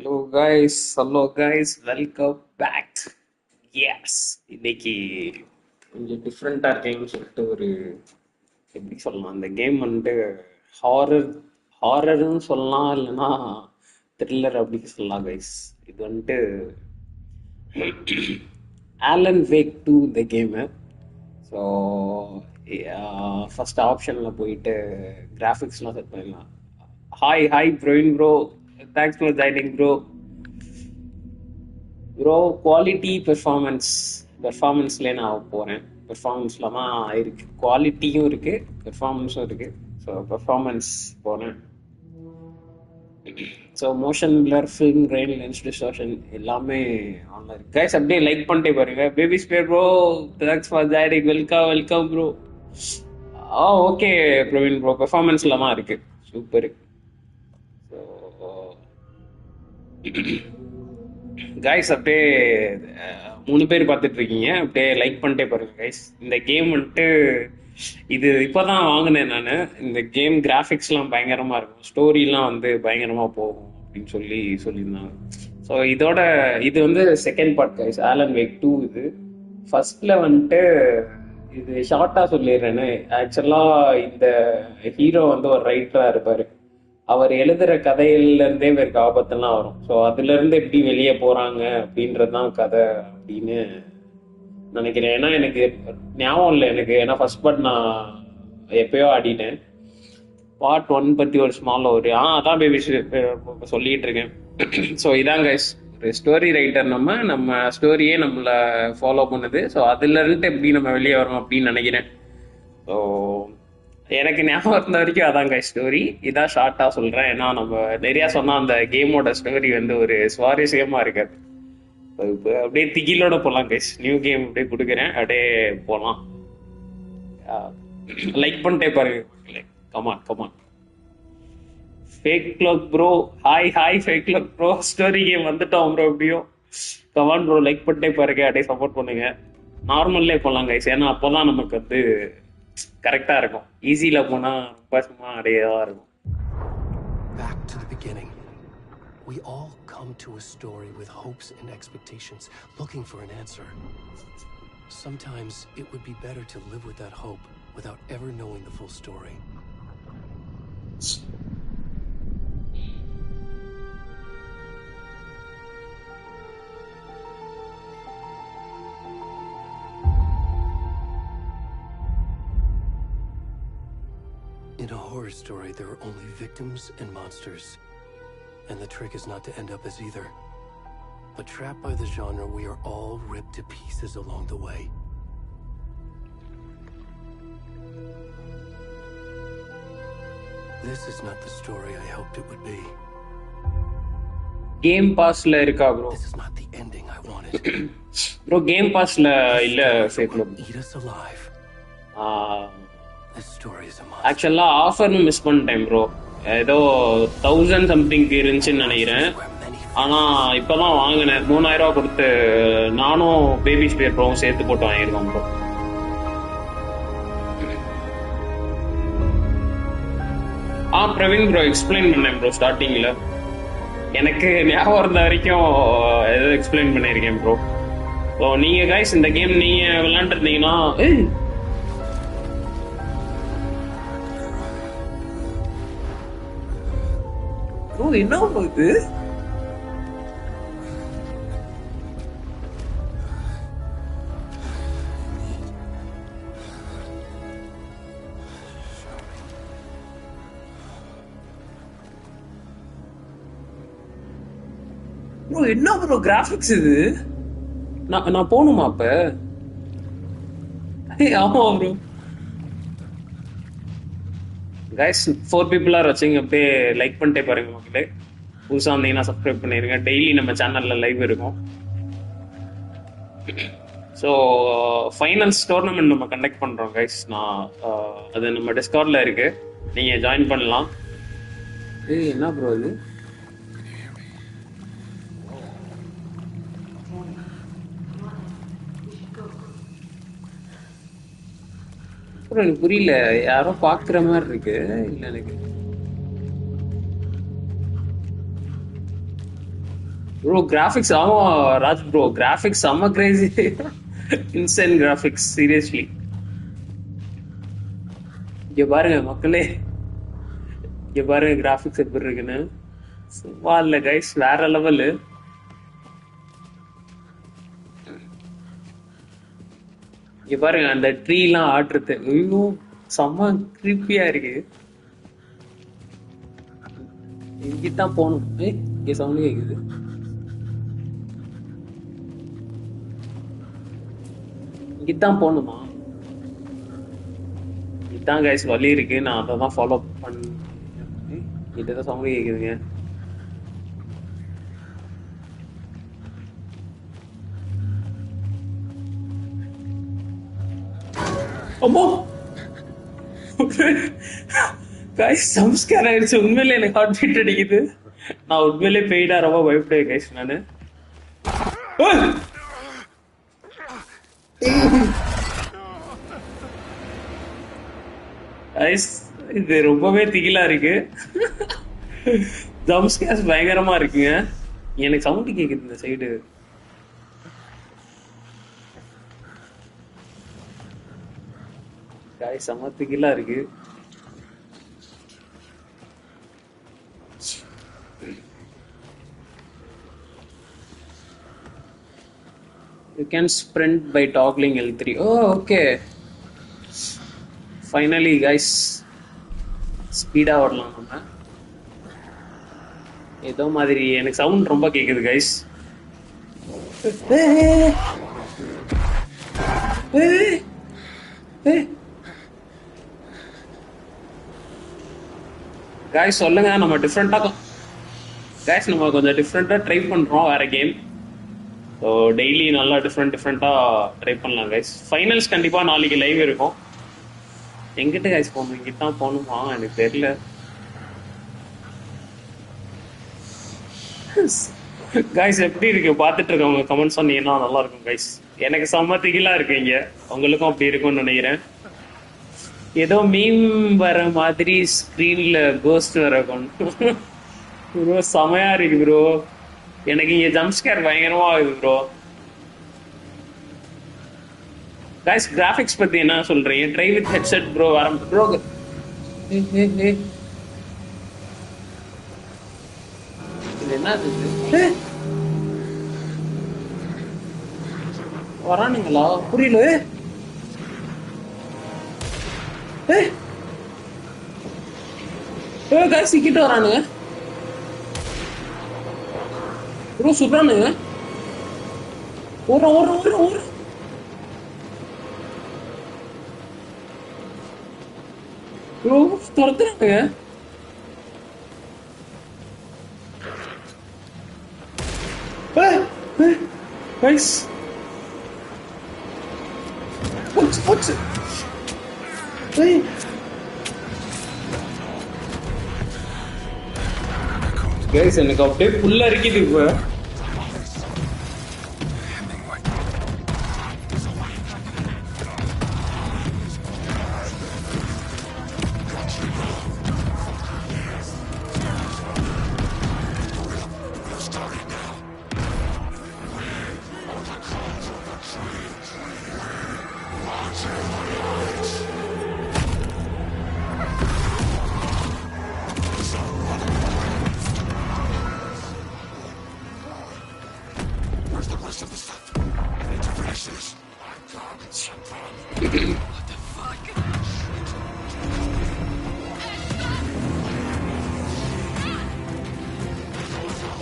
Hello guys, welcome back. Yes, இன்னைக்கு கொஞ்சம் டிஃப்ரெண்டா இருக்கேன்னு சொல்லிட்டு ஒரு எப்படி சொல்லலாம், அந்த கேம் வந்துட்டு ஹாரர் ஹாரர்னு சொல்லலாம், இல்லைன்னா த்ரில்லர் அப்படி சொல்லலாம் கைஸ். இது வந்துட்டு ஆலன் வேக் 2 இந்த கேமு. ஸோ ஃபர்ஸ்ட் ஆப்ஷனில் போயிட்டு கிராஃபிக்ஸ்லாம் செட் பண்ணிடலாம். ஹாய் ப்ரோயின் bro, thanks for joining bro. Bro quality பெர்ஃபார்மன்ஸ்லேயே நான் போகிறேன். பெர்ஃபார்மன்ஸில் தான் இருக்கு, குவாலிட்டியும் இருக்கு, பெர்ஃபார்மன்ஸும் இருக்கு. ஸோ பெர்ஃபார்மன்ஸ் போகிறேன். So motion blur, film grain, lens distortion எல்லாமே ஆன்ல இருக்கு கைஸ். அப்படியே லைக் பண்ணிட்டே பாருங்க. Baby spare bro, thanks for joining. Welcome bro. Okay Praveen bro, பெர்ஃபார்மன்ஸில் தான் இருக்கு. சூப்பர். கைஸ் அப்படியே 3 பேர் பார்த்துட்டு இருக்கீங்க, அப்படியே லைக் பண்ணிட்டே பாருங்க கைஸ். இந்த கேம் வந்துட்டு இது இப்போதான் வாங்கினேன் நான். இந்த கேம் கிராஃபிக்ஸ்லாம் பயங்கரமா இருக்கும், ஸ்டோரிலாம் வந்து பயங்கரமா போகும் அப்படின்னு சொல்லியிருந்தாங்க. ஸோ இது வந்து second part guys, Alan Wake 2. இது ஃபர்ஸ்ட்ல வந்துட்டு இது ஷார்ட்டா சொல்லிடுறேன்னு. ஆக்சுவலா இந்த ஹீரோ வந்து ஒரு ரைட்டரா இருப்பாரு. அவர் எழுதுற கதையில இருந்தே இவருக்கு ஆபத்தெல்லாம் வரும். ஸோ அதுல இருந்து எப்படி வெளியே போறாங்க அப்படின்றதுதான் கதை அப்படின்னு நினைக்கிறேன். ஏன்னா எனக்கு ஞாபகம் இல்லை எனக்கு, ஏன்னா ஃபர்ஸ்ட் பார்ட் நான் எப்பயோ ஆடிட்டேன். பார்ட் 1 பத்தி ஒரு ஸ்மால் ஒரு அதான் பேபி சொல்லிட்டு இருக்கேன். ஸோ இதான் கைஸ், ஒரு ஸ்டோரி ரைட்டர். நம்ம ஸ்டோரியே நம்மளை ஃபாலோ பண்ணுது. ஸோ அதுல இருந்து எப்படி நம்ம வெளியே வரோம் அப்படின்னு நினைக்கிறேன். ஸோ எனக்கு ஞாபகம் இருந்த வரைக்கும் அதாங்க ஸ்டோரி. இதான் ஷார்ட்டா சொல்றேன், ஏன்னா நம்ம நிறைய சொன்னா அந்த கேமோட ஸ்டோரி வந்து ஒரு சுவாரஸ்யமா இருக்காது. இப்போ அப்படியே திகிலோட போலாம் கைஸ். நியூ கேம் அப்படியே கொடுக்குறேன், அப்படியே போலாம். லைக் பண்ணிட்டே பாருங்க. Come on fake clock bro, hi fake clock bro. Story game வந்துட்டோம் ப்ரோ. எப்படியும் கமான் ப்ரோ, லைக் பண்ணிட்டே பாருங்க, அப்படியே சப்போர்ட் பண்ணுங்க. நார்மல்லே போலாம் கைஸ், ஏன்னா அப்போதான் நமக்கு வந்து கரெக்டா இருக்கும். ஈஸில போனா ரொம்ப சும்மா அடையதா இருக்கும். Back to the beginning. We all come to a story with hopes and expectations, looking for an answer. Sometimes it would be better to live with that hope without ever knowing the full story. In a horror story, there are only victims and monsters. And the trick is not to end up as either. But trapped by the genre, we are all ripped to pieces along the way. This is not the story I hoped it would be. Game Pass la irka bro. This is not the ending I wanted. Bro, Game Pass la illa fake lo. Eat us alive. This story is a monster. Actually offer miss பண்ணிட்டேன் bro. ஏதோ 1000 something இருந்துச்சுன்னு நினைக்கிறேன். ஆனா இப்பதான் வாங்கினேன் 3000 ரூபா கொடுத்து. நானும் பேபி ஸ்பேர் ப்ரோவும் சேர்த்து போட்டு வாங்கியிருக்கோம் ப்ரோ. பிரவீன் ப்ரோ எக்ஸ்பிளைன் பண்ணேன் ப்ரோ ஸ்டார்டிங்ல. எனக்கு ஞாபகம் இருந்த வரைக்கும் ஏதோ எக்ஸ்பிளைன் பண்ணியிருக்கேன் ப்ரோ. ஸோ நீங்க கைஸ் இந்த கேம் நீங்க விளையாண்டுருந்தீங்கன்னா என்ன இது? ப்ரோ என்ன ப்ரோ கிராபிக்ஸ் இது? நான் போகணுமா அப்ப? ஆமா bro. Guys 4 people are watching. அப்படியே லைக் பண்ணிட்டே பாருங்க மக்களே. புதுசாக வந்தீங்கன்னா சப்ஸ்கிரைப் பண்ணிருங்க. டெய்லி நம்ம சேனல்ல லைவ் இருக்கும். ஸோ ஃபைனல்ஸ் டோர்னமெண்ட் நம்ம கண்டக்ட் பண்றோம் கைஸ். அது நம்ம டிஸ்கார்ட்ல இருக்கு, நீங்க ஜாயின் பண்ணலாம். என்ன ப்ரோ இது? எனக்கு புரியல, யாரோ பாக்குற மாதிரி இருக்கு. இல்ல எனக்கு ப்ரோ கிராஃபிக்ஸ் ஆமா ராஜ் ப்ரோ கிராஃபிக்ஸ் செம்ம கிரேசி. Insane graphics seriously. இங்க பாருங்க மக்களே, இங்க பாருங்க கிராஃபிக்ஸ் எப்படி இருக்குன்னு. சும்மா இல்ல கைஸ், வேற லெவலு. இங்க பாருங்க அந்த ட்ரீ எல்லாம் ஆடுறது, ஐயோ செம்ம கிரிப்பியா இருக்கு. இங்கதான் போகணும். இங்க சவுண்ட் கேக்குது. இங்கதான் போகணுமா? இதான் கைஸ் வழி இருக்கு, நான் அதை தான் ஃபாலோ பண்ண. இதுதான் சவுண்ட் கேக்குதுங்க. அம்மா கைஸ் சம்ஸ்கார் ஆயிடுச்சு. உண்மையிலே எனக்கு ஹார்ட் பீட் அடிக்குது. நான் உண்மையிலே பெய்டா ரொம்ப பயப்படுவேன் கைஸ் நானு. கைஸ் இது ரொம்பவே திகிலா இருக்கு. ஜம்ஸ்கேர்ஸ் பயங்கரமா இருக்குங்க. எனக்கு சவுண்ட் கேக்குது இந்த சைடு. கைஸ் செம்ம திகிலா இருக்கு. You can sprint by toggling L3. Oh, okay. Finally, guys. Speedo ஓடலாம் நம்ம. ஏதோ மாதிரி எனக்கு சவுண்ட் ரொம்ப கேக்குது கைஸ். கைஸ் சொல்லுங்க, நம்ம டிஃப்ரெண்டா கைஸ் நம்ம கொஞ்சம் டிஃப்ரெண்டா ட்ரை பண்றோம் வேற கேம். ஸோ டெய்லி நல்லா டிஃப்ரெண்ட்டாக ட்ரை பண்ணலாம் கைஸ். ஃபைனல்ஸ் கண்டிப்பாக நாளைக்கு லைவ் இருக்கும். எங்கிட்ட கைஸ் போகணும்? இங்கிட்ட தான் போகணுமா? எனக்கு தெரியல. கைஸ் எப்படி இருக்கு பார்த்துட்டு இருக்கவங்க கமெண்ட் சொன்னீங்கன்னா நல்லா இருக்கும் கைஸ். எனக்கு செம்ம திகிலா இருக்கு இங்க. உங்களுக்கும் அப்படி இருக்கும்னு நினைக்கிறேன். ஏதோ மீம் வர மாதிரி ஸ்க்ரீன்ல கோஸ்ட் வர ப்ரோ. செமையா இருக்கு ப்ரோ. எனக்கு இங்க ஜம்ப் ஸ்கேர் பயங்கரமா ஆகுது ப்ரோ. கைஸ் கிராஃபிக்ஸ் பத்தி என்ன சொல்றீங்க? ட்ரை வித் ஹெட்செட் ப்ரோ வர ப்ரோ. இது என்ன வரானுங்களா? புரியல. கைஸ் கிட்ட வரானுங்க ப்ரோ. சுடுறானுங்க. ஓடுறோம். ப்ரோ துரத்துறானுங்க. கைஸ் போச்சு. கைஸ் எனக்கு அப்படியே புல்லா இருக்குது இப்ப.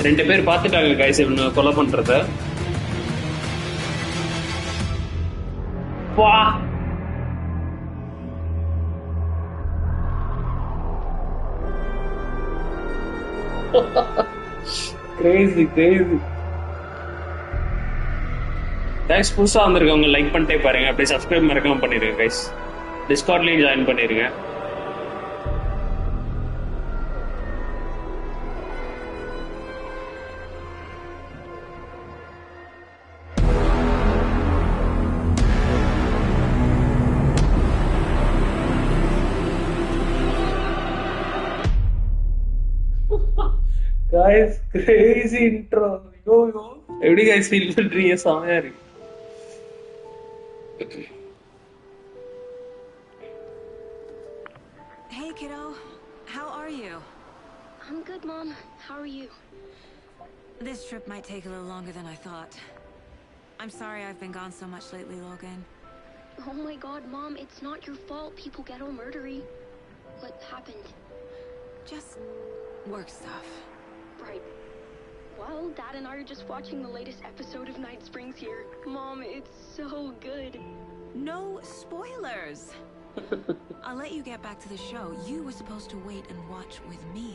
ரெண்டு பேர் பார்த்துட்டாங்க கைஸ் இவனை கொலை பண்றத. வா கிரேசி. கைஸ் புதுசா வந்திருக்கவங்க லைக் பண்ணிட்டே பாருங்க. அப்படியே சப்ஸ்கிரைப் மறக்காம பண்ணிருங்க கைஸ். டிஸ்கார்ட்லயும் ஜாயின் பண்ணிருங்க. guys crazy intro. Yo yo. Every guys feel பண்றீங்க சாமையா இருக்கு. Hey kiddo, how are you? I'm good, Mom. How are you? This trip might take a little longer than I thought. I'm sorry I've been gone so much lately, Logan. Oh my god, Mom, it's not your fault people get all murdery. What happened? Just work stuff. Right. Well, Dad and I are just watching the latest episode of Night Springs here. Mom, it's so good. No spoilers! I'll let you get back to the show. You were supposed to wait and watch with me.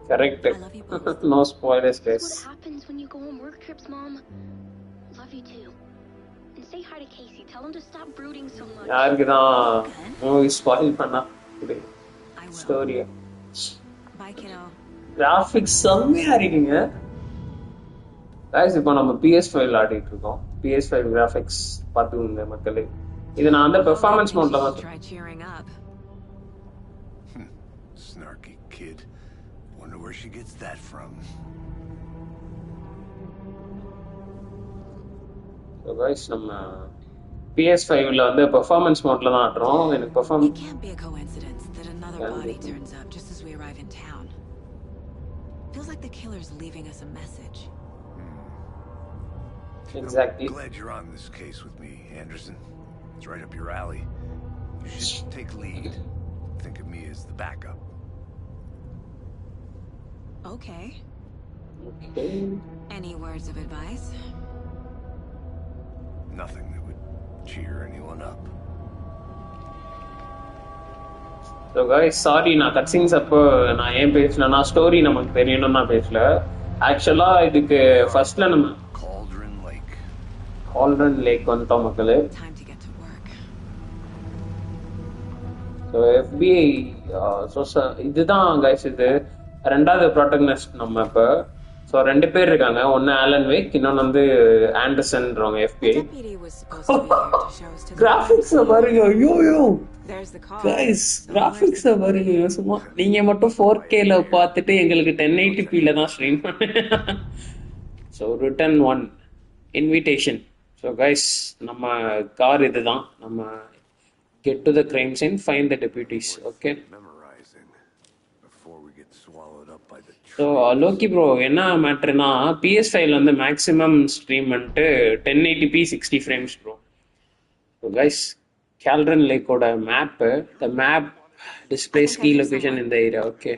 Correct. I love you both. No spoilers, That's guys. what happens when you go on work trips, Mom. Love you too. And say hi to Casey. Tell him to stop brooding so much. யாருக்கு தான் movie spoil பண்ணா இது I will. Story Bye, kiddo. Graphics செம்மையா இருக்குங்க guys இப்போ நம்ம PS5 ஆடிட்டு இருக்கோம் PS5 கிராஃபிக்ஸ் பாத்துங்க மக்களே இது நான் அந்த பெர்ஃபார்மன்ஸ் மோட்ல தான் Try cheering up. Snarky kid. Wonder where she gets that from. So guys நம்ம PS5 ல வந்து பெர்ஃபார்மன்ஸ் மோட்ல தான் ஆடுறோம் எனக்கு It performance can't be a coincidence that another body turns up just as we arrive in town. Feels like the killer's leaving us a message. exactly I'm glad you're on this case with me, Anderson. It's right up your alley. You should take lead. Think of me as the backup. Okay. okay Any words of advice? Nothing that would cheer anyone up. so guys sorry நான் cut scenes அப்போ நான் ஏன் பேசலன்னா story நமக்கு தெரியணும்னு நான் பேசல ஆக்சுவலா இதுக்கு ஃபர்ஸ்ட்ல நம்ம Cauldron Lake. கால்டன் லேக் வந்துட்டோம் மக்களே Time to get to work. So FBI இதுதான் கைஸ் இது ரெண்டாவது ப்ரோட்டகனிஸ்ட் நம்ம இப்போ ஸோ ரெண்டு பேர் இருக்காங்க ஒன்னு ஆலன் வேக் இன்னொன்னு வந்து ஆண்டர்சன்றவங்க The FBI deputy was supposed to be here to show us to the graphics பாருங்க ஐயோ There's the car. Guys graphics பாருங்க சும்மா நீங்க மட்டும் 4K ல பார்த்துட்டு எங்களுக்கு 1080p ல தான் stream so return one invitation so guys நம்ம கார் இதுதான் நம்ம get to the crime scene find the deputies okay Memorizing before we get swallowed up by the so lowkey bro என்ன மேட்ருனா PS5 வந்து மேக்ஸிமம் ஸ்ட்ரீம் வந்துட்டு 1080p 60 frames bro so guys Cauldron லேக்கோட map the map displays key location இந்த area okay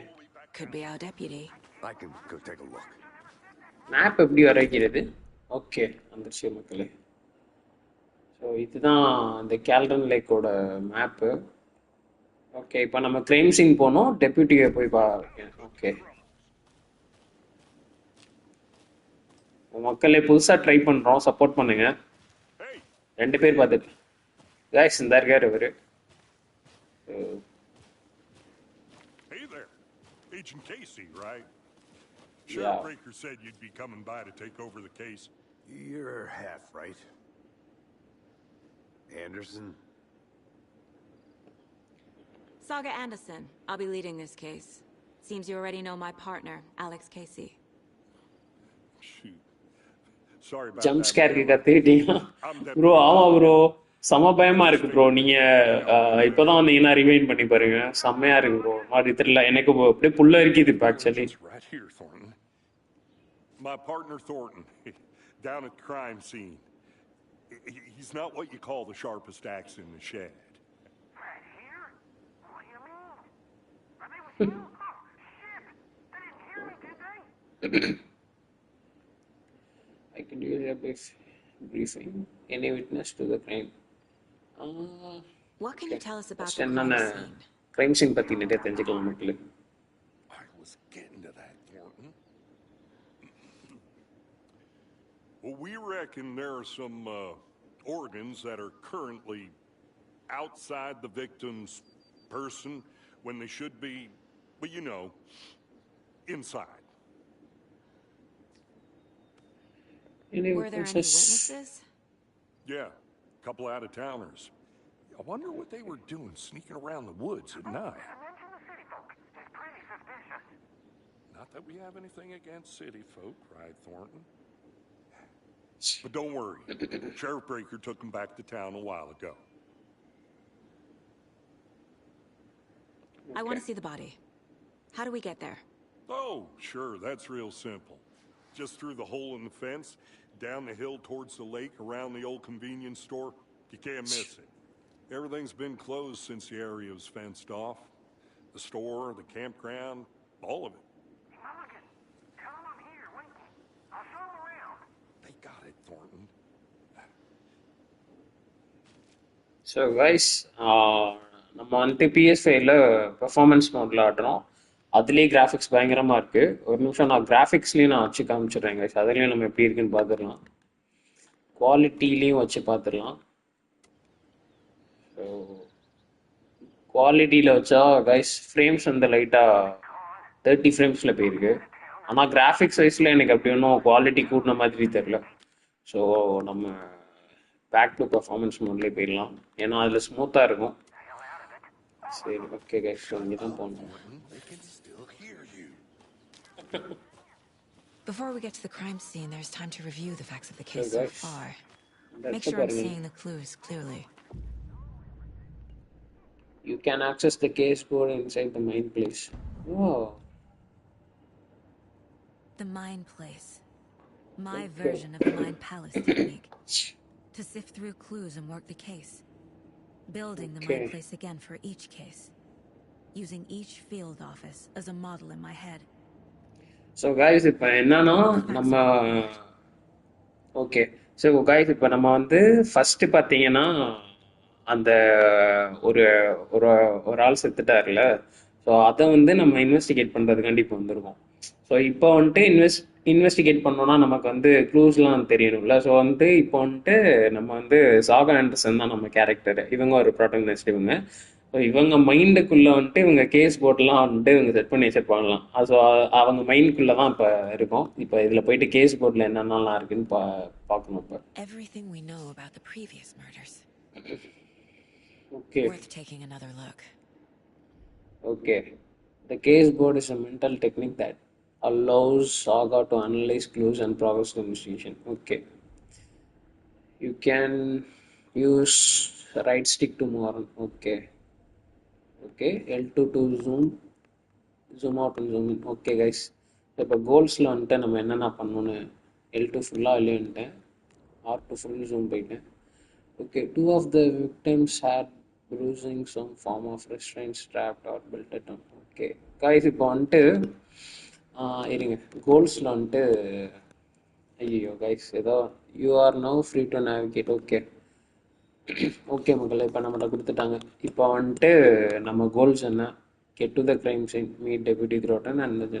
Could be our deputy. I can go take a look. Map எப்படி வரைக்கிறது okay வந்துருச்சு மக்களே so இதுதான் இந்த கேல்டன் லேக்கோட மேப்பு ஓகே இப்போ நம்ம கிரைம் சீன் போனோம் டெப்யூட்டியை போய் ஓகே மக்களே புதுசாக ட்ரை பண்ணுறோம் சப்போர்ட் பண்ணுங்க ரெண்டு பேர் பார்த்துட்டு கைஸ் இந்த இருக்காரு இவரு Hey there, Agent Casey, right? Yeah. Sheriff Breaker said you'd be coming by to take over the case. You're half right. Anderson? Saga Anderson. I'll be leading this case. Seems you already know my partner, Alex Casey. Shoot. Sorry about jump that. ஸ்கேருக்கு கத்துக்கிட்டீங்க bro ஆமா bro செம பயமா இருக்கு bro நீங்க இப்பதான் வந்தீங்கன்னா ரிவைன் பண்ணி பாருங்க செம்மையா இருக்கு ப்ரோ மாதிரி தெரியல எனக்கு அப்படியே புல்ல இருக்குது இப்போ actually It's right here, Thornton. My partner Thornton, down at the crime scene. He's not what you call the sharpest axe in the shed. Right here? What do you mean? Are they with you? Oh, shit! They didn't hear me, did they? I can do a briefing. Any witness to the crime? What can you tell us about First the என்னென்ன crime scene? crime scene பத்தி நிறைய தெரிஞ்சுக்கலாம் மக்களுக்கு I was getting to that, Thornton. Well, we reckon there are some organs that are currently outside the victim's person when they should be, well, you know, inside. Any Were there any witnesses? witnesses? Yeah, a couple out-of-towners. I wonder what they were doing sneaking around the woods at night. I mentioned the city folk. It's pretty suspicious. Not that we have anything against city folk, right, Thornton? But don't worry. Sheriff Breaker took him back to town a while ago. I want to see the body. How do we get there? Oh, sure, that's real simple. Just through the hole in the fence, down the hill towards the lake, around the old convenience store. You can't miss it. Everything's been closed since the area was fenced off. The store, the campground, all of it. Mulligan, tell him I'm here, waiting. I'll show him around. They got it, Thornton. So guys நம்ம வந்துட்டு PS5ல performance மோடில் ஆடுறோம். அதுலேயே graphics பயங்கரமாக இருக்குது. ஒரு நிமிஷம் நான் கிராஃபிக்ஸ்லேயும் நான் வச்சு காமிச்சிடுறேன் கைஸ். அதுலேயும் நம்ம எப்படி இருக்குன்னு பார்த்துடலாம். குவாலிட்டிலையும் வச்சு பார்த்துடலாம். ஸோ குவாலிட்டியில் வச்சா கைஸ் ஃப்ரேம்ஸ் வந்து லைட்டாக 30 ஃப்ரேம்ஸில் போயிருக்கு. ஆனால் கிராஃபிக்ஸ் வைஸில் எனக்கு அப்படி ஒன்றும் குவாலிட்டி கூட்டின மாதிரி தெரில. ஸோ நம்ம பேக் டு பர்ஃபார்மன்ஸ் மோட்லேயே போயிடலாம். ஏன்னா அதில் ஸ்மூத்தாக இருக்கும். சரி, ஓகே கைஸ், இங்கே தான் போகணும். Before we get to the crime scene, there's time to review the facts of the case so far. Make sure I'm seeing the clues clearly. You can access the case board inside the main place. Oh. The Mind Place. My version of the Mind Palace technique. To sift through clues and work the case. Building the Mind Place again for each case. Using each field office as a model in my head. So guys, இப்போ என்னன்னா நம்ம okay so guys இப்போ நம்ம வந்து first பார்த்தீங்கன்னா அந்த ஒரு ஒரு ஒரு ஆள் செத்துட்டார்ல. ஸோ அதை வந்து நம்ம இன்வெஸ்டிகேட் பண்ணுறதுக்காண்டி இப்போ வந்திருக்கோம். ஸோ இப்போ வந்துட்டு இன்வெஸ்டிகேட் பண்ணோன்னா நமக்கு வந்து க்ளூஸ்லாம் தெரியணும்ல. ஸோ வந்து இப்போ வந்துட்டு நம்ம வந்து சாகா ஆண்டர்சன் தான் நம்ம கேரக்டர். இவங்க ஒரு ப்ரோட்டகனிஸ்ட். இவங்க ஸோ இவங்க மைண்டுக்குள்ளே வந்துட்டு இவங்க கேஸ் போர்ட்லாம் வந்துட்டு இவங்க செட் பண்ணி வச்சிருப்பாங்களாம். ஸோ அவங்க மைண்டுக்குள்ளே தான் இப்போ இருக்கும். இப்போ இதில் போயிட்டு கேஸ் போர்டில் என்னென்னலாம் இருக்குன்னு பார்க்கணும். இப்போ Everything we know about the previous murders. Okay. Worth taking another look. Okay. The case board is a mental technique that allows Saga to analyze clues and progress the investigation. Okay. You can use right stick to move on. Okay. Okay. L2 to zoom out and zoom in. Okay guys. இப்போ கோல்ஸில் வந்துட்டு நம்ம என்னென்ன பண்ணணும்னு L2 ஃபுல்லாக இல்லைன்ட்டேன். R2 full zoom போயிட்டேன். Okay, 2 of the victims had bruising, some form of restraints trapped or built at them. Okay, guys, இப்போ வந்துட்டு இருங்க கோல்ஸில் வந்துட்டு ஐயோ கைஸ் ஏதோ you are now free to navigate. Okay okay மக்கள், இப்போ நம்மகிட்ட கொடுத்துட்டாங்க. இப்போ வந்துட்டு நம்ம கோல்ஸ் என்ன? Get to the crime scene, meet deputy Thornton and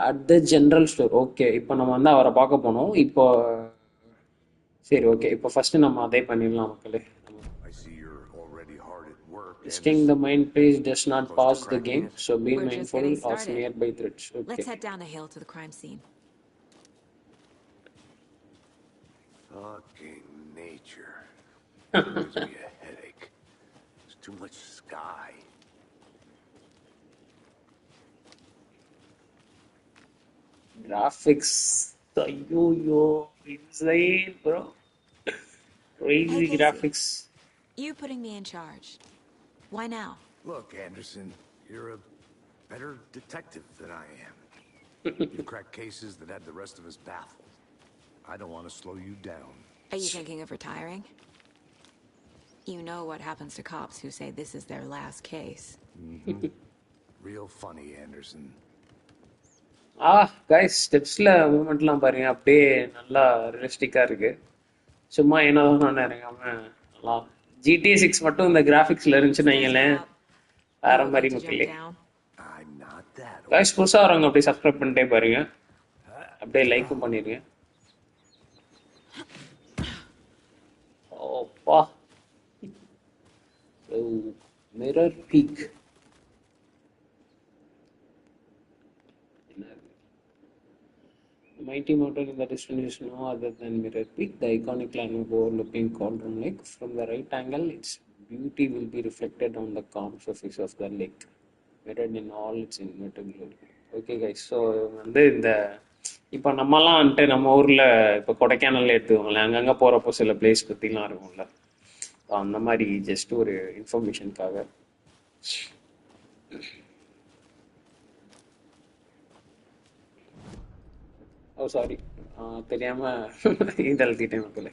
at the general store. Okay, இப்போ நம்ம வந்து அவரை பார்க்க போனோம். இப்போ சரி, ஓகே, இப்போ ஃபர்ஸ்ட் நம்ம அதே பண்ணிடலாம் மக்களே. Visiting the mind place does not pause the game, so be mindful of nearby threats. Okay. Let's head down the hill to the crime scene. Fucking nature. Gives me a headache. There's too much sky. Graphics, yo, insane, bro. Crazy Hey, graphics. You putting me in charge. Why now? Look, Anderson, you're a better detective than I am. You crack cases that had the rest of us baffled. I don't want to slow you down. Are you thinking of retiring? You know what happens to cops who say this is their last case. Mm-hmm. Real funny, Anderson. Guys, ஸ்டெப்ஸில் மூமெண்ட்லாம் பாருங்க, அப்படியே நல்லா ரியலிஸ்டிக்காக இருக்கு. சும்மா என்னதான் நினைக்காம நல்லா GTA 6 மட்டும் இந்த கிராஃபிக்ஸில் இருந்துச்சுன்னு வைங்களேன், வேற மாதிரி மக்களே. கைஸ், புதுசாக வரவங்க அப்படியே சப்ஸ்கிரைப் பண்ணிட்டே பாருங்க, அப்படியே லைக்கும் பண்ணிடுங்க. ஓப்பா, Mirror Peak. The mighty mountain in the distance is no other than Mirror Peak, the iconic landmark overlooking Cauldron Lake. From the right angle, its beauty will be reflected on the calm surface of the lake, mirrored in all its inevitable glory. Okay guys, so வந்து இந்த இப்போ நம்மலாம் வந்துட்டு நம்ம ஊரில் இப்போ கொடைக்கானல் எடுத்துக்கோங்களேன், அங்கங்கே போகிறப்போ சில பிளேஸ் பற்றிலாம் இருக்கும்ல, ஸோ அந்த மாதிரி ஜஸ்ட் ஒரு இன்ஃபர்மேஷனுக்காக. ஓ சாரி, தெரியாமல் இது அழுத்திட்டேன் மக்களே.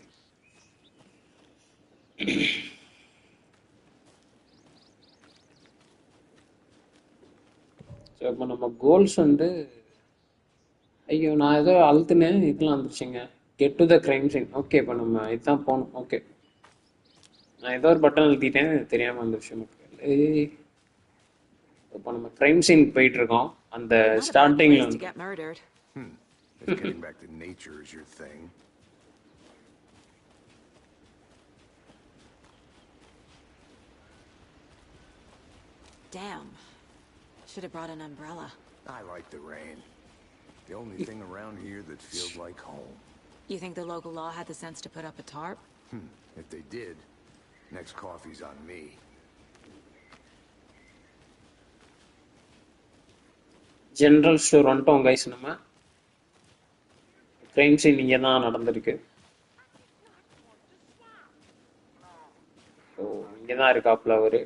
ஸோ இப்போ நம்ம கோல்ஸ் வந்து, ஐயோ நான் ஏதோ அழுத்துனேன், இதெல்லாம் வந்துருச்சுங்க. Get to the crime scene. Okay, இப்போ நம்ம இதுதான் போகணும். ஓகே, நான் ஏதோ ஒரு பட்டன் அழுத்திட்டேன், தெரியாமல் வந்துருச்சு மக்களே. இப்போ நம்ம கிரைம் சீன் போயிட்டு இருக்கோம். அந்த ஸ்டார்டிங்ல வந்து If getting back to nature is your thing. Damn. Should have brought an umbrella. I like the rain. The only thing around here that feels like home. You think the local law had the sense to put up a tarp? If they did, next coffee's on me. General store வந்துட்டோம் guys. நம்ம crime scene இங்கே தான் நடந்திருக்கு. So இங்கே தான் இருக்காப்புல ஒரு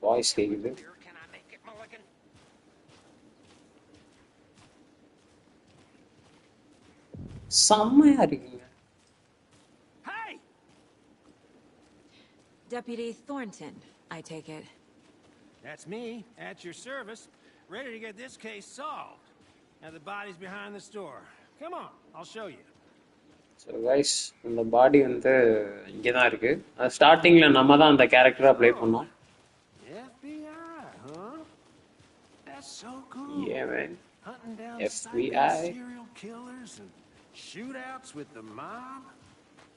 voice கேட்குது. செம்மையா இருக்குங்க. Deputy Thornton, I take it. That's me, at your service, ready to get this case solved. Now the body's behind the store. Come on, I'll show you. So guys, இந்த பாடி வந்து இங்கே தான் இருக்கு. ஸ்டார்டிங்ல நம்ம தான் அந்த கேரக்டரா ப்ளே பண்ணோம். FBI, huh? That's so cool. Yeah, man. Hunting down FBI. serial killers and shootouts with the mob.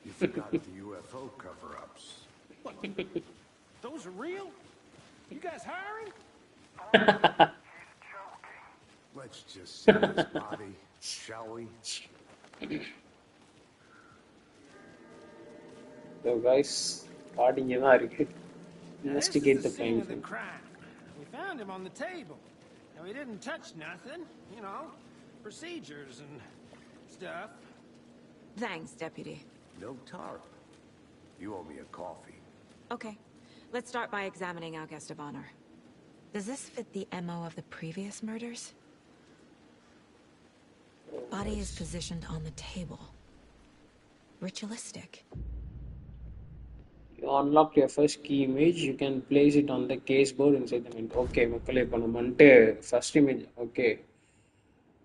You forgot the UFO cover-ups. What? Those are real? You guys hiring? Let's just see this body, shall we? So guys, body இங்கே தான் இருக்கு. Investigate the Scene crime of the scene. crime. We found him on the table. Now he didn't touch nothing, you know, procedures and stuff. Thanks, Deputy. No tarp. You owe me a coffee. Okay, let's start by examining our guest of honor. Does this fit the MO of the previous murders? Body is positioned on the table. Ritualistic. You unlock your first key image. You can place it on the case board inside the mint. Okay, மக்களே, இப்போ நம்ம வந்துட்டு first image. Okay,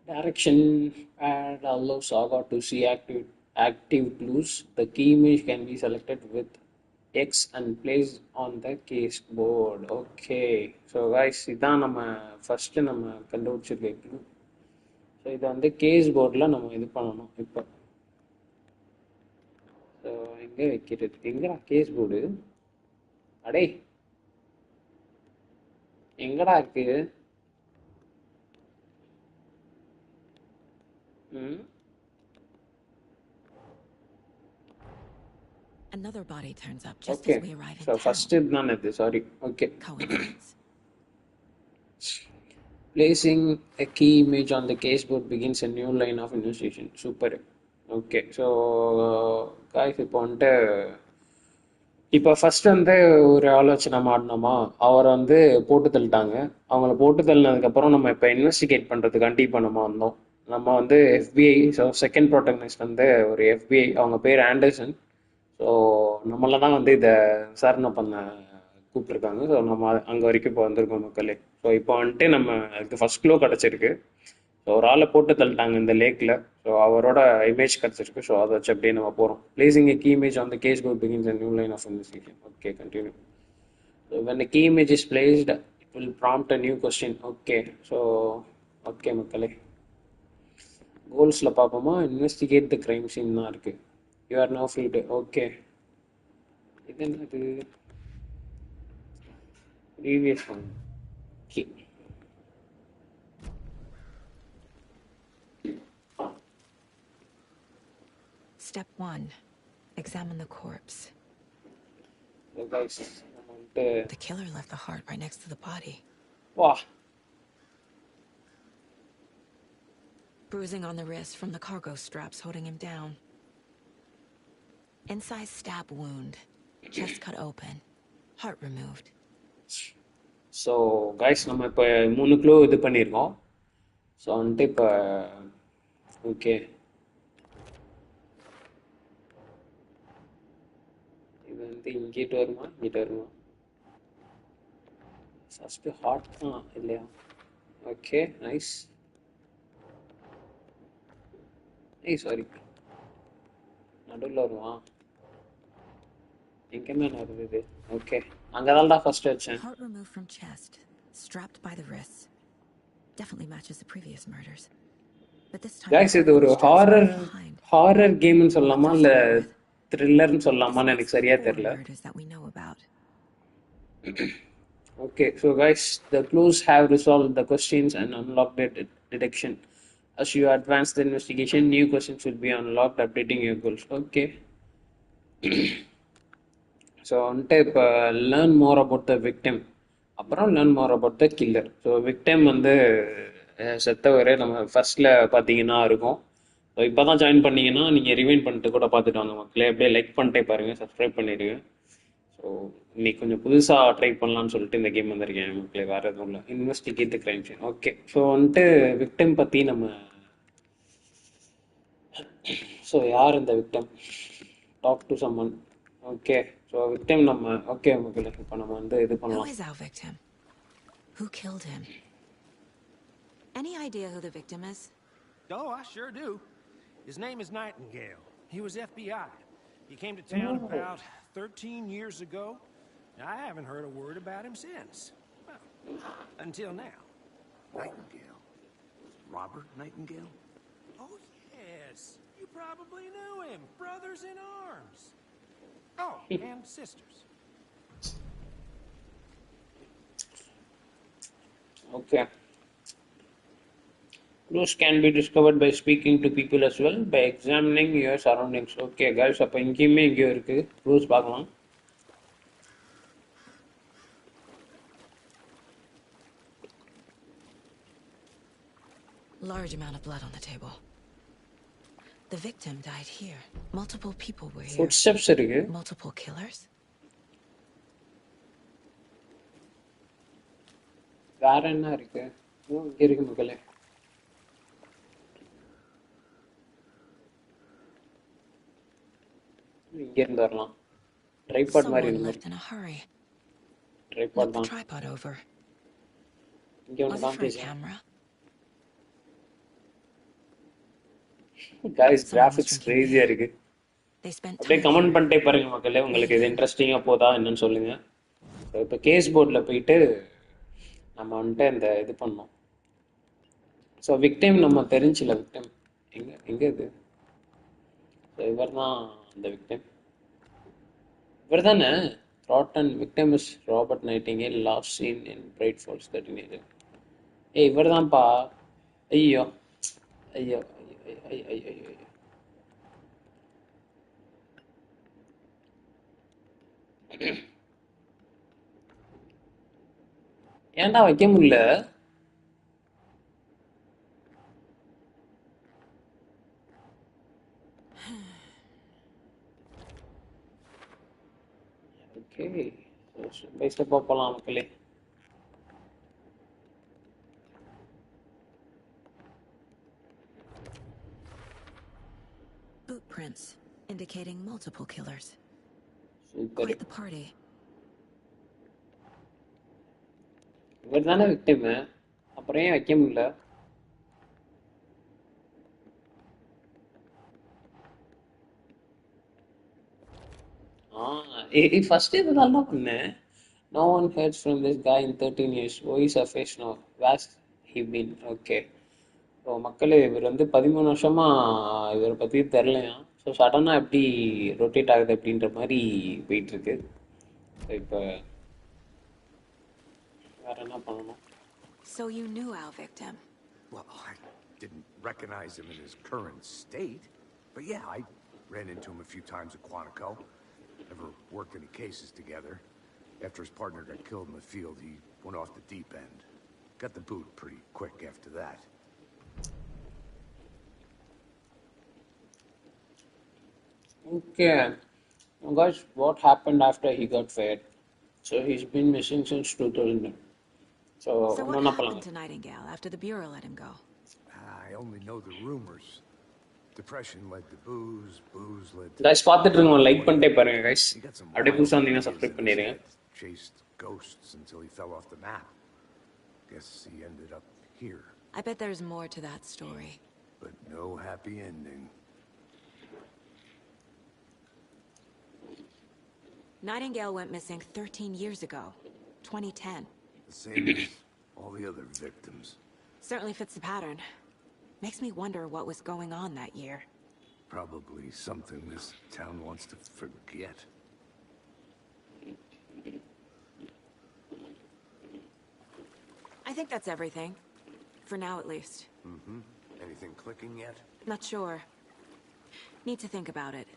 direction pad allows Saga to see active clues. The key image can be selected with X and placed on the case board. Okay, so guys, இதான் நம்ம first நம்ம கண்டுபிடிச்சிருக்க. So இதை வந்து case போர்டில் நம்ம இது பண்ணணும். இப்போ ஸோ எங்கே வைக்கிறது? எங்கடா கேஸ் போர்டு? அடே, எங்கடா இருக்கு? Another body turns up just Okay, as we arrive in so town. first இதுதான் இது. Sorry. Okay, Coincidence. placing a key image on the case board begins a new line of investigation. Super. Okay, so guys, இப்போ வந்துட்டு இப்போ first வந்து ஒரு ஆலோசனை மாட்டினோமா, அவரை வந்து போட்டு தள்ளிட்டாங்க. அவங்கள போட்டு தள்ளினதுக்கப்புறம் நம்ம இப்போ இன்வெஸ்டிகேட் பண்ணுறதுக்காண்டி இப்போ நம்ம வந்தோம். நம்ம வந்து FBI, ஸோ செகண்ட் ப்ரோட்டகனிஸ்ட் வந்து ஒரு FBI, அவங்க பேர் ஆண்டர்சன். ஸோ நம்மள தான் வந்து இதை விசாரணை பண்ண கூப்பிட்ருக்காங்க. ஸோ நம்ம அங்கே வரைக்கும் இப்போ வந்திருக்கோம் மக்களே. ஸோ இப்போ வந்துட்டு நம்ம அதுக்கு ஃபர்ஸ்ட் க்ளோ கிடச்சிருக்கு. ஸோ ஒரு ஆளை போட்டு தள்ளிட்டாங்க இந்த லேக்கில். ஸோ அவரோட இமேஜ் கிடச்சிருக்கு. ஸோ அதை வச்சு அப்படியே நம்ம போகிறோம். Placing a key image on the case board begins a new line of investigation. Okay, continue. So when the key image is placed, it will prompt a new question. Okay, so okay மக்களே, கோல்ஸில் பார்ப்போமா? Investigate the crime scene தான் இருக்குது. You are no free to. Okay, இது என்னது? Previous one. Okay, Step 1. Examine the corpse. So guys, நம்ம வந்துட்டு The killer left the heart right next to the body. வா, Bruising on the wrist from the cargo straps holding him down. Incised stab wound. Chest cut open. Heart removed. So guys நம்ம இப்போ 3 clue இது பண்ணியிருக்கோம். So வந்துட்டு இப்போ okay இது வந்து இங்கிட்டு வருமா இங்கிட்டு வருமா? ஃபஸ்ட்டு ஹார்ட் தான் இல்லையா? Okay nice. சாரி நடுவில் வருமா? எங்கேயுமே வருது இது. ஓகே அங்கதான்டா ஃபர்ஸ்ட் வச்சேன். Heart removed from chest, strapped by the wrists. Definitely matches the previous murders. But this time guys இது ஒரு ஹாரர் கேம்னு சொல்லலாமா இல்ல த்ரில்லர்னு சொல்லலாமான்னு எனக்கு சரியா தெரியல. Okay, so guys, the clues have resolved the questions and unlocked the detection. As you advance the investigation, new questions will be unlocked, updating your goals. Okay. So வந்துட்டு இப்போ learn more about the victim, அப்புறம் learn more about the killer. So victim வந்து செத்தவர் நம்ம ஃபர்ஸ்ட்ல பார்த்தீங்கன்னா இருக்கும். So இப்போ தான் ஜாயின் பண்ணீங்கன்னா நீங்கள் ரிவைண்ட் பண்ணிட்டு கூட பார்த்துட்டு வாங்க மக்களே. அப்படியே லைக் பண்ணிட்டே பாருங்கள், சப்ஸ்கிரைப் பண்ணிடுங்க. ஸோ இன்னைக்கு கொஞ்சம் புதுசாக ட்ரை பண்ணலான்னு சொல்லிட்டு இந்த கேம் வந்திருக்கேன் மக்களே, வேறு எதுவும் இல்லை. Investigate the crime scene. Okay, so வந்துட்டு விக்டிம் பற்றி நம்ம ஸோ யார் இந்த victim? Talk to summon. Okay, so victim நம்ம ஓகே மக்களே இப்போ நம்ம வந்து இது பண்ணலாம். Who is our victim? Who killed him? Any idea who the victim is? Oh, I sure do. His name is Nightingale. He was FBI. He came to town about 13 years ago. I haven't heard a word about him since. Well, until now. Nightingale? Robert Nightingale? Oh, yes. You probably knew him. Brothers in arms. Oh, and sisters. Okay. Clues can be discovered by speaking to people as well, by examining your surroundings. Okay guys, அப்போ இங்கேயுமே இங்கேயும் இருக்கு. Clues பார்க்கலாம். Large amount of blood on the table. The victim died here. Multiple people were here. Footsteps இருக்கு. Multiple killers. வேற என்ன இருக்கு? இங்க இருக்கு மக்களே. இங்க இருந்து வரலாம். ட்ரைபாட் மாதிரி left in a hurry. Tripod தான். Tripod over. இங்க ஒன்று காமிச்சு. Camera. Guys, graphics crazy-ஆ இருக்கு. அப்படியே கமெண்ட் பண்ணிட்டே பாருங்க மக்களே, உங்களுக்கு இது இன்ட்ரெஸ்டிங்காக போதா என்னன்னு சொல்லுங்க. இப்போ கேஸ் போர்டில் போயிட்டு நம்ம வந்துட்டு இந்த இது பண்ணோம். ஸோ விக்டிம் நம்ம தெரிஞ்சில்ல, விக்டிம் எங்கே இது? ஸோ இவர் தான் அந்த விக்டிம். இவர் தானே rotten. Victim is Robert Nightingale, last seen in Bright Falls 13. இவர் தான்ப்பா. ஐயோ ஐயோ ஐயோ ஐயோ ஐயோ. ஏன்டா வைக்க முடியல? ஓகே, பை ஸ்டெப்பா போலாம் மக்களே. Boot prints indicating multiple killers. Super. Quite the party. இவர் தானே விக்டிம், அப்புறம் ஏன் வைக்க முடியல? ஃபர்ஸ்ட் இது நல்லா பண்ணேன். No one heard from this guy in 13 years. Who is a face now? Where's he been? Okay. So மக்களே, இவர் வந்து 13 வருஷமா இவரை பற்றி தெரிலையா. ஸோ சடனாக எப்படி ரொட்டேட் ஆகுது அப்படின்ற மாதிரி போயிட்டுருக்கு. இப்போ வேற என்ன பண்ணணும்? So you knew our victim? Well, I didn't recognize him in his current state. But yeah, I ran into him a few times at Quantico. Never worked any cases together. After his partner got killed in the field, he went off the deep end. Got the boot pretty quick after that. Okay. Now, guys, what happened after he got fired? So he's been missing since 2000. So, So what no, happened to Nightingale after the Bureau let him go? I only know the rumors. Depression led to booze, booze led to guys, பார்த்துட்டு இருக்கோம் like பண்ணிட்டே partying. பாருங்க guys. He got some அப்படியே wild புதுசா வந்தீங்கன்னா ideas subscribe in his பண்ணிடுங்க. head. Chased ghosts until he fell off the map. Guess he ended up here. I bet there's more to that story. But no happy ending. Nightingale went missing 13 years ago, 2010. The same as all the other victims. Certainly fits the pattern. Makes me wonder what was going on that year. Probably something this town wants to forget. I think that's everything. For now, at least. Mm-hmm. Anything clicking yet? Not sure. Need to think about it.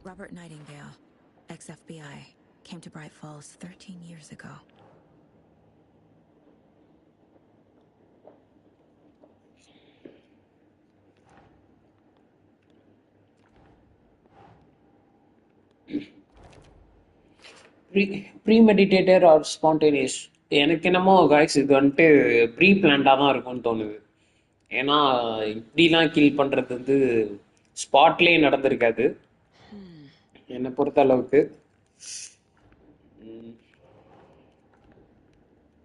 Robert Nightingale, ex-FBI, came to Bright Falls 13 years ago. Premeditated or spontaneous? எனக்கு என்னமோ guys இது வந்துட்டு pre பிளான்டாக தான் இருக்கும்னு தோணுது. ஏன்னா இப்படிலாம் kill பண்ணுறது வந்து ஸ்பாட்லேயே நடந்திருக்காது என்னை பொறுத்த அளவுக்கு.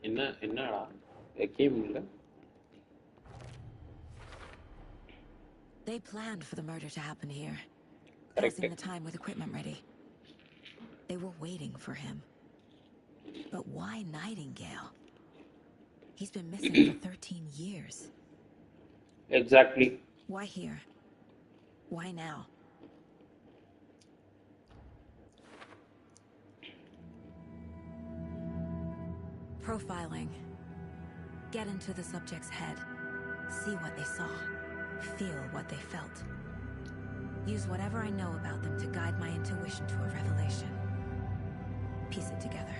என்னடா கேம் இல்லை. They planned for the murder to happen here, Correct. passing the time with equipment ready. They were waiting for him. But why Nightingale? He's been missing for 13 years. Exactly. Why here? Why now? Profiling. Get into the subject's head. See what they saw. Feel what they felt. Use whatever I know about them to guide my intuition to a revelation. Piece it together.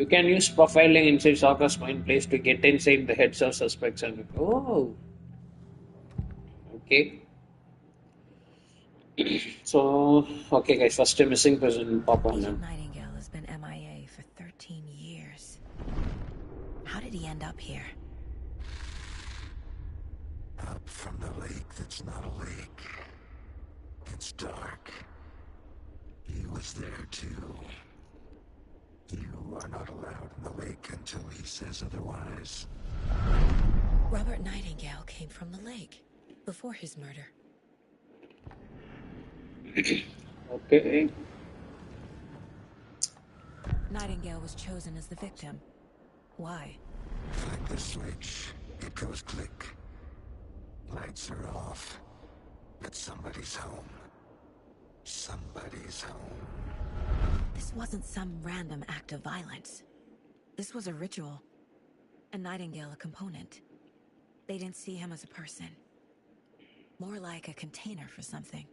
You can use profiling inside Sokka's mind place to get inside the heads of suspects and oh, okay. So okay guys, first a missing person pop on. Agent Nightingale has been MIA for 13 years. How did he end up here? Up from the lake that's not a lake. It's dark. He was there too. You are not allowed in the lake until he says otherwise. Robert Nightingale came from the lake before his murder. Okay. Nightingale was chosen as the victim. Why? Flick the switch. It goes click. Lights are off. But somebody's home. Somebody's home. This wasn't some random act of violence. This was a ritual. And Nightingale a component. They didn't see him as a person. More like a container for something.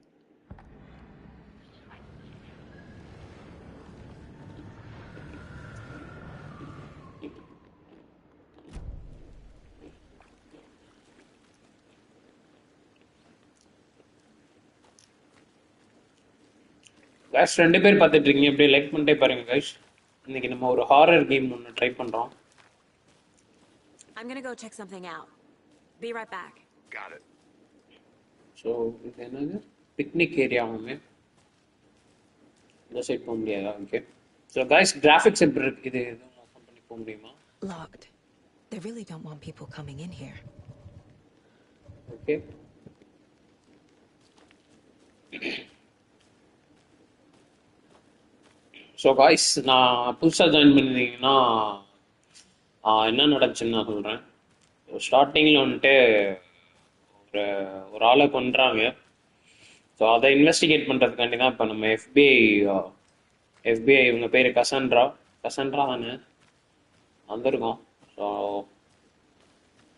guys, ரெண்டு பேர் பார்த்துட்டு இருக்கீங்க, அப்படியே like பண்ணிட்டே பாருங்க guys. இன்னைக்கு நம்ம ஒரு ஹாரர் கேம் ஒன்று ட்ரை பண்றோம். I'm gonna go check something out. Be right back. Got it. So இது என்னது பிக்னிக் ஏரியாவுமே இந்த சைட் போக முடியாதா? ஓகே. ஸோ காய்ஸ் கிராஃபிக்ஸ் எப்படி இருக்கு? இது எதுவும் ஓப்பன் பண்ணி போக முடியுமா? Locked. They really don't want people coming in here. Okay. So guys நான் புதுசாக ஜாயின் பண்ணியிருந்தீங்கன்னா என்ன நடந்துச்சுன்னு நான் சொல்கிறேன். ஸ்டார்டிங்கில் வந்துட்டு ஒரு ஆளை கொன்றாங்க. ஸோ அதை இன்வெஸ்டிகேட் பண்ணுறதுக்காண்டி தான் இப்போ நம்ம எஃபிஐ இவங்க பேர் கசன்ட்ரா தானே வந்திருக்கோம். ஸோ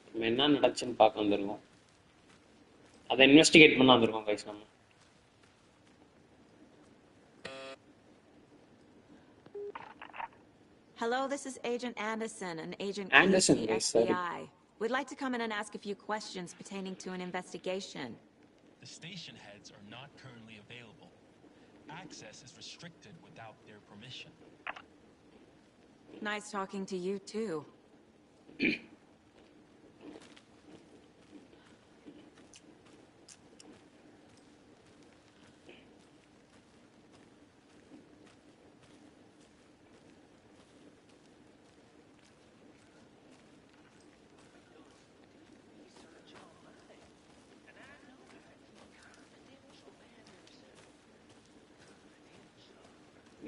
நம்ம என்ன நடந்துச்சுன்னு பார்க்க வந்திருக்கோம். அதை இன்வெஸ்டிகேட் பண்ண வந்திருக்கோம் கைஸ் நம்ம. Hello, this is Agent Anderson and Agent Anderson, Casey, guys, sorry. FBI. We'd like to come in and ask a few questions pertaining to an investigation. The station heads are not currently available. Access is restricted without their permission. Nice talking to you, too.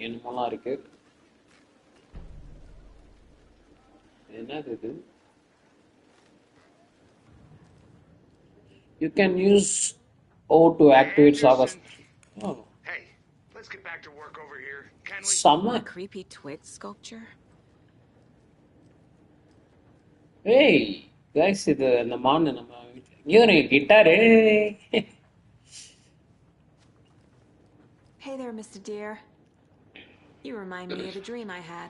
என்னமோலாம் இருக்கு. என்னது இது? You can use O to activate Sagas. Oh. Hey, let's get back to work over here, can we? Summer. A creepy twig sculpture? Hey, guys, இது அந்த மான் நம்ம இங்க கிட்டாரு. Hey there, Mr. Deer. You remind me of a dream I had.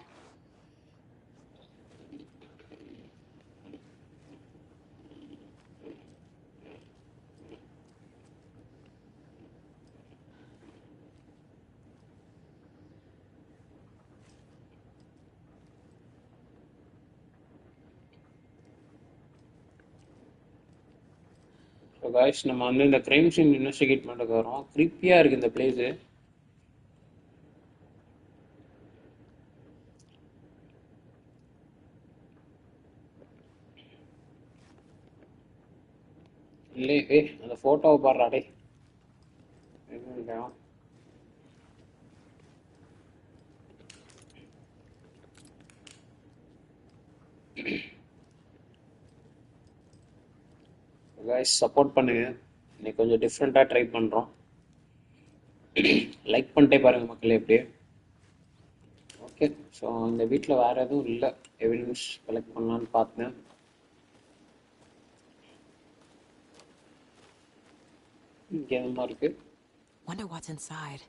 So guys, நம்ம வந்து இந்த crime scene investigate பண்ண வரோம். கிரீப்பியா இருக்கு இந்த பிளேஸ். இல்லை, அந்த போட்டோவை பாடுறா டே. guys சப்போர்ட் பண்ணுங்க. இன்னைக்கு கொஞ்சம் டிஃப்ரெண்டா ட்ரை பண்றோம். லைக் பண்ணிட்டே பாருங்க மக்களே எப்படியே. ஓகே, ஸோ இந்த வீட்டில் வேற எதுவும் இல்லை. எவிடன்ஸ் கலெக்ட் பண்ணலான்னு பார்த்தேன். இங்கே எதுமா இருக்கு. Wonder what's inside.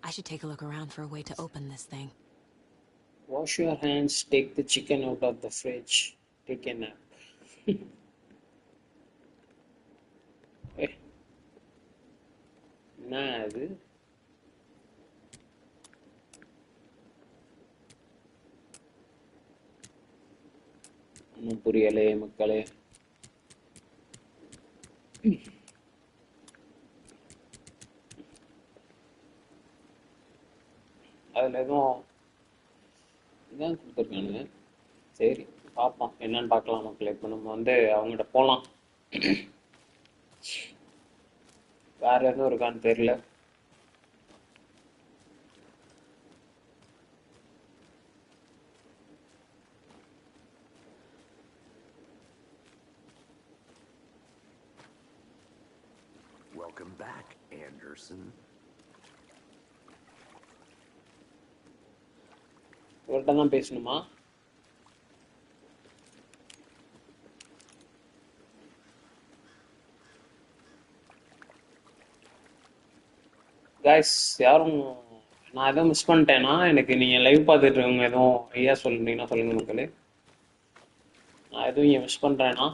I should take a look around for a way to open this thing. Wash your hands, take the chicken out of the fridge, take a nap. என்ன அது? ஒன்றும் புரியலே மக்களே. அதில் எதுவும் இதான் கொடுத்துருக்கானுங்க. சரி பார்ப்போம், என்னன்னு பார்க்கலாம் மக்களே. இப்போ நம்ம வந்து அவங்ககிட்ட போகலாம். வேற எதுவும் இருக்கான்னு தெரியல. Welcome back, Anderson. இவர்கிட்ட தான் பேசணுமா? கைஸ், யாரும் நான் எதுவும் மிஸ் பண்ணிட்டேன்னா எனக்கு நீங்கள் லைவ் பார்த்துட்டு இருக்கவங்க எதுவும் ஐயா சொல்லிட்டீங்கன்னா சொல்லுங்க மக்களே. நான் எதுவும் இங்கே மிஸ் பண்ணுறேன்னா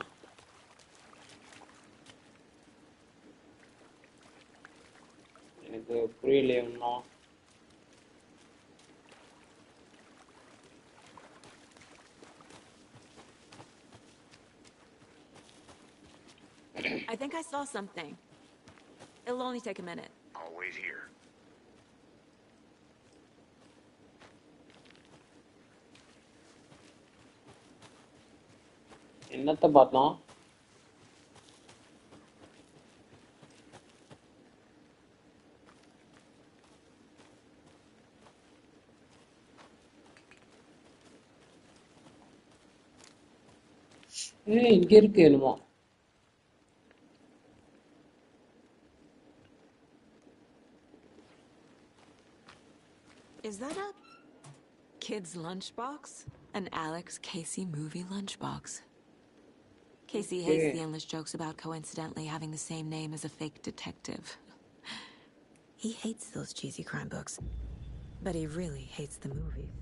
எனக்கு புரியலையே இன்னும். I think I saw something. It'll only take a minute. I'll wait here. என்னத்தை பார்த்தோம்? இங்க இருக்கு என்னமோ. Is that a kid's lunchbox? An Alex Casey movie lunchbox. Casey hates the endless jokes about coincidentally having the same name as a fake detective. He hates those cheesy crime books, but he really hates the movies.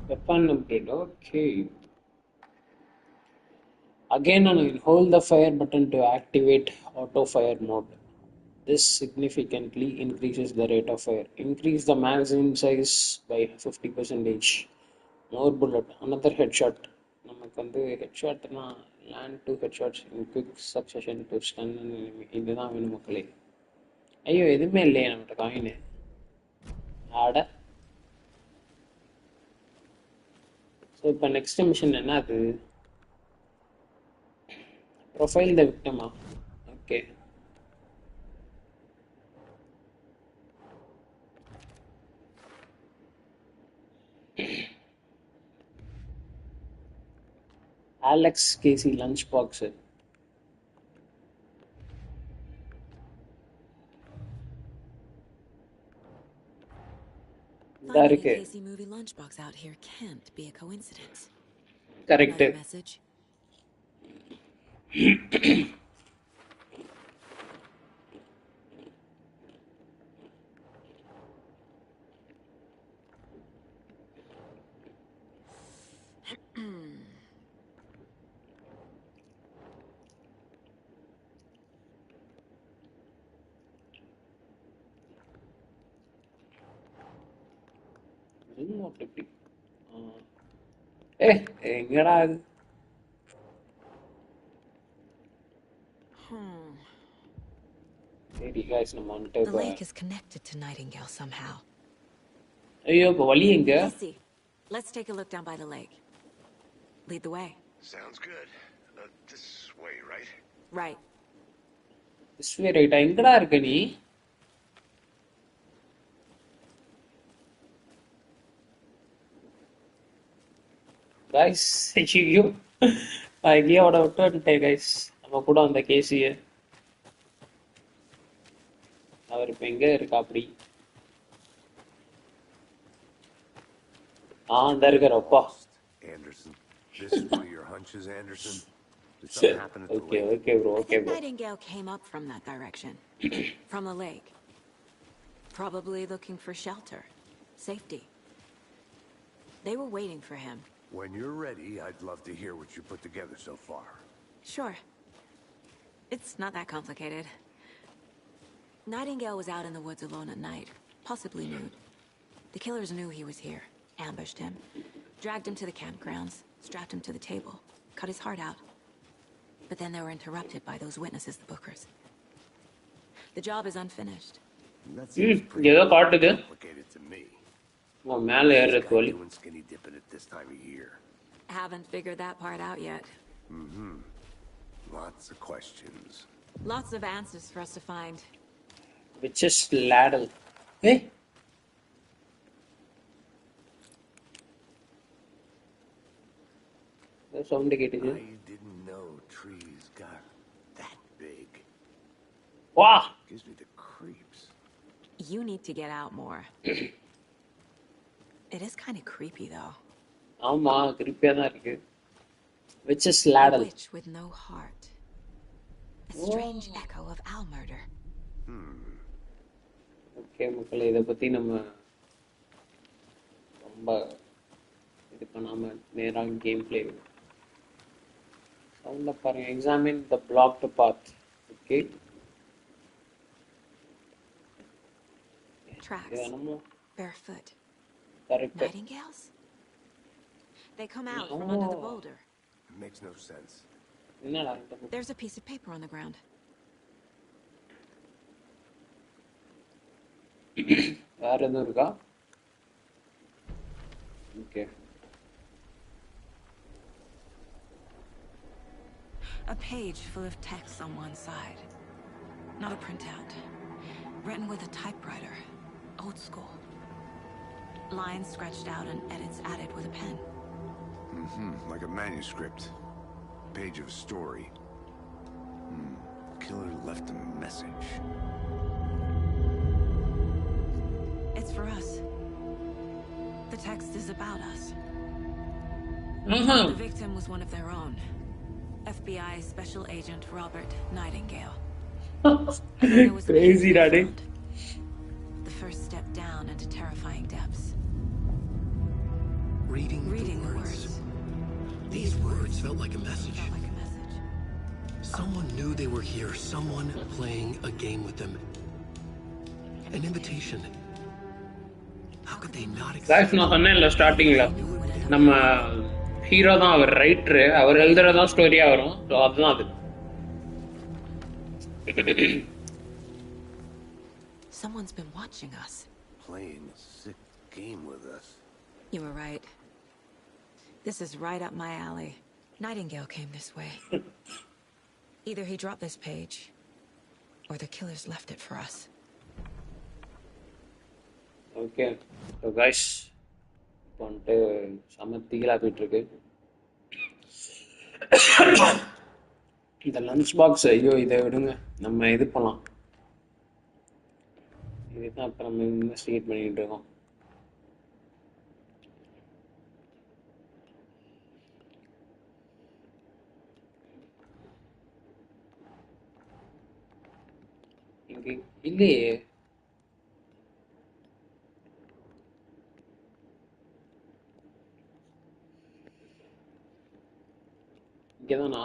Weapon upgrade. Okay. Again, hold the fire button to activate auto fire mode. This significantly increases the rate of fire. Increase the magazine size by 50%. More bullet. Another headshot. நமக்கு வந்து ஹெட்ஷாட்னா land two headshots in quick succession to stun இதுதான் வேணும் மக்களே. ஐயோ எதுவுமே இல்லையே நம்மகிட்ட காயின். ஆட. ஸோ இப்போ நெக்ஸ்ட் மிஷன் என்ன அது? Profile the விக்டமா? Okay. Alex Casey lunchbox. Finding a Casey movie lunchbox out here can't be a coincidence. Correct. Another message. எங்கடா அது? The lake is connected to Nightingale somehow. ஐயோ இப்போ வழி எங்க? Casey, let's take a look down by the lake. Lead the way. Sounds good. This way, right? Right. This way, right? எங்கடா இருக்க நீ? Guys, ஐயோ நான் எங்கேயோ விட்டு வந்துட்டேன் கைஸ். நம்ம கூட அந்த கேசிய அவர் இப்ப எங்க இருக்கா? அப்படி அந்த இருக்கிறப்பா. Anderson, this is one of your hunches, Anderson? Did something happen at the lake? Okay, bro. I think Nightingale came up from that direction, from the lake. Probably looking for shelter, safety. They were waiting for him. When you're ready, I'd love to hear what you put together so far. Sure. It's not that complicated. Nightingale was out in the woods alone at night, possibly nude. The killers knew he was here, ambushed him, dragged him to the campgrounds, strapped him to the table, cut his heart out. But then they were interrupted by those witnesses, the Bookers. The job is unfinished. That seems pretty complicated to me. Doing skinny dipping at this time of year. Haven't figured that part out yet. Lots of questions. Lots of answers for us to find. Which is ladle. Hey? Sound I didn't know trees got that big. Wow! Gives me the creeps. You need to get out more. It is kind of creepy, though. ஆமா creepy தான் இருக்கு. Which is ladle. A witch with no heart. A strange echo of owl murder. Okay, மக்களே இத பத்தி நம்ம ரொம்ப இது பண்ணாம நேரா கேம் பிளே சவுண்ட பாருங்க. Examine the blocked path. Okay Tracks. Barefoot. Correct. Nightingales? They come out from under the boulder. It makes no sense. There's a piece of paper on the ground. வேற எதுவும் இருக்கா? Okay. A page full of text on one side. Not a printout. Written with a typewriter. Old school. Lines scratched out and edits added with a pen. Like a manuscript. Page of a story. Killer left a message. It's for us. The text is about us. The victim was one of their own. FBI Special Agent Robert Nightingale. Crazy, Daddy. The first step down into terrifying depths. Reading the words. These words felt like a message. Someone knew they were here. Someone playing a game with them. An invitation. How could they not Guys, accept? நான் சொன்னேன்ல ஸ்டார்டிங்ல நம்ம hero தான் அவர் writer, அவர் எழுதுறதான் ஸ்டோரியா வரும். So அதுதான் அது. Someone's been watching us. Playing a sick game with us. You were right. This is right up my alley. Nightingale came this way. Either he dropped this page, or the killers left it for us. Okay, so guys இப்போ வந்துட்டு செம்ம தீகலாக போயிட்டுருக்கு. இந்த lunch box, ஐயோ இதை விடுங்க, நம்ம இது பண்ணலாம். இதுதான் இப்போ நம்ம இன்வெஸ்டிகேட் பண்ணிட்டு இருக்கோம். இங்கே இல்லையே. இங்கேதானா?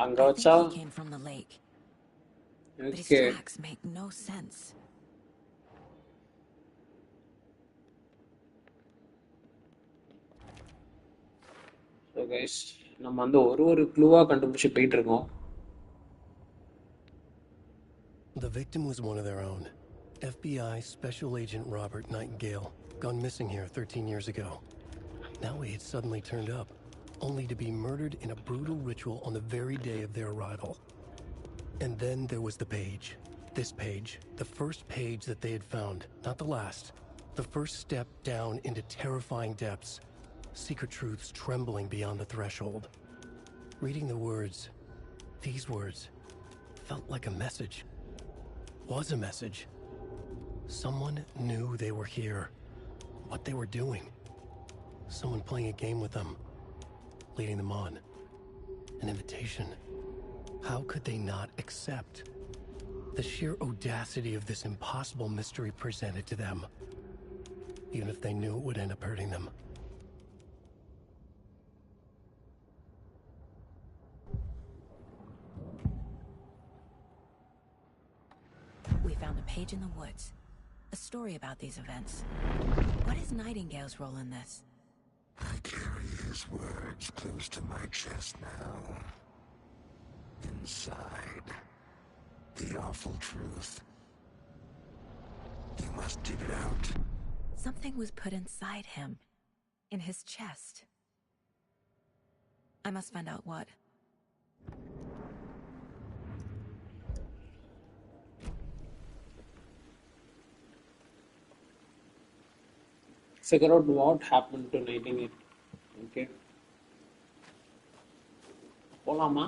அங்க I வச்சா think he came from the lake. But his okay. tracks make no sense. So guys நம்ம வந்து ஒரு க்ளூவாக கண்டுபிடிச்சி போயிட்டு இருக்கோம். The victim was one of their own. FBI Special Agent Robert Nightingale, gone missing here 13 years ago. Now he had suddenly turned up, only to be murdered in a brutal ritual on the very day of their arrival. And then there was the page. This page, the first page that they had found, not the last. The first step down into terrifying depths. Secret truths trembling beyond the threshold. Reading the words, these words, felt like a message. Was a message. Someone knew they were here, what they were doing. Someone playing a game with them, leading them on. An invitation. How could they not accept? The sheer audacity of this impossible mystery presented to them, even if they knew it would end up hurting them. We found a page in the woods. A story about these events. What is Nightingale's role in this? I carry his words close to my chest now. Inside, the awful truth. You must dig it out. Something was put inside him. In his chest. I must find out what. Figure out what happened to Nightingale. Okay. போலாமா?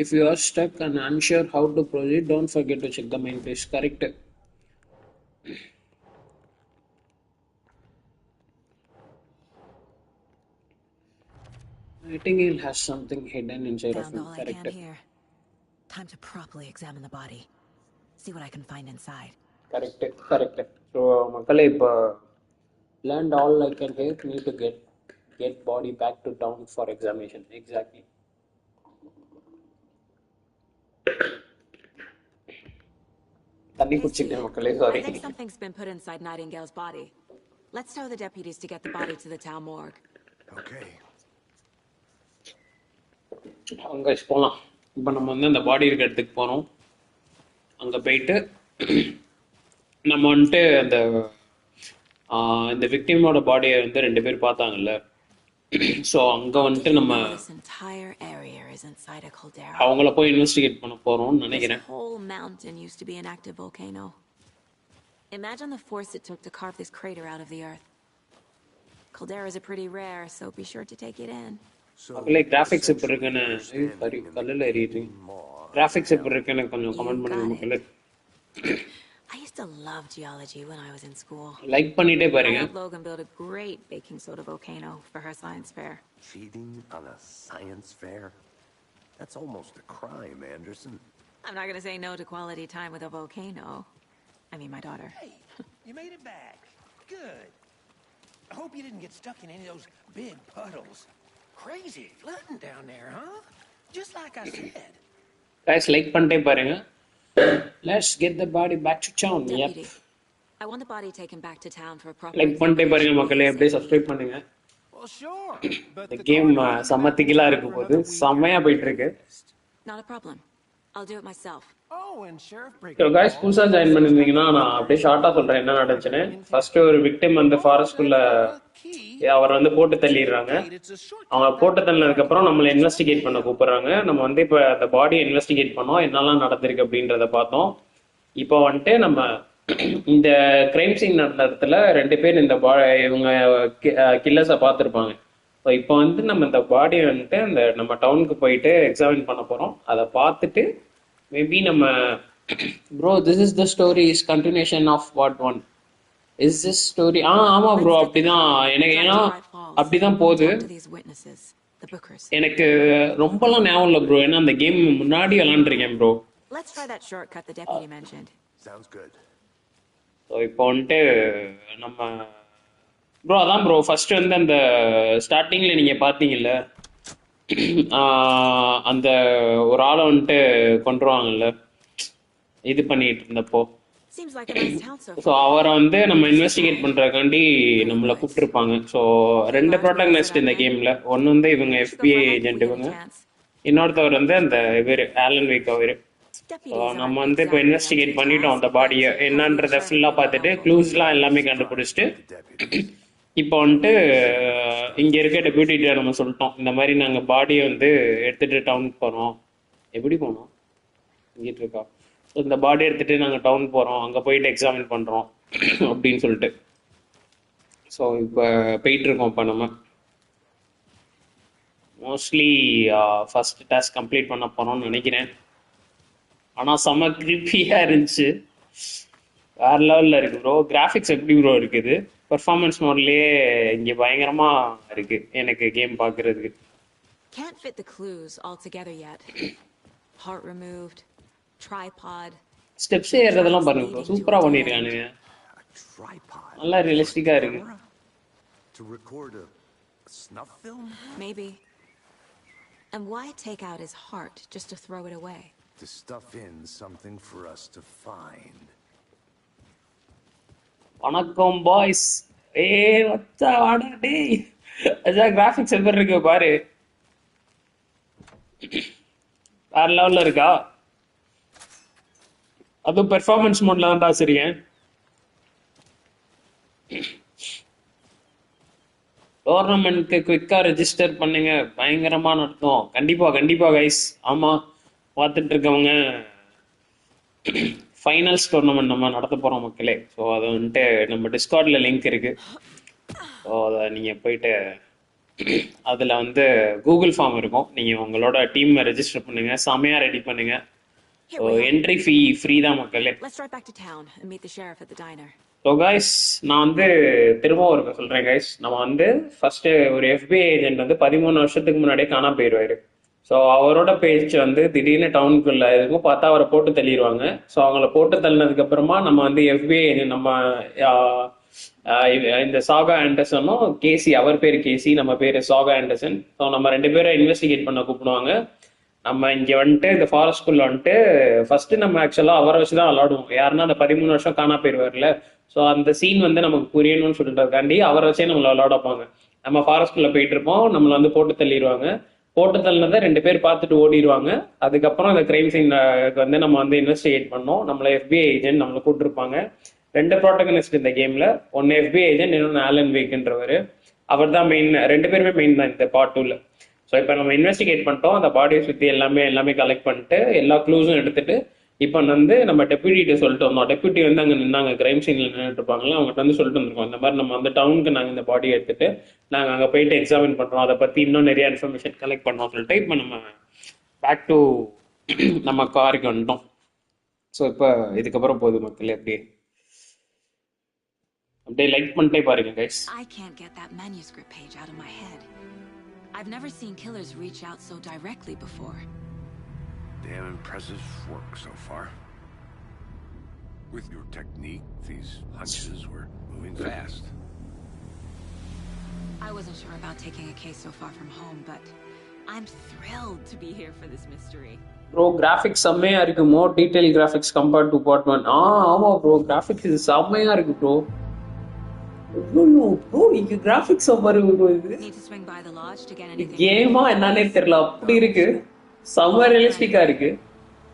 If you are stuck and unsure how to proceed, don't forget to check the main page. Correct. Nightingale has something hidden inside of Found him. all I Correct. can here. Time to properly examine the body. See what I can find inside. Correct. So மக்களே, இப்போ learned all I can hear. Need to get body back to town for examination. Exactly. தண்ணி குடிச்சிட்டேன் மக்களே, I sorry. think something's been put inside Nightingale's body. Let's tell the deputies to get the body to the town morgue. Okay. அங்கே போகலாம். இப்போ நம்ம வந்து அந்த பாடி இருக்க இடத்துக்கு போகிறோம். அங்கே போயிட்டு நம்ம வந்துட்டு அந்த இந்த விக்டிமோட பாடியை வந்து 2 பேர் பார்த்தாங்கல்ல, ஸோ அங்கே வந்துட்டு நம்ம This entire area is inside a caldera. அவங்கள போய் இன்வெஸ்டிகேட் பண்ண போகிறோம்னு நினைக்கிறேன். This whole mountain used to be an active volcano. Imagine the force it took to carve this crater out of the earth. Calderas are pretty rare, so be sure to take it in. மக்களே, graphics எப்படி இருக்குன்னு, sorry கல்லில் எறியுது. Graphics எப்படி இருக்குன்னு கொஞ்சம் comment பண்ணுங்க மக்களே. I used to love geology when I was in school. Like பண்ணிட்டே I பாருங்க. helped Logan build a great baking soda volcano for her science fair. Cheating on a science fair? That's almost a crime, Anderson. I'm not gonna say no to quality time with a volcano. I mean, my daughter. Hey, you made it back. Good. I hope you didn't get stuck in any of those big puddles. Crazy flooding down there, huh? Just like I said. Guys, like பண்ணிட்டே பாருங்க. Let's get the body back to town. Yep. Deputy, I want the body taken back to town for a proper like பண்ணிட்டே பாருங்க examination மக்களே, அப்படியே ASAP. Subscribe பண்ணுங்க. Well, sure. But இந்த the game coroner will be செம்ம back in திகிலா town இருக்க for போகுது. another week செம்மையா at போயிட்டு இருக்கு. least. Not a problem. I'll do it myself. Oh, and Sheriff so Breaker. Guys, புதுசாக join பண்ணியிருந்தீங்கன்னா நான் அப்படியே ஷார்ட்டாக சொல்கிறேன் என்ன நடந்துச்சுன்னு. ஃபர்ஸ்ட் ஒரு விக்டிம் வந்து ஃபாரஸ்ட்குள்ள அவரை வந்து போட்டு தள்ளிடுறாங்க. அவங்க போட்டு தள்ளினதுக்கப்புறம் நம்மளை இன்வெஸ்டிகேட் பண்ண கூப்பிடுறாங்க. நம்ம வந்து இப்போ அந்த பாடியை இன்வெஸ்டிகேட் பண்ணோம், என்னெல்லாம் நடந்திருக்கு அப்படின்றத பார்த்தோம். இப்போ வந்துட்டு நம்ம இந்த கிரைம் சீன் நடந்த இடத்துல 2 பேர் இந்த இவங்க கில்லர்ஸை பார்த்துருப்பாங்க. ஸோ இப்போ வந்து நம்ம இந்த பாடியை வந்துட்டு அந்த நம்ம டவுனுக்கு போயிட்டு எக்ஸாமின் பண்ண போகிறோம். அதை பார்த்துட்டு மேபி நம்ம bro this is the story is continuation of what one is this story. ஆமாம் ப்ரோ, அப்படிதான் எனக்கு, ஏன்னா அப்படிதான் போகுது. எனக்கு ரொம்பலாம் ஞாபகம் இல்லை ப்ரோ, ஏன்னா அந்த கேம் முன்னாடி விளாண்டுருக்கேன் bro. Let's try that shortcut the deputy mentioned. Sounds good. So இப்போ வந்துட்டு நம்ம ப்ரோ அதான் ப்ரோ ஃபர்ஸ்ட் வந்து அந்த ஸ்டார்டிங்கில் நீங்கள் பார்த்தீங்கல்ல, அந்த ஒரு ஆளை வந்துட்டு கொண்டுருவாங்கல்ல இது பண்ணிட்டு இருந்தப்போ. Seems like a nice town so so far. அவரை வந்து நம்ம இன்வெஸ்டிகேட் பண்ணுறதுக்காண்டி நம்மளை கூப்பிட்டுருப்பாங்க. ஸோ 2 ப்ரோட்டகனிஸ்ட் இந்த கேமில். ஒன்று வந்து இவங்க FBI ஏஜென்ட் இவங்க, இன்னொருத்தவர் வந்து அந்த இவர் ஆலன் வேக் அவர். ஸோ நம்ம வந்து இப்போ இன்வெஸ்டிகேட் பண்ணிட்டோம் அந்த பாடியை, என்னன்றதை ஃபுல்லாக பார்த்துட்டு க்ளூஸ்லாம் எல்லாமே கண்டுபிடிச்சிட்டு இப்போ வந்துட்டு இங்கே இருக்க டெபியூட்டிகிட்ட நம்ம சொல்லிட்டோம், இந்த மாதிரி நாங்கள் பாடியை வந்து எடுத்துகிட்டு டவுனுக்கு போகிறோம். எப்படி போனோம் இங்கிட்டு இருக்கா, ஸோ இந்த பாடி எடுத்துகிட்டு நாங்கள் டவுன் போகிறோம், அங்கே போயிட்டு எக்ஸாமின் பண்ணுறோம் அப்படின்னு சொல்லிட்டு. ஸோ இப்போ போயிட்டுருக்கோம். இப்போ நம்ம மோஸ்ட்லி ஃபர்ஸ்ட் டாஸ்க் கம்ப்ளீட் பண்ண போகிறோம்னு நினைக்கிறேன். ஆனால் செம்ம கிரிப்பியாக இருந்துச்சு, வேற லெவலில் இருக்கு ப்ரோ. கிராஃபிக்ஸ் எப்படி ப்ரோ இருக்குது? பெர்ஃபார்மன்ஸ் மோட்லேயே இங்கே பயங்கரமாக இருக்கு எனக்கு கேம் பார்க்குறதுக்கு. Can't fit the clues all together yet. Heart removed, tripod. Steps ஏறதெல்லாம் பாருங்க ப்ரோ, சூப்பராக பண்ணியிருக்கானுங்க, நல்லா ரியலிஸ்டிக்காக இருக்கு. To record a snuff film? Maybe. And why take out his heart just to throw it away? To stuff in something for us to find. வணக்கம் boys. வச்சா வாடா டேய், அதான் கிராஃபிக்ஸ் எப்படி இருக்கு பாரு, வேற லெவல்ல இருக்கா. அதுவும் பெர்ஃபார்மன்ஸ் மோட்ல தான் தாசிருக்கேன். டோர்னமெண்ட்க்கு குவிக்கா ரெஜிஸ்டர் பண்ணுங்க, பயங்கரமா நடத்தும். கண்டிப்பா கண்டிப்பா கைஸ். ஆமா, பார்த்துட்டு இருக்கவங்க ஃபைனல்ஸ் டோர்னமெண்ட் நம்ம நடத்த போறோம் மக்களே. ஸோ அது வந்துட்டு நம்ம டிஸ்கார்ட்ல லிங்க் இருக்கு. ஸோ அதை நீங்க போயிட்டு அதில் வந்து கூகுள் ஃபார்ம் இருக்கும், நீங்கள் உங்களோட டீம் ரெஜிஸ்டர் பண்ணுங்க, செமையா ரெடி பண்ணுங்க. ஸோ என்ட்ரி ஃபீ ஃப்ரீ தான் மக்களே. Let's drive back to town and meet the sheriff at the diner. So guys, நான் வந்து திரும்பவும் இருக்க சொல்கிறேன் கைஸ். நம்ம வந்து ஃபர்ஸ்ட் ஒரு FBI ஏஜென்ட் வந்து 13 வருஷத்துக்கு முன்னாடியே காணாம போயிடுவாரு. ஸோ அவரோட பேச்சு வந்து திடீர்னு டவுனுக்குள்ள இருக்கும், பார்த்தா அவரை போட்டு தள்ளிடுவாங்க. ஸோ அவங்கள போட்டு தள்ளினதுக்கு அப்புறமா நம்ம வந்து FBI ஏஜென்ட் நம்ம இந்த சாகா ஆண்டர்சனும் கேசி, அவர் பேர் கேசி, நம்ம பேர் சாகா ஆண்டர்சன். ஸோ நம்ம 2 பேரை இன்வெஸ்டிகேட் பண்ண கூப்பிடுவாங்க. நம்ம இங்கே வந்துட்டு இந்த ஃபாரஸ்ட்குள்ள வந்துட்டு ஃபர்ஸ்ட் நம்ம ஆக்சுவலாக அவரை வச்சு தான் விளாடுவோம். யாருன்னா அந்த 13 வருஷம் காணா போயிடுவார்ல, ஸோ அந்த சீன் வந்து நமக்கு புரியணும்னு சொல்லிட்டுருக்காண்டி அவரை வச்சே நம்மளை விளாட வைப்பாங்க. நம்ம ஃபாரஸ்ட்குள்ள போயிட்டு இருப்போம், நம்மளை வந்து போட்டு தள்ளிடுவாங்க. போட்டு தள்ளினதை 2 பேர் பார்த்துட்டு ஓடிடுவாங்க. அதுக்கப்புறம் அந்த கிரைம் சீன் வந்து நம்ம வந்து இன்வெஸ்டிகேட் பண்ணோம். நம்மளை FBI ஏஜென்ட் நம்மளை கூப்பிட்டுருப்பாங்க. 2 ப்ரோட்டகனிஸ்ட் இந்த கேம்ல, ஒன்னு FBI ஏஜென்ட், இன்னொன்று ஆலன் வேக்ன்றவர். அவர் தான் மெயின், 2 பேருமே மெயின் தான் இந்த பார்ட் 2ல. ஸோ இப்போ நம்ம இன்வெஸ்டிகேட் பண்ணிட்டோம், அந்த பாடியை சுற்றி எல்லாமே கலெக்ட் பண்ணிட்டு எல்லா க்ளூஸும் எடுத்துட்டு இப்போ வந்து நம்ம டெப்யூட்டிகிட்ட சொல்லிட்டு வந்தோம். டெப்யூட்டி வந்து அங்கே நின்னாங்க, கிரைம் சீனில் நின்றுட்டு இருப்பாங்களா, அவங்ககிட்ட வந்து சொல்லிட்டு வந்திருக்கோம், இந்த மாதிரி நம்ம வந்து டவுனுக்கு நாங்கள் இந்த பாடியை எடுத்துட்டு நாங்கள் அங்கே போயிட்டு எக்ஸாமின் பண்ணுறோம், அதை பற்றி இன்னும் நிறைய இன்ஃபர்மேஷன் கலெக்ட் பண்ணோம் சொல்லிட்டு இப்போ நம்ம பேக் டு நம்ம காருக்கு வந்துட்டோம். ஸோ இப்போ இதுக்கப்புறம் போகுது மக்களே, அப்படியே அப்படியே லைக் பண்ணிட்டே பாருங்க guys. I can't get that manuscript page out of my head. I've never seen killers reach out so directly before. Damn impressive work so far. With your technique, these hunches were moving fast. I wasn't sure about taking a case so far from home, but I'm thrilled to be here for this mystery. Bro graphics செம்மையா இருக்கு. More detail graphics compared to part 1. ஆமா bro, graphics இது செம்மையா இருக்கு bro. Bro இங்க graphics பாருங்க bro. இது Need to swing by the lodge to get anything. கேமா என்னன்னே தெரியல, அப்படி இருக்கு. செம்ம ரியலிஸ்டிக்கா இருக்கு.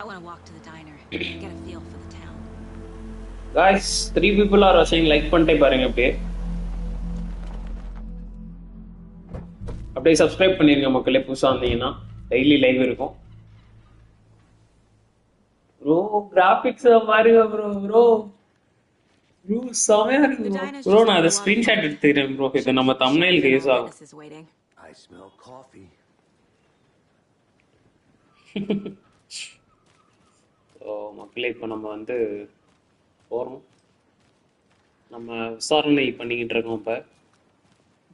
I want to walk to the diner, get a feel for the town. Guys, 3 people are watching. Like பண்ணிட்டே பாருங்க அப்படியே. அப்படியே சப்ஸ்கிரைப் பண்ணிருங்க மக்களே, புதுசா வந்தீங்கன்னா டெய்லி லைவ் இருக்கும். ப்ரோ கிராபிக்ஸ் பாருங்க ப்ரோ. ப்ரோ செமையா இருக்கு ப்ரோ. நான் அதை ஸ்கிரீன்ஷாட் எடுத்துக்கிறேன் ப்ரோ. இது நம்ம தம்ப்நெயிலுக்கு யூஸ் ஆகும். I smell coffee. ஸோ மக்களே இப்போ நம்ம வந்து போகிறோம். நம்ம விசாரணை பண்ணிக்கிட்டு இருக்கோம் இப்போ.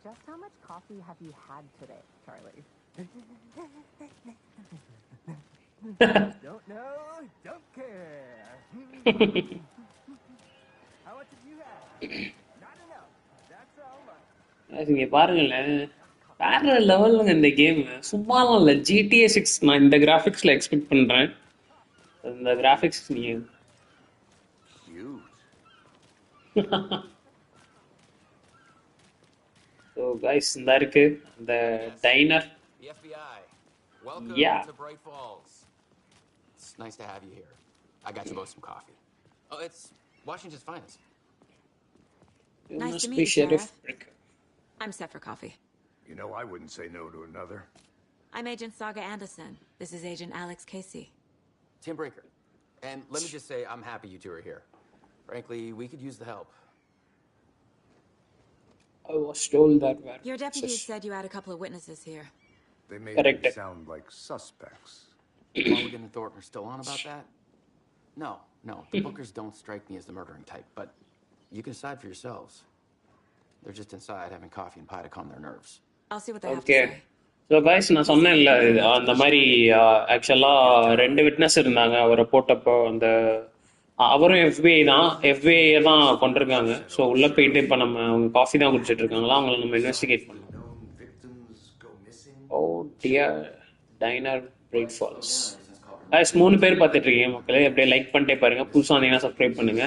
Just how much coffee have you had today, Charlie? Don't know, don't care. How much have you had? Not enough. That's all much. இங்கே பாருங்களேன், வேற லெவலுங்க இந்த கேம். சும்மாலாம் இல்லை, GTA 6 நான் இந்த கிராஃபிக்ஸில் எக்ஸ்பெக்ட் பண்ணுறேன். இந்த கிராஃபிக்ஸ் நீங்கள் ஸோ கைஸ் இந்த இருக்கு இந்த டைனர். The FBI. Welcome to Bright Falls. It's nice to have you here. I got you both some coffee. Oh, it's Washington's finest. Nice to meet you, Sheriff. I'm set for coffee. You know, I wouldn't say no to another. I'm Agent Saga Anderson. This is Agent Alex Casey. Tim Brinker. And let me just say, I'm happy you two are here. Frankly, we could use the help. I was told that your deputy said you had a couple of witnesses here. They made them sound like suspects. Mulligan and Thornton are still on about that? No. The Bookers don't strike me as the murdering type, but you can decide for yourselves. They're just inside having coffee and pie to calm their nerves. I'll see what they have to say. So guys நான் சொன்னேன்ல, அந்த மாதிரி ஆக்சுவலாக 2 witness இருந்தாங்க அவரை போட்டப்போ. அந்த அவரும் FBI தான், FBI தான் கொண்டிருக்காங்க. ஸோ உள்ளே போயிட்டு இப்போ நம்ம அவங்க காஃபி தான் குடிச்சிட்டு இருக்காங்களா, அவங்கள நம்ம இன்வெஸ்டிகேட் பண்ணோம். Oh dear diner Bright Falls. Guys 3 பேர் பார்த்துட்டு இருக்கீங்க மக்களே, அப்படியே லைக் பண்ணிட்டே பாருங்க. புதுசாக வந்தீங்கன்னா சப்ஸ்கிரைப் பண்ணுங்க.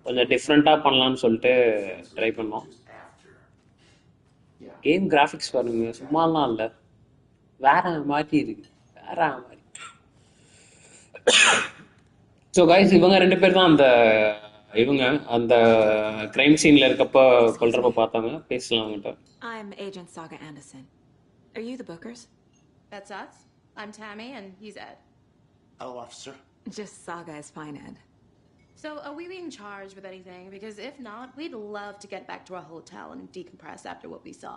கொஞ்சம் டிஃப்ரெண்ட்டாக பண்ணலான்னு சொல்லிட்டு ட்ரை பண்ணோம். கேம் கிராஃபிக்ஸ் பாருங்க, சும்மாலாம் இல்லை, வேற மாதிரி இருக்கு, வேற மாதிரி. ஸோ கைஸ் இவங்க 2 பேர் தான் அந்த கிரைம் சீன்ல இருக்கப்ப கொல்றப்ப பார்த்தாங்க. பேசலாம் அவங்ககிட்ட. I'm Agent Saga Anderson. Are you the Bookers? That's us. I'm Tammy and he's Ed. Hello, officer. Just Saga is fine, Ed. So are we being charged with anything? Because if not, we'd love to get back to our hotel and decompress after what we saw.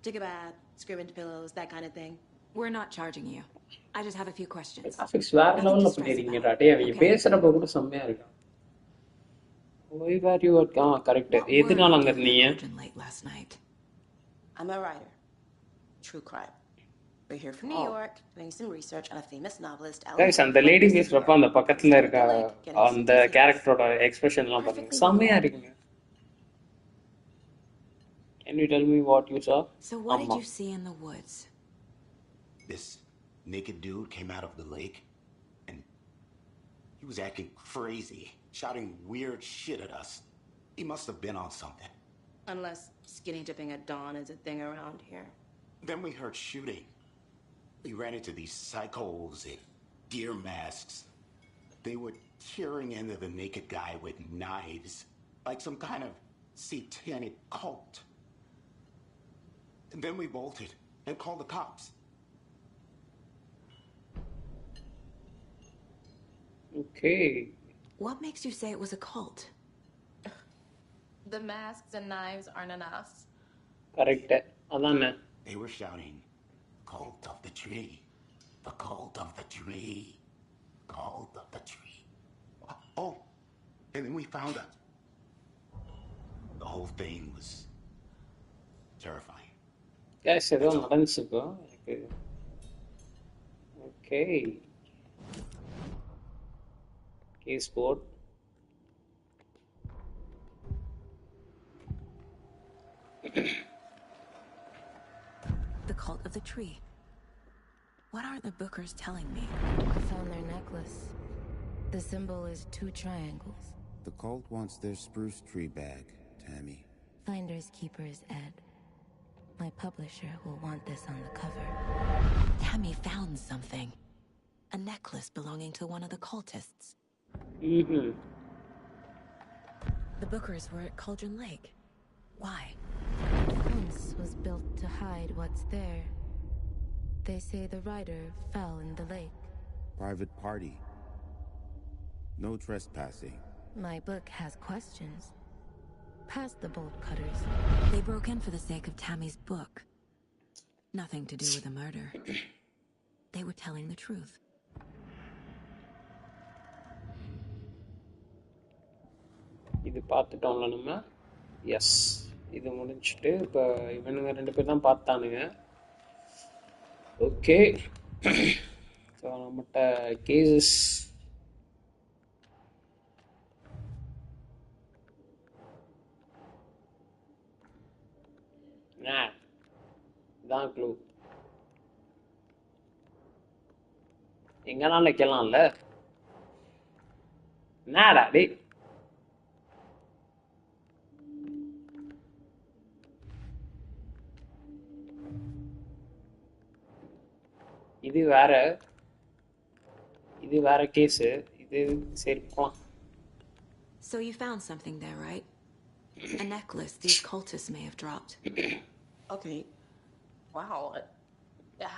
Take a bath, scream into pillows, that kind of thing. We're not charging you. I just have a few questions. Graphics வேற லெவல்ல பண்ணிருக்கீங்கடா. டேய் அவங்க பேசுறப்ப கூட செம்மையா இருக்கு. Why were you at correct. எதுனால அங்க இருந்தீங்க? Last night. I'm a writer. True crime. We're here from New York doing some research on a famous novelist. Guys, அந்த லேடி பேசுறப்ப அந்த பக்கத்துல இருக்க அந்த கேரக்டரோட எக்ஸ்பிரஷன்லாம் பாருங்க, செம்மையா இருக்குங்க. Can you tell me what you saw? So what did you see in the woods? This naked dude came out of the lake, and he was acting crazy, shouting weird shit at us. He must have been on something. Unless skinny dipping at dawn is a thing around here. Then we heard shooting. We ran into these psychos in deer masks. They were tearing into the naked guy with knives, like some kind of satanic cult. And then we bolted and called the cops. Okay. What makes you say it was a cult? The masks and knives aren't enough. Correct. Adana. They were shouting, "Cult of the tree, the cult of the tree, cult of the tree." Oh, and then we found her. The whole thing was terrifying. Guys, ஏதோ நடந்துச்சு இப்போ எனக்கு. Okay. Case board. The cult of the tree. What are the Bookers telling me? I found their necklace. The symbol is 2 triangles. The cult wants their spruce tree bag, Tammy. Finders keepers, Ed. My publisher will want this on the cover. Tammy found something. A necklace belonging to one of the cultists. Mm-hmm. The Bookers were at Cauldron Lake. Why? Once was built to hide what's there. They say the rider fell in the lake. Private party. No trespassing. My book has questions. Past the bolt cutters. They broke in for the sake of Tammy's book. Nothing to do with the murder. They were telling the truth. இது பார்த்துட்டோம்ல நம்ம. S, இது முடிஞ்சிட்டு இப்போ இவனுங்க 2 பேர் தான் பார்த்தானுங்க. Okay, so நம்மகிட்ட cases இதான் க்ளூ. எங்கனாலும் வைக்கலாம்ல. என்னடா டே, இது வேற, இது வேற கேஸ். இது சரி போலாம். So you found something there, right? A necklace these cultists may have dropped. Okay. Wow.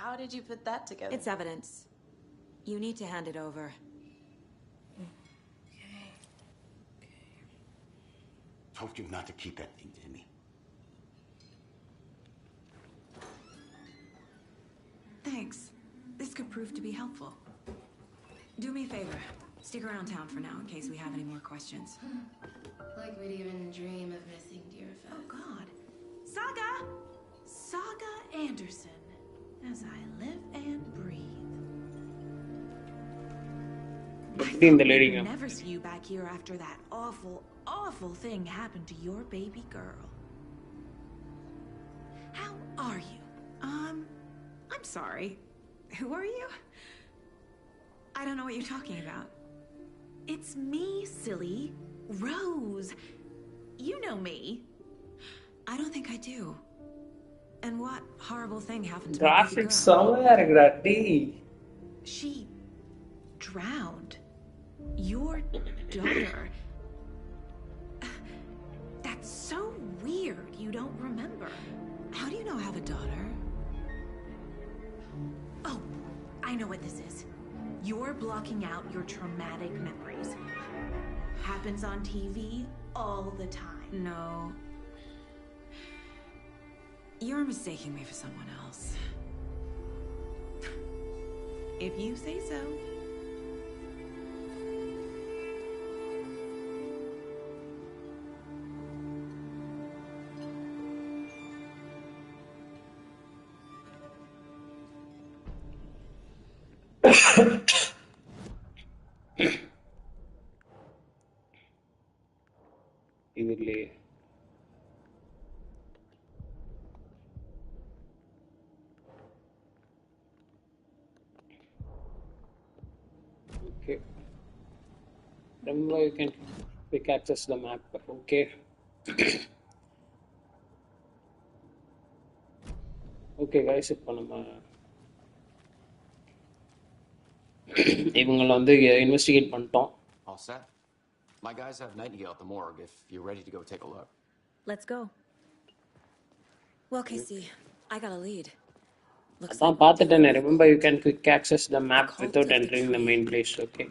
How did you put that together? It's evidence. You need to hand it over. Told you not to keep that thing, Timmy. Thanks. This could prove to be helpful. Do me a favor. Stick around town for now in case we have any more questions. Like we'd even dream of missing dear Fez. Oh, God. Saga! Saga Anderson. As I live and breathe. I never see you back here after that awful, awful thing happened to your baby girl. How are you? I'm sorry. Who are you? I don't know what you're talking about. It's me, silly. Rose. You know me. I don't think I do. And what horrible thing happened to my baby girl? Graphics somewhere. She drowned. Your daughter. That's so weird you don't remember. How do you know I have a daughter? Oh, I know what this is. You're blocking out your traumatic memories. Happens on TV all the time. No. You're mistaking me for someone else. If you say so. ഇതില്ലേ okay, remember you can quick access the map. Okay. Okay guys, இப்போ நம்ம இவங்களை வந்து investigate பண்ணிட்டோம். All set. My guys have Nightingale at the morgue if you're ready to go take a look. Let's go. Well, Casey, I got a lead. அதான் பார்த்துட்டேனே. Remember you can quick access the map without entering the main place. Okay.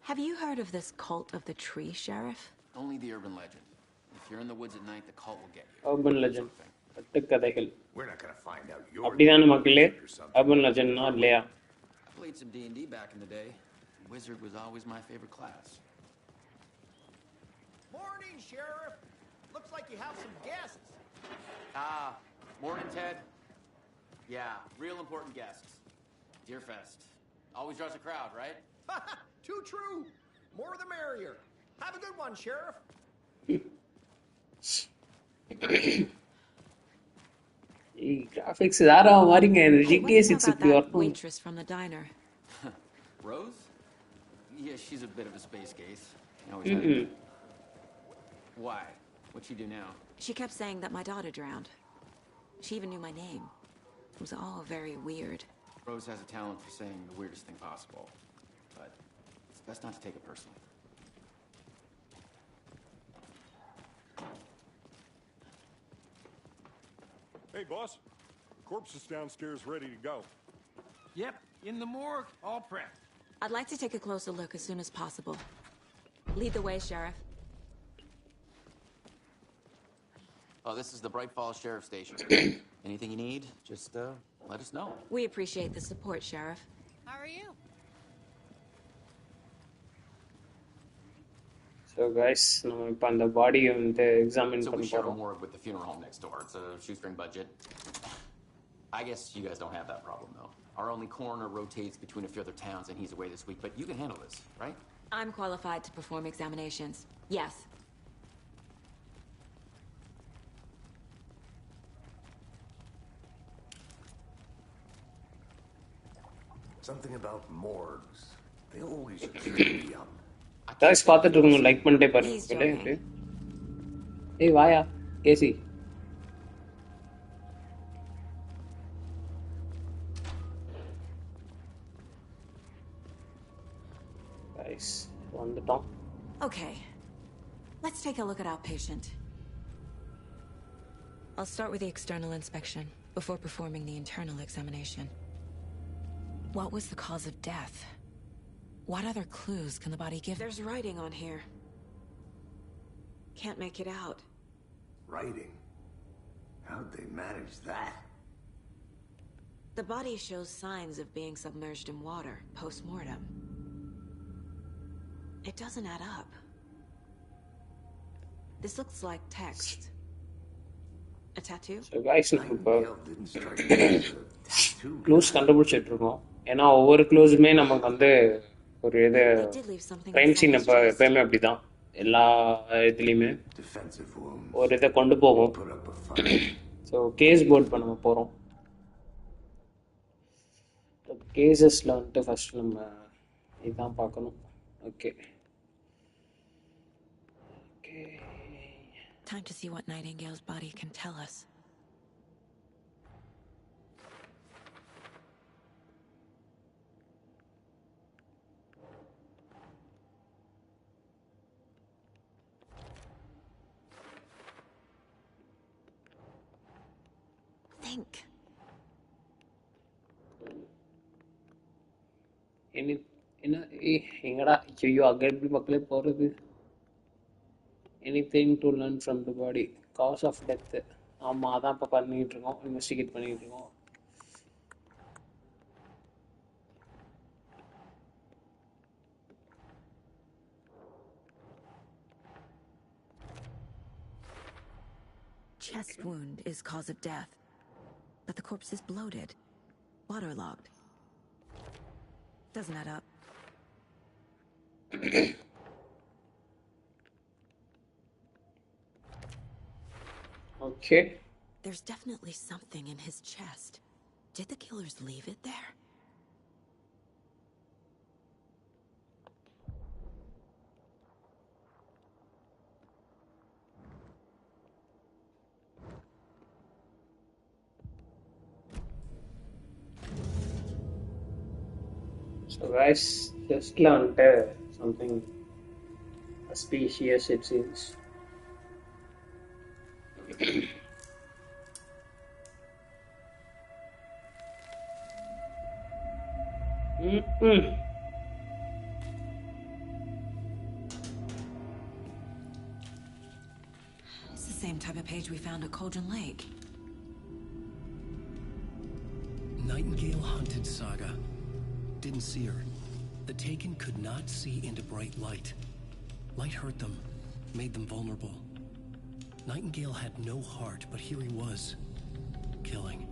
Have you heard of this cult of the tree, Sheriff? Only the urban legend. If you're in the woods at night, the cult will get you. Urban legend. கட்டுக்கதைகள். We're not gonna find out your அப்படிதான மக்களே? Urban legendனா இல்லையா? played some D&D back in the day. Wizard was always my favorite class. Morning, Sheriff. Looks like you have some guests. Ah, morning, Ted. Yeah, real important guests. Deerfest. Always draws a crowd, right? Too true. More the merrier. Have a good one, Sheriff. Graphics வேற மாதிரிங்க இந்த Hey, what do GTA you know 6 about இப்படி that வரணும். waitress from the diner? Rose? Yeah, she's a bit of a space case. Why? What'd she do now? She kept saying that my daughter drowned. She even knew my name. It was all very weird. Rose has a talent for saying the weirdest thing possible. But it's best not to take it personally. Hey, boss. Corpse is downstairs ready to go. Yep, in the morgue, all prepped. I'd like to take a closer look as soon as possible. Lead the way, Sheriff. Oh, this is the Bright Falls Sheriff Station. Anything you need, just let us know. We appreciate the support, Sheriff. How are you? So guys, நம்ம இப்ப அந்த பாடியை வந்து examine So we பண்ண share a போறோம். morgue with the funeral home next door. It's a shoestring budget. I guess you guys don't have that problem, though. Our only coroner rotates between a few other towns, and he's away this week. But you can handle this, right? I'm qualified to perform examinations. Yes. Something about morgues. They always cheer me up. guys பார்த்துட்டு இருக்கோங்க like பண்ணிட்டே பாருங்க. ஏய் வாயா கேசி. guys வந்துட்டோம். Okay. Let's take a look at our patient. I'll start with the external inspection before performing the internal examination. What was the cause of death? What other clues can the body give? There's writing on here. Can't make it out. Writing? How'd they manage that? The body shows signs of being submerged in water post-mortem. It doesn't add up. This looks like text. A tattoo? So guys நம்ம இப்போ clues கண்டுபிடிச்சிட்டு இருக்கோம். ஏன்னா ஒவ்வொரு க்ளூஸுமே நமக்கு வந்து ஒரு இது கிரைம் சீன் நம்ம எப்பயுமே அப்படிதான் எல்லா இதுலேயுமே ஒரு இதை கொண்டு போகும். ஸோ கேஸ் போர்ட் பண்ண போகிறோம். கேசஸில் வந்துட்டு ஃபர்ஸ்ட் நம்ம இதுதான் பார்க்கணும். Okay. Time to see what Nightingale's body can tell us. Think. என்ன எங்கடா ஐயோ அங்கே எப்படி மக்களே போகிறது. anything to learn from the body. Cause of death. ஆமாம் அதான் இப்போ பண்ணிகிட்டு இருக்கோம். இன்வெஸ்டிகேட் பண்ணிகிட்டு இருக்கோம். Chest wound is cause of death, but the corpse is bloated, waterlogged. Doesn't add up. Okay. There's definitely something in his chest. Did the killers leave it there? So guys, just learned something suspicious it seems. It's the same type of page we found at Cauldron Lake. Nightingale Hunted Saga. Didn't didn't see her. The Taken could not see into bright light. Light hurt them, made them vulnerable. Nightingale had no heart, but here he was, killing.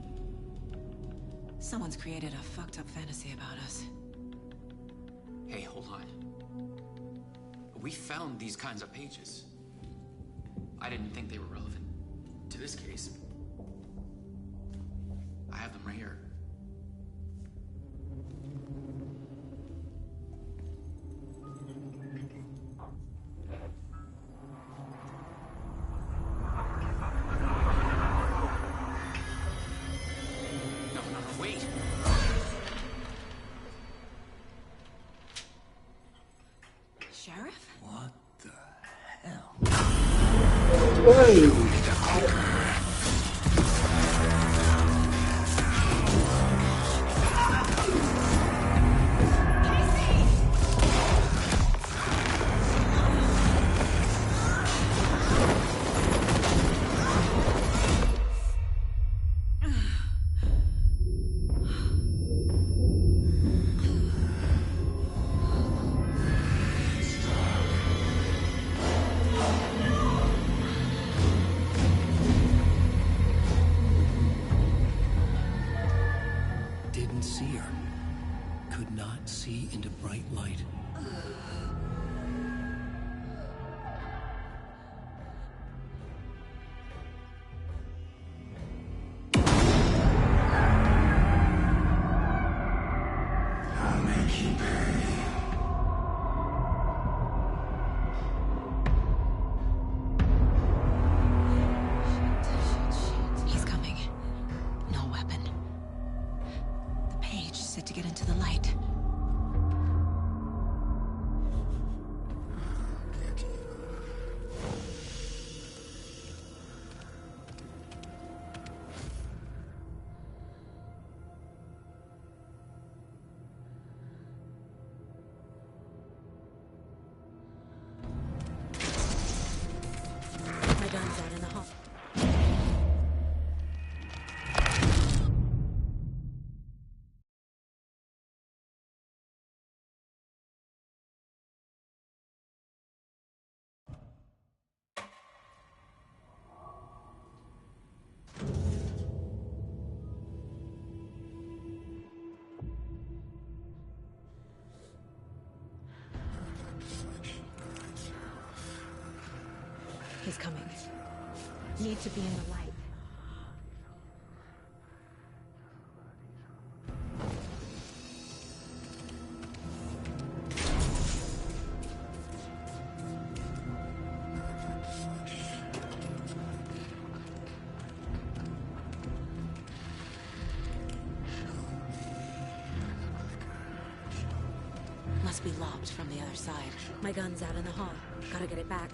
Someone's created a fucked up fantasy about us. Hey, hold on. We found these kinds of pages. I didn't think they were relevant to this case. I have them right here. No, wait. Sheriff? What the hell? Didn't see her. Could not see into bright light. I'll make you pay. He's coming. No weapon. The page said to get into the light. My gun's out in the hall. He's coming. Need to be in the light. Must be locked from the other side. My gun's out in the hall. Gotta get it back.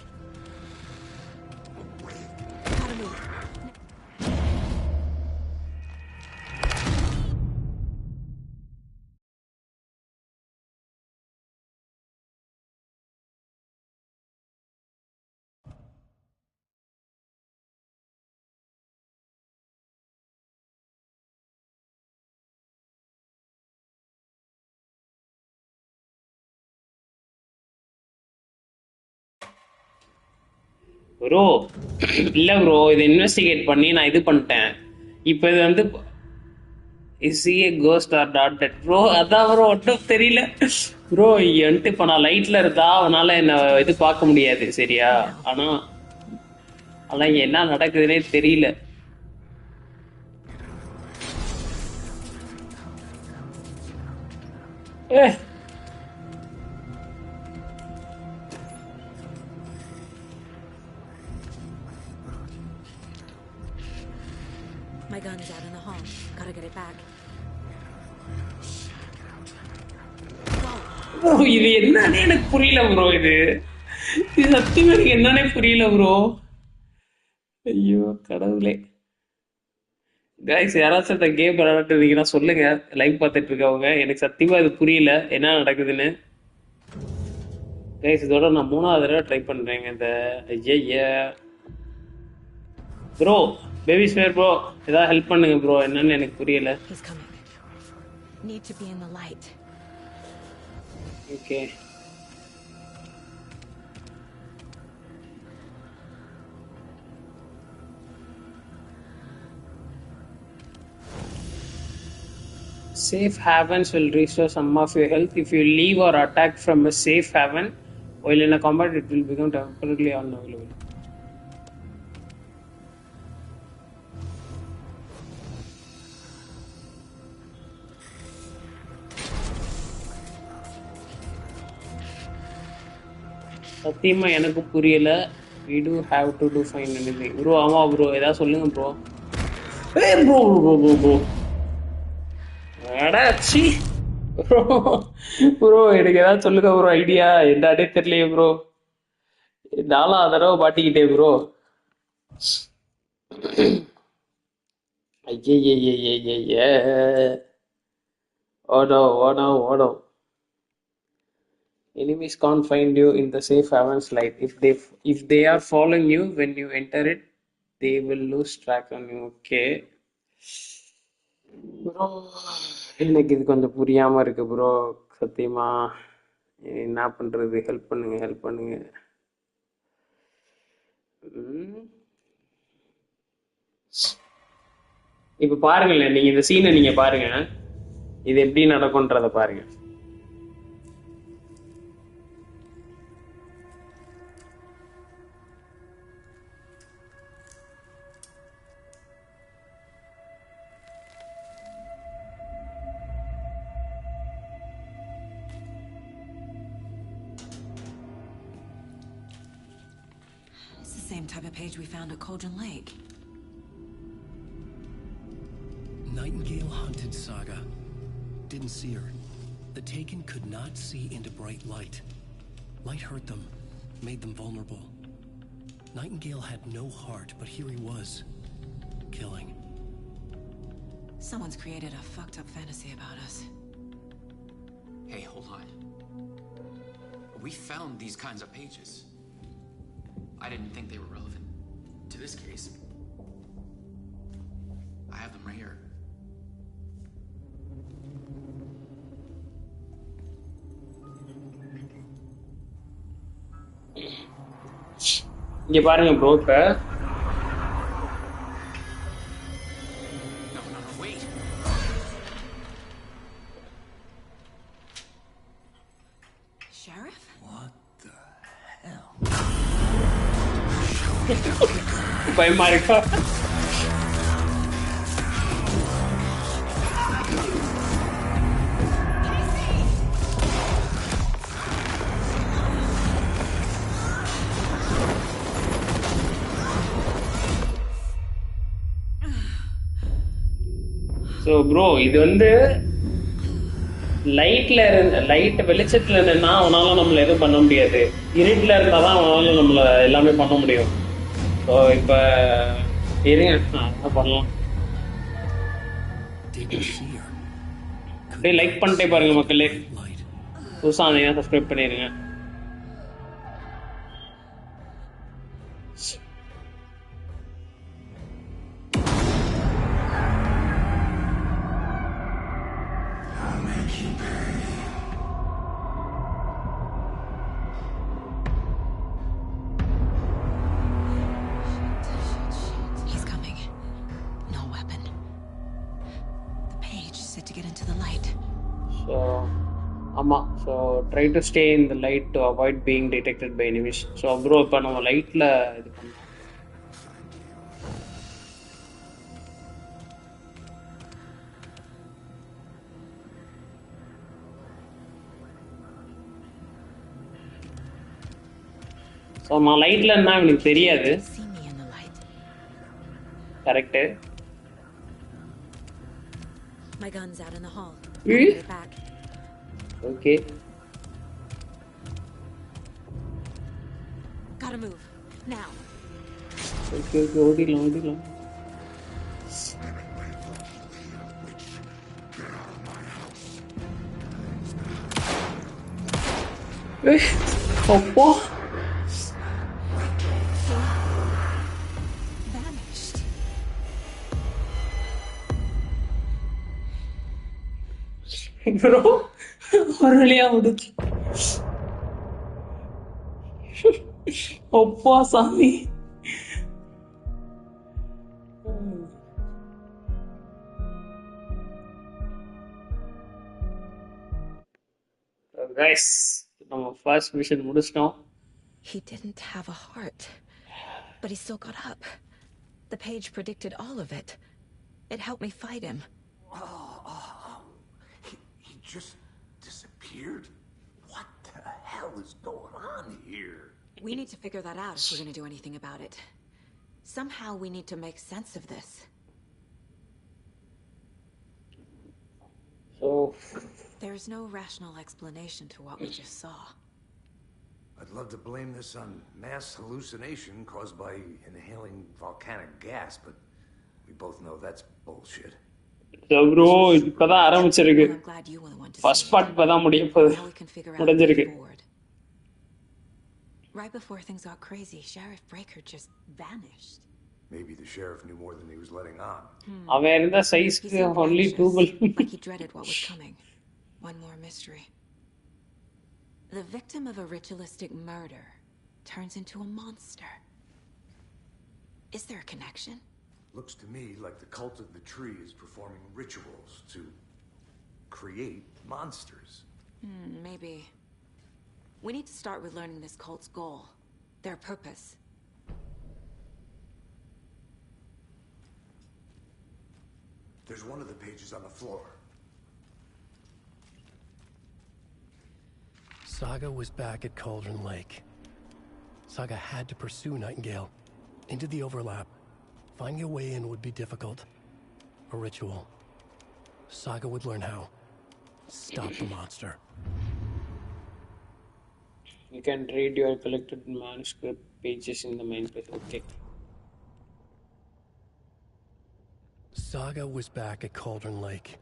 Gotta move. Bro இல்ல bro இதை investigate பண்ணி நான் இது பண்ணிட்டேன். இப்போ இது வந்து see a ghost or dot dead bro. அதான் ப்ரோ ஒன்றும் தெரியல ப்ரோ. வந்துட்டு இப்போ நான் லைட்ல இருந்தா அவனால என்ன இது பார்க்க முடியாது சரியா. ஆனா இங்க என்ன நடக்குதுன்னே தெரியல. ஏ My gun's out in the hall. Gotta get it back. Bro இது என்னன்னு எனக்கு புரியல ப்ரோ. இது சத்தியமா எனக்கு என்னன்னே புரியல ப்ரோ. ஐயோ கடவுளே. கைஸ் யாராச்சும் இந்த கேம் விளையாட்டு இருந்தீங்கன்னா சொல்லுங்க. லைவ் பார்த்துட்டு இருக்கவங்க எனக்கு சத்தியமா இது புரியல என்ன நடக்குதுன்னு. கைஸ் இதோட நான் 3வது தடவை ட்ரை பண்றேங்க இந்த ஐயா ப்ரோ. பேபி ஸ்வேர் ப்ரோ ஏதாவது ஹெல்ப் பண்ணுங்க ப்ரோ. என்னன்னு எனக்கு புரியல. He's coming. Need to be in the light. Okay. Safe havens will restore some of your health. If you leave or attack from a safe haven while in a combat, it will become temporarily unavailable. சத்தியமா எனக்கு புரியல. We do have to do find anything. Bro, ஆமா bro, ஏதாவது சொல்லுங்க bro. Hey bro. அடாச்சி. Bro எனக்கு ஏதாவது சொல்லுங்க bro, idea என்னடே தெரியலையே ப்ரோ. நாலா தடவை மாட்டிக்கிட்டே bro. ஐயய்யய்யய்யய்ய. ஓடோ. Enemies can't find you in the safe haven's light. If they are following you when you enter it, they will lose track on you. Okay. Bro எனக்கு இது கொஞ்சம் புரியாம இருக்கு ப்ரோ. சத்தியமா என்ன பண்றது? ஹெல்ப் பண்ணுங்க. இப்ப பாருங்களேன், நீங்க இந்த சீனை நீங்க பாருங்க, இது எப்படி நடக்கும்ன்றத பாருங்க. It's the same type of page we found at Cauldron Lake. Nightingale hunted Saga. Didn't see her. The Taken could not see into bright light. Light hurt them, made them vulnerable. Nightingale had no heart, but here he was, killing. Someone's created a fucked up fantasy about us. Hey, hold on. We found these kinds of pages. I didn't think they were relevant to this case. I have them right here. இங்க பாருங்க bro. இப்ப No, wait. Sheriff? What the hell? பயமா இருக்கா? So bro இது வந்து light வெளிச்சத்துல நின்னா அவனால நம்மள எதுவும் பண்ண முடியாது. இருட்டில் இருந்தால் தான் அவனால நம்மள எல்லாமே பண்ண முடியும். ஸோ இப்போ இருங்க, என்ன பண்ணலாம். அப்படியே லைக் பண்ணிட்டே பாருங்க மக்களே. புதுசாக அதையும் சப்ஸ்கிரைப் பண்ணிடுங்க. So try to stay in the light to avoid being detected by enemies. So bro இப்போ நம்ம லைட்ல இது பண்ணலாம். ஸோ நான் லைட்ல இருந்தா எனக்கு தெரியாது. Correct. My gun's out in the hall. Back. Okay. Gotta move now. Okay. ஓடிடலாம். அப்பா Vanished. ப்ரோ ஒரு வழியா முடிச்சு. அப்பா சாமி. கைஸ் நம்ம ஃபர்ஸ்ட் மிஷன் முடிச்சிட்டோம். He didn't have a heart, but he still got up. The page predicted all of it. It helped me fight him. He just disappeared? What the hell is going on here? We need to figure that out if we're going to do anything about it. Somehow we need to make sense of this. So There's no rational explanation to what we just saw. I'd love to blame this on mass hallucination caused by inhaling volcanic gas, but we both know that's bullshit. bro இப்பதான் ஆரம்பிச்சிருக்கு. First part இப்பதான் முடிய போகுது. முடிஞ்சிருக்கு. Right before things got crazy, Sheriff Breaker just vanished. Maybe the sheriff knew more than he was letting on. அவன் இருந்த சைஸ்க்கு only Google. Like he dreaded what was coming. One more mystery. The victim of a ritualistic murder turns into a monster. Is there a connection? Looks to me like the cult of the tree is performing rituals to create monsters. Maybe. We need to start with learning this cult's goal, their purpose. There's one of the pages on the floor. Saga was back at Cauldron Lake. Saga had to pursue Nightingale into the overlap. Finding a way in would be difficult. A ritual. Saga would learn how. Stop the monster. You can read your collected manuscript pages in the main place. Okay. Saga was back at Cauldron Lake.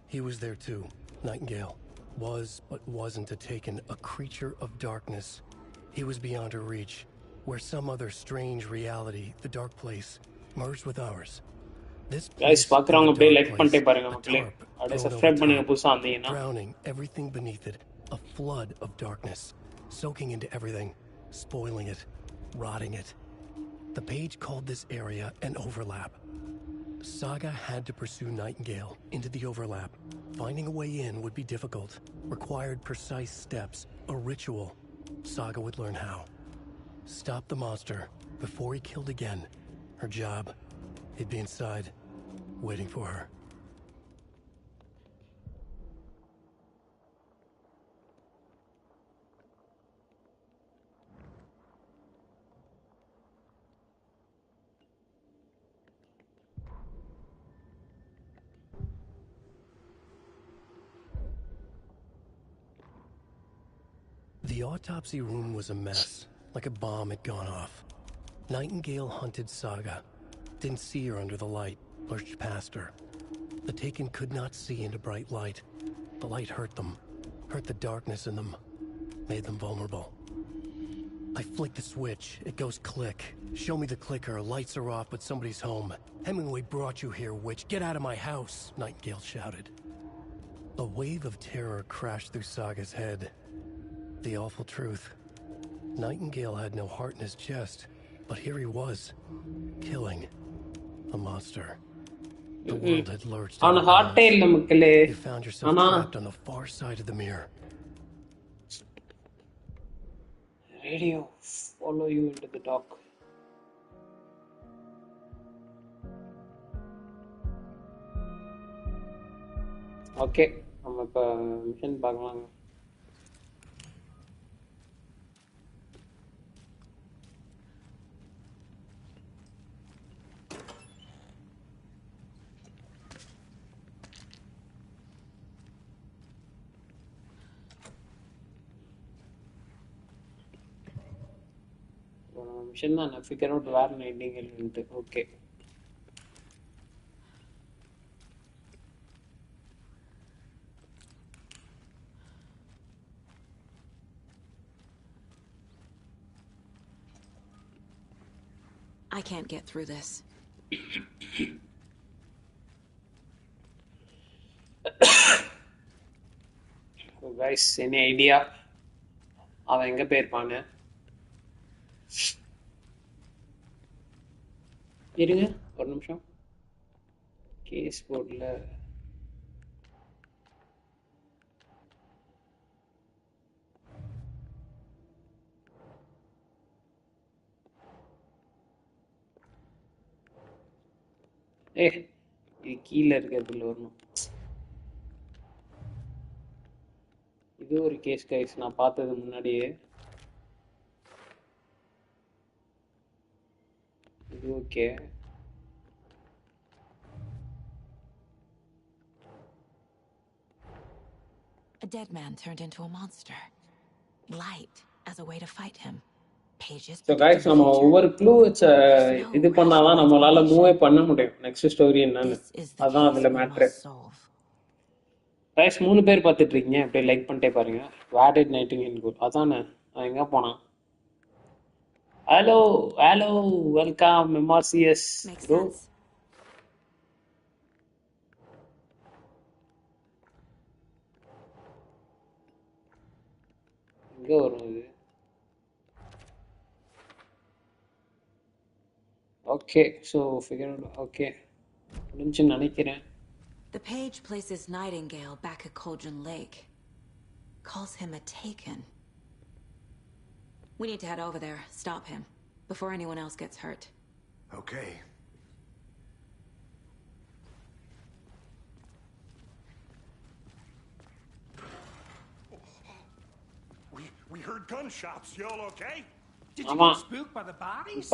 He was there too. Nightingale was, but wasn't a taken, a creature of darkness. He was beyond her reach, where some other strange reality, the dark place, merged with ours. This guys பாக்குறவங்க அப்படியே like பண்ணிட்டே place, பாருங்க a மக்களே. tarp அப்படியே thrown subscribe over பண்ணுங்க top, புதுசா வந்தீங்கன்னா. drowning everything beneath it, a flood of darkness, soaking into everything, spoiling it, rotting it. The page called this area an overlap. Saga had to pursue Nightingale into the overlap. Finding a way in would be difficult, required precise steps, a ritual. Saga would learn how. Stop the monster before he killed again. Her job, he'd be inside, waiting for her. The autopsy room was a mess, like a bomb had gone off. Nightingale hunted Saga. Didn't see her under the light, lurched past her. The Taken could not see into bright light. The light hurt them, hurt the darkness in them, made them vulnerable. I flick the switch, it goes click. Show me the clicker, lights are off, but somebody's home. Hemingway brought you here, witch. Get out of my house, Nightingale shouted. A wave of terror crashed through Saga's head. The awful truth. Nightingale had no heart in his chest, but here he was, killing a monster. The world had lurched out of balance. You found yourself trapped on the far side of the mirror. Radio follow you into the dark. Okay, நம்ம இப்ப mission பார்க்கலாம். Mission தான் figure out where நைட்டிங்கேல்ன்ட்டு. Okay, I can't get through this. guys, any idea அவன் எங்க போயிருப்பான்னு? இருங்க ஒரு நிமிஷம். கேஸ் போர்டில் இது கீழே இருக்கிறதுல வரணும். இது ஒரு கேஸ் கைஸ், நான் பார்த்தது முன்னாடியே. இது okay. A dead man turned into a monster. Light as a way to fight him. Pages. So guys நம்ம ஒவ்வொரு க்ளூ வச்ச இது பண்ணாதான் நம்மளால மூவே பண்ண முடியும் நெக்ஸ்ட் ஸ்டோரி என்னன்னு. அதான் அதில் மேட்ரு. கைஸ் 3 பேர் பார்த்துட்டு இருக்கீங்க, அப்படியே லைக் பண்ணிட்டே பாருங்க. வேடட் நைட்டிங்கேல் குட் அதானே, நான் எங்கே போனான்? Hello hello welcome MRCS bro. எங்கே வரும் இது? ஓகே ஸோ ஃபிகர் ஓகே முடிஞ்சுன்னு நினைக்கிறேன். The page places Nightingale back at Cauldron Lake. Calls him a taken. We need to head over there, stop him, before anyone else gets hurt. Okay. We heard gunshots. Y'all okay? Did you get spooked by the bodies?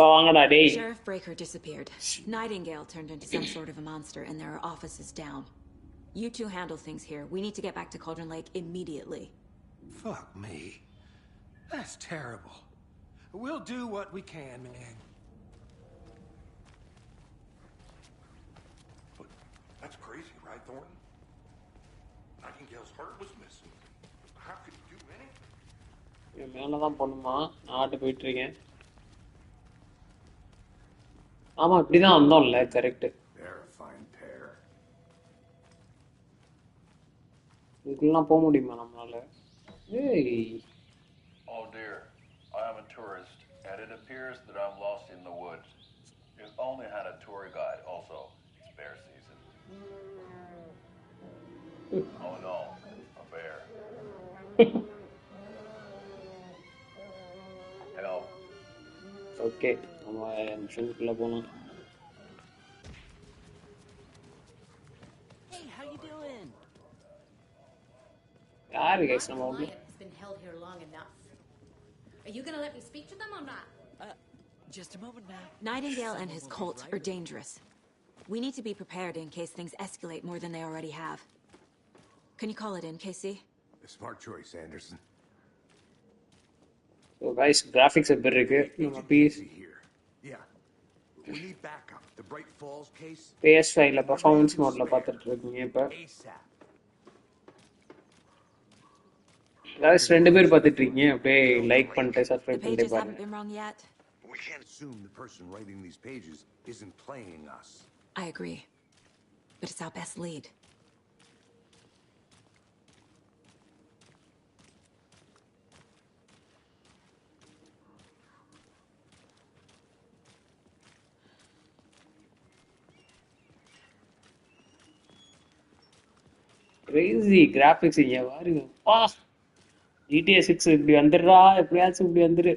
Sheriff Breaker disappeared. Nightingale turned into some sort of a monster, and there are offices down. You two handle things here. We need to get back to Cauldron Lake immediately. Fuck me. That's terrible. We'll do what we can, man. But that's crazy, right, Thornton? Nightingale's heart was missing. How could he do anything? மேலே தான் போகணுமா? நான் போயிட்டு இருக்கேன். ஆமா இப்படிதான் வந்தோம்ல, correct. இதுக்கெல்லாம் போக முடியுமா நம்மளால? Oh dear, I am a tourist, and it appears that I'm lost in the woods. You've only had a tour guide, also. It's bear season. Oh no, a bear. Help. Okay, நம்ம மிஷனுக்குள்ள போலாம். Hey, how you doing? யாரு guys நம்ம வந்து? Has been held here long enough. Are you gonna let me speak to them or not? Just a moment, ma'am. Nightingale and his cult are dangerous. We need to be prepared in case things escalate more than they already have. Can you call it in, Casey? A smart choice, Anderson. So guys, graphics எப்படி இருக்கு? நம்ம PS Yeah. We need backup. The Bright Falls case. PS5ல performance modeல பார்த்துட்டு இருக்கீங்க இப்ப. guys 2 பேர் பார்த்துட்டு இருக்கீங்க, அப்படியே லைக் பண்ணிட்டு சப்ஸ்கிரைப் பண்ணிட்டு பாருங்க. We can't assume the person writing these pages isn't playing us. I agree. But it's our best lead. crazy graphics இங்க பாருங்க. பா GTA 6 இப்படி வந்துடுறா, எப்படியாச்சும் இப்படி வந்துரு.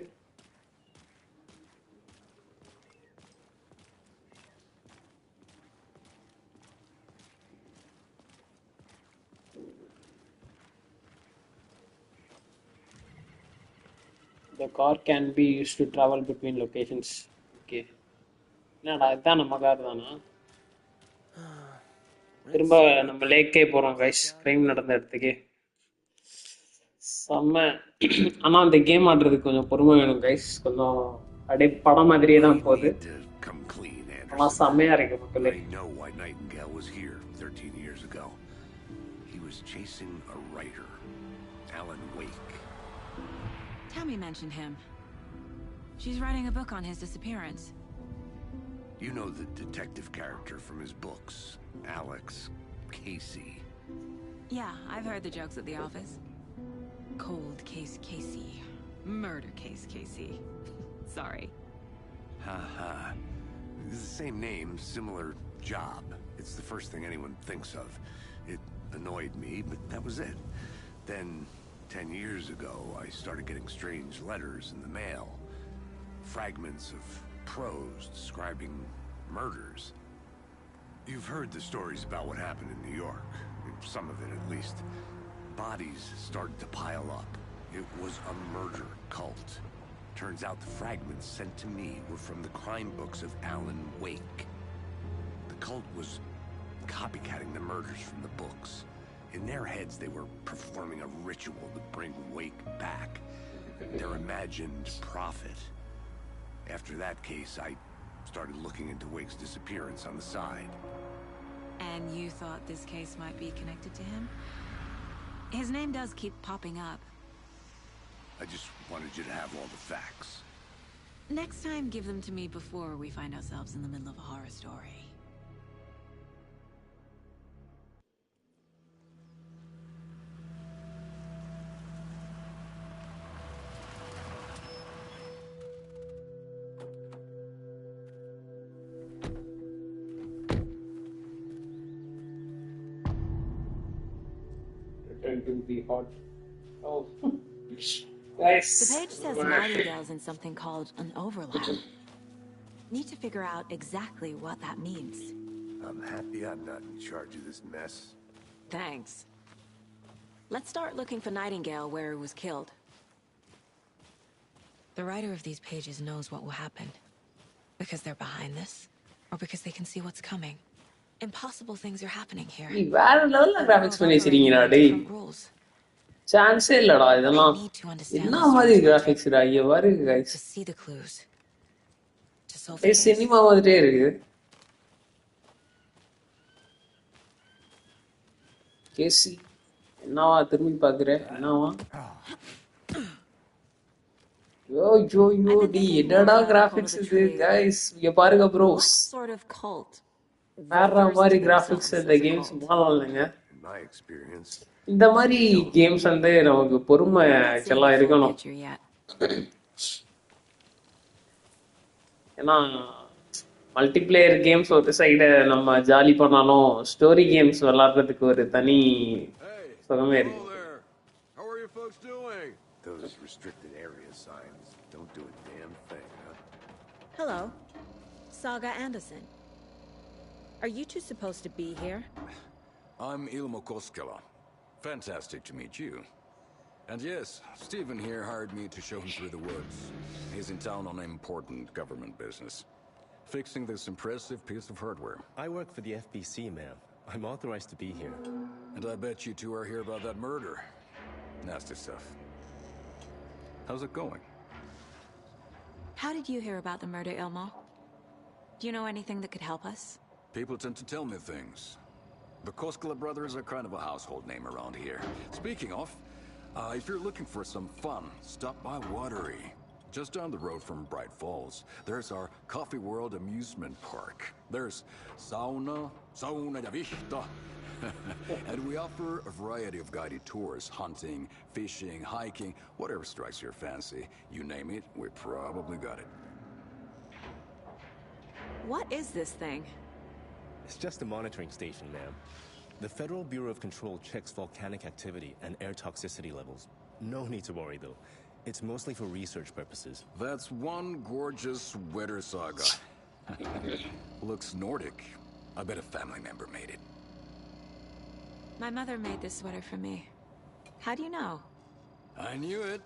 The car can be used to travel between locations. Okay. என்னடா இதான் நம்ம கார் தானா? திரும்ப நம்ம லேக்கே போறோம் கைஸ், கிரைம் நடந்த இடத்துக்கே. செம்ம. ஆனா அந்த கேம் ஆடுறதுக்கு கொஞ்சம் பொறுமை வேணும் கைஸ், கொஞ்சம் அப்படியே படம் மாதிரியே தான் போகுது. ஆனா செம்மையா இருக்கு மக்களே. I know why Nightingale was here 13 years ago. He was chasing a writer, Alan Wake. Tammy mentioned him. She's writing a book on his disappearance. You know the detective character from his books, Alex Casey. Yeah, I've heard the jokes at the office. Cold case Casey. Murder case Casey. Sorry. Ha ha. It's the same name, similar job. It's the first thing anyone thinks of. It annoyed me, but that was it. Then, 10 years ago, I started getting strange letters in the mail. Fragments of prose describing murders. You've heard the stories about what happened in New York. Some of it, at least. Bodies started to pile up. It was a murder cult. Turns out the fragments sent to me were from the crime books of Alan Wake. The cult was copycatting the murders from the books. In their heads, they were performing a ritual to bring Wake back. Their imagined prophet. After that case, I started looking into Wake's disappearance on the side. And you thought this case might be connected to him? His name does keep popping up. I just wanted you to have all the facts. Next time, give them to me before we find ourselves in the middle of a horror story. Return to the hot. Oh. Guys. The page says Nightingale's in something called an overlap. Need to figure out exactly what that means. I'm happy I'm not in charge of this mess. Thanks. Let's start looking for Nightingale where he was killed. The writer of these pages knows what will happen. Because they're behind this, or because they can see what's coming. Impossible things are happening here. வேற லெவல்ல graphics பண்ணி வச்சிருக்கீங்கடா டேய். சான்ஸே இல்லடா இதெல்லாம். என்ன மாதிரி graphics டா இங்க பாருங்க गाइस. ஏய் சினிமா மாதிரியே இருக்கு. கேசி என்னவா திரும்பி பாக்குறே என்னவா? யோ டி என்னடா கிராபிக்ஸ் இது गाइस இங்க பாருங்க bros. வேற மாதிரி கிராபிக்ஸ் இந்த கேம்ஸ் மாறலங்க. இந்த மாதிரி கேம்ஸ் வந்து நமக்கு பொறுமை எல்லாம் இருக்கணும். ஏன்னா மல்டிபிளேயர் கேம்ஸ் ஒரு சைடு நம்ம ஜாலி பண்ணாலும் ஸ்டோரி கேம்ஸ் விளையாடுறதுக்கு ஒரு தனி சுகமே இருக்கு. Those restricted area signs don't do a damn thing, huh? Hello, Saga Anderson. Are you two supposed to be here? I'm Ilmo Koskela. Fantastic to meet you. And yes, Stephen here hired me to show him through the woods. He's in town on important government business. Fixing this impressive piece of hardware. I work for the FBC, ma'am. I'm authorized to be here. And I bet you two are here about that murder. Nasty stuff. How's it going? How did you hear about the murder, Ilmo? Do you know anything that could help us? People tend to tell me things. The Koskela brothers are kind of a household name around here. Speaking of, if you're looking for some fun, stop by Watery. Just down the road from Bright Falls, there's our Coffee World amusement park. There's sauna ja vihta. And we offer a variety of guided tours, hunting, fishing, hiking, whatever strikes your fancy. You name it, we probably got it. What is this thing? It's just a monitoring station, ma'am. The Federal Bureau of Control checks volcanic activity and air toxicity levels. No need to worry, though. It's mostly for research purposes. That's one gorgeous weather saga. Looks Nordic. I bet a family member made it. My mother made this sweater for me. How do you know? I knew it.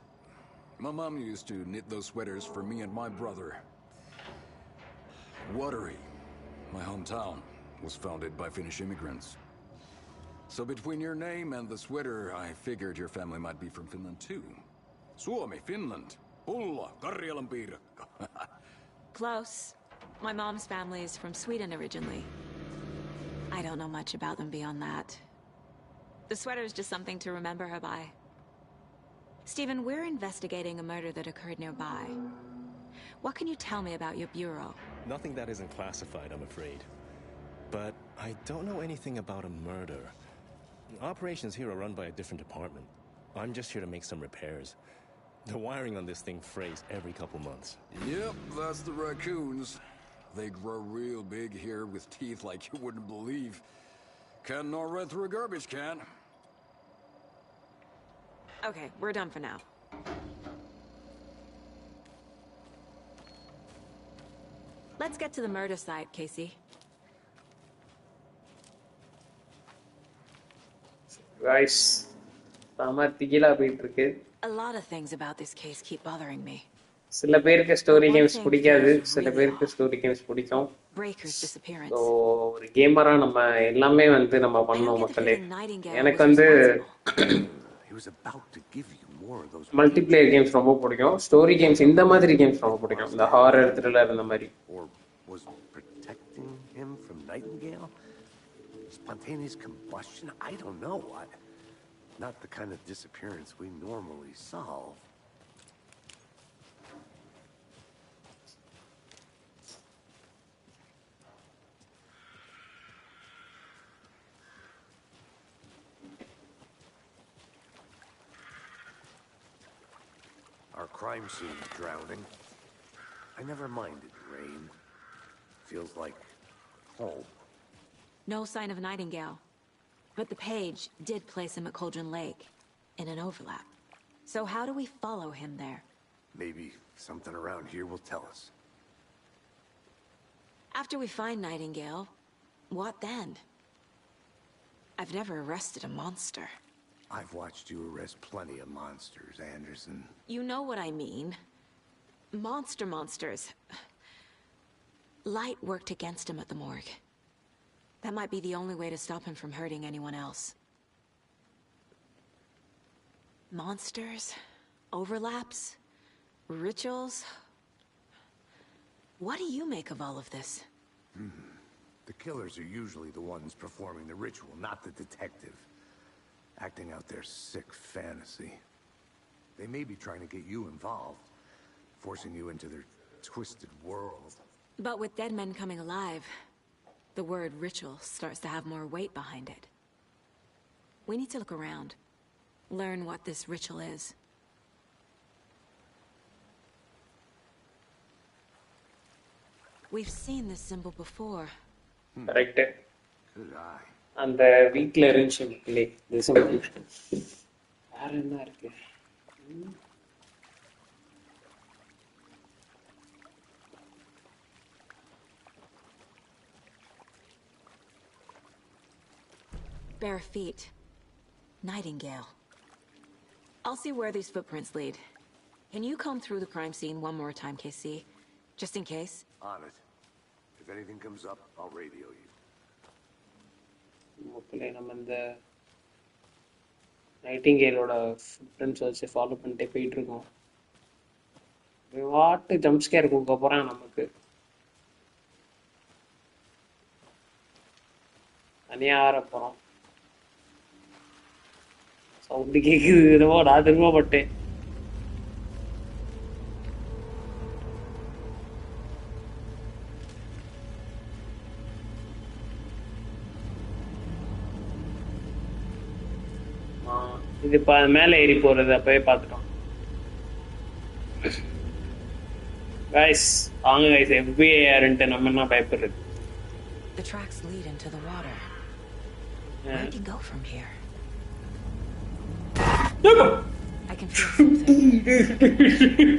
My mom used to knit those sweaters for me and my brother. Watery, my hometown, was founded by Finnish immigrants. So between your name and the sweater, I figured your family might be from Finland too. Suomi, Finland. Pulla, Karjalan piirakka. Close. My mom's family is from Sweden originally. I don't know much about them beyond that. The sweater is just something to remember her by. Stephen, we're investigating a murder that occurred nearby. What can you tell me about your bureau? Nothing that isn't classified, I'm afraid. But I don't know anything about a murder. Operations here are run by a different department. I'm just here to make some repairs. The wiring on this thing frays every couple months. Yep, that's the raccoons. They grow real big here with teeth like you wouldn't believe. Can't gnaw right through a garbage can. Okay, we're done for now. Let's get to the murder site, Casey. Guys, சமத்திகிலா போயிட்டு இருக்கு. A lot of things about this case keep bothering me. சில பேருக்கு story games பிடிக்காது, சில பேருக்கு story games பிடிக்கும். Breaker's disappearance. So ஒரு camera நம்ம எல்லாமே வந்து நம்ம பண்ணோம் மக்களே. எனக்கு வந்து மல்டிபிளேயர் கேம்ஸ் ரொம்ப பிடிக்கும். ஸ்டோரி கேம்ஸ் இந்த மாதிரி கேம்ஸ் ரொம்ப பிடிக்கும். இந்த ஹாரர் த்ரில்லர் இந்த மாதிரி. Was protecting him from Nightingale? Spontaneous combustion? I don't know. Not the kind of disappearance we normally solve. Our crime scene drowning. I never minded rain. Feels like home. No sign of Nightingale. But the page did place him at Cauldron Lake, in an overlap. So how do we follow him there? Maybe something around here will tell us. After we find Nightingale, what then? I've never arrested a monster. I've watched you arrest plenty of monsters, Anderson. You know what I mean. Monsters. Light worked against him at the morgue. That might be the only way to stop him from hurting anyone else. Monsters? Overlaps? Rituals? What do you make of all of this? The killers are usually the ones performing the ritual, not the detective. Acting out their sick fantasy. They may be trying to get you involved, forcing you into their twisted world. But with dead men coming alive, the word ritual starts to have more weight behind it. We need to look around. Learn what this ritual is. We've seen this symbol before. Correct. Good eye. அந்த வீட்ல இருந்துச்சு மக்களே இந்த simple. வேற என்ன இருக்கு? Bare feet. Nightingale. I'll see where these footprints lead. Can you comb through the crime scene one more time, KC? Just in case? On it. If anything comes up, I'll radio you. மக்களே நம்ம இந்த நைட்டிங்கேலோட footprints வச்சு follow பண்ணிட்டே போயிட்டு இருக்கோம். வாட்டு jump scare கொடுக்க போறான் நமக்கு. தனியா ஆற போறோம். சவுண்டு கேக்குது, என்னவோ நான் திரும்பப்பட்டேன். இது மேலே ஏறி போறது அப்பவே பார்த்துட்டோம். கைஸ் வாங்க கைஸ், FBI யாருன்ட்டு நம்ம என்ன பயப்படுறது? The tracks lead into the water. Where do you go from here? I can feel something.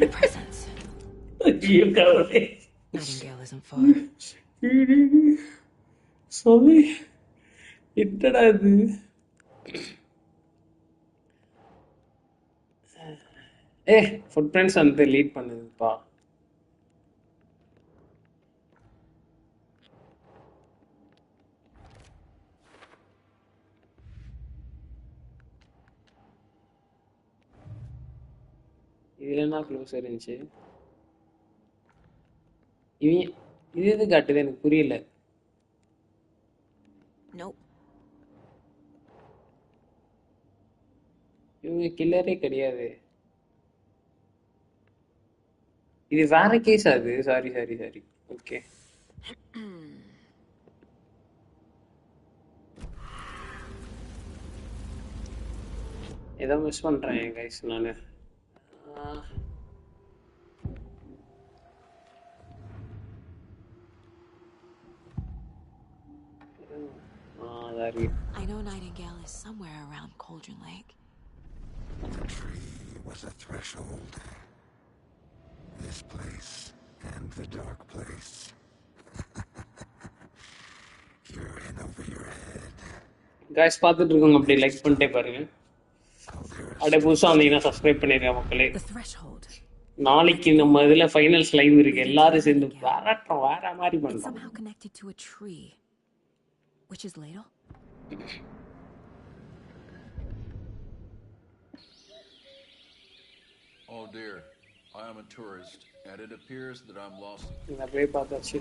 A presence. Nightingale isn't far. Sorry. என்னடா இது? ஃபுட்பிரிண்ட்ஸ் வந்து லீட் பண்ணுதுப்பா. இதுல என்ன க்ளோஸ் இருந்துச்சு? இவன் இது எது காட்டுது எனக்கு புரியல. இவங்க கில்லரே கிடையாது. இது வேற கேஸ் அது. சாரி. ஓகே. ஏதோ மிஸ் பண்றேன் கைஸ் நானு. I know Nightingale is somewhere around Cauldron Lake. The tree was a threshold. This place and the dark place. You're in over your head. Guys, பார்த்துட்டு இருக்கோங்க அப்படியே லைக் பண்ணிட்டே பாருங்க. அப்படியே புதுசா வந்தீங்கன்னா சப்ஸ்கிரைப் பண்ணிருங்க மக்களே. நாளைக்கு நம்ம இதுல ஃபைனல்ஸ் லைவ் இருக்கு. எல்லாரும் சேர்ந்து வேற மாதிரி பண்றோம். Somehow connected to a tree. Witch's ladle? Oh dear, I am a tourist, and it appears that I'm lost. அப்படியே பார்த்தாச்சு.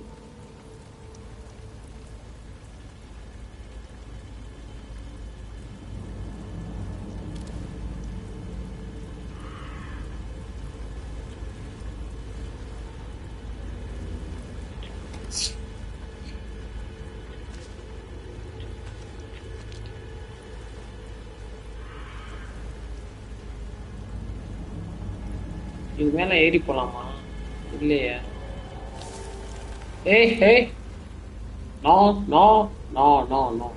இது மேல ஏறி போலாமா? இல்லையே. ஏய் ஏய் no no no no no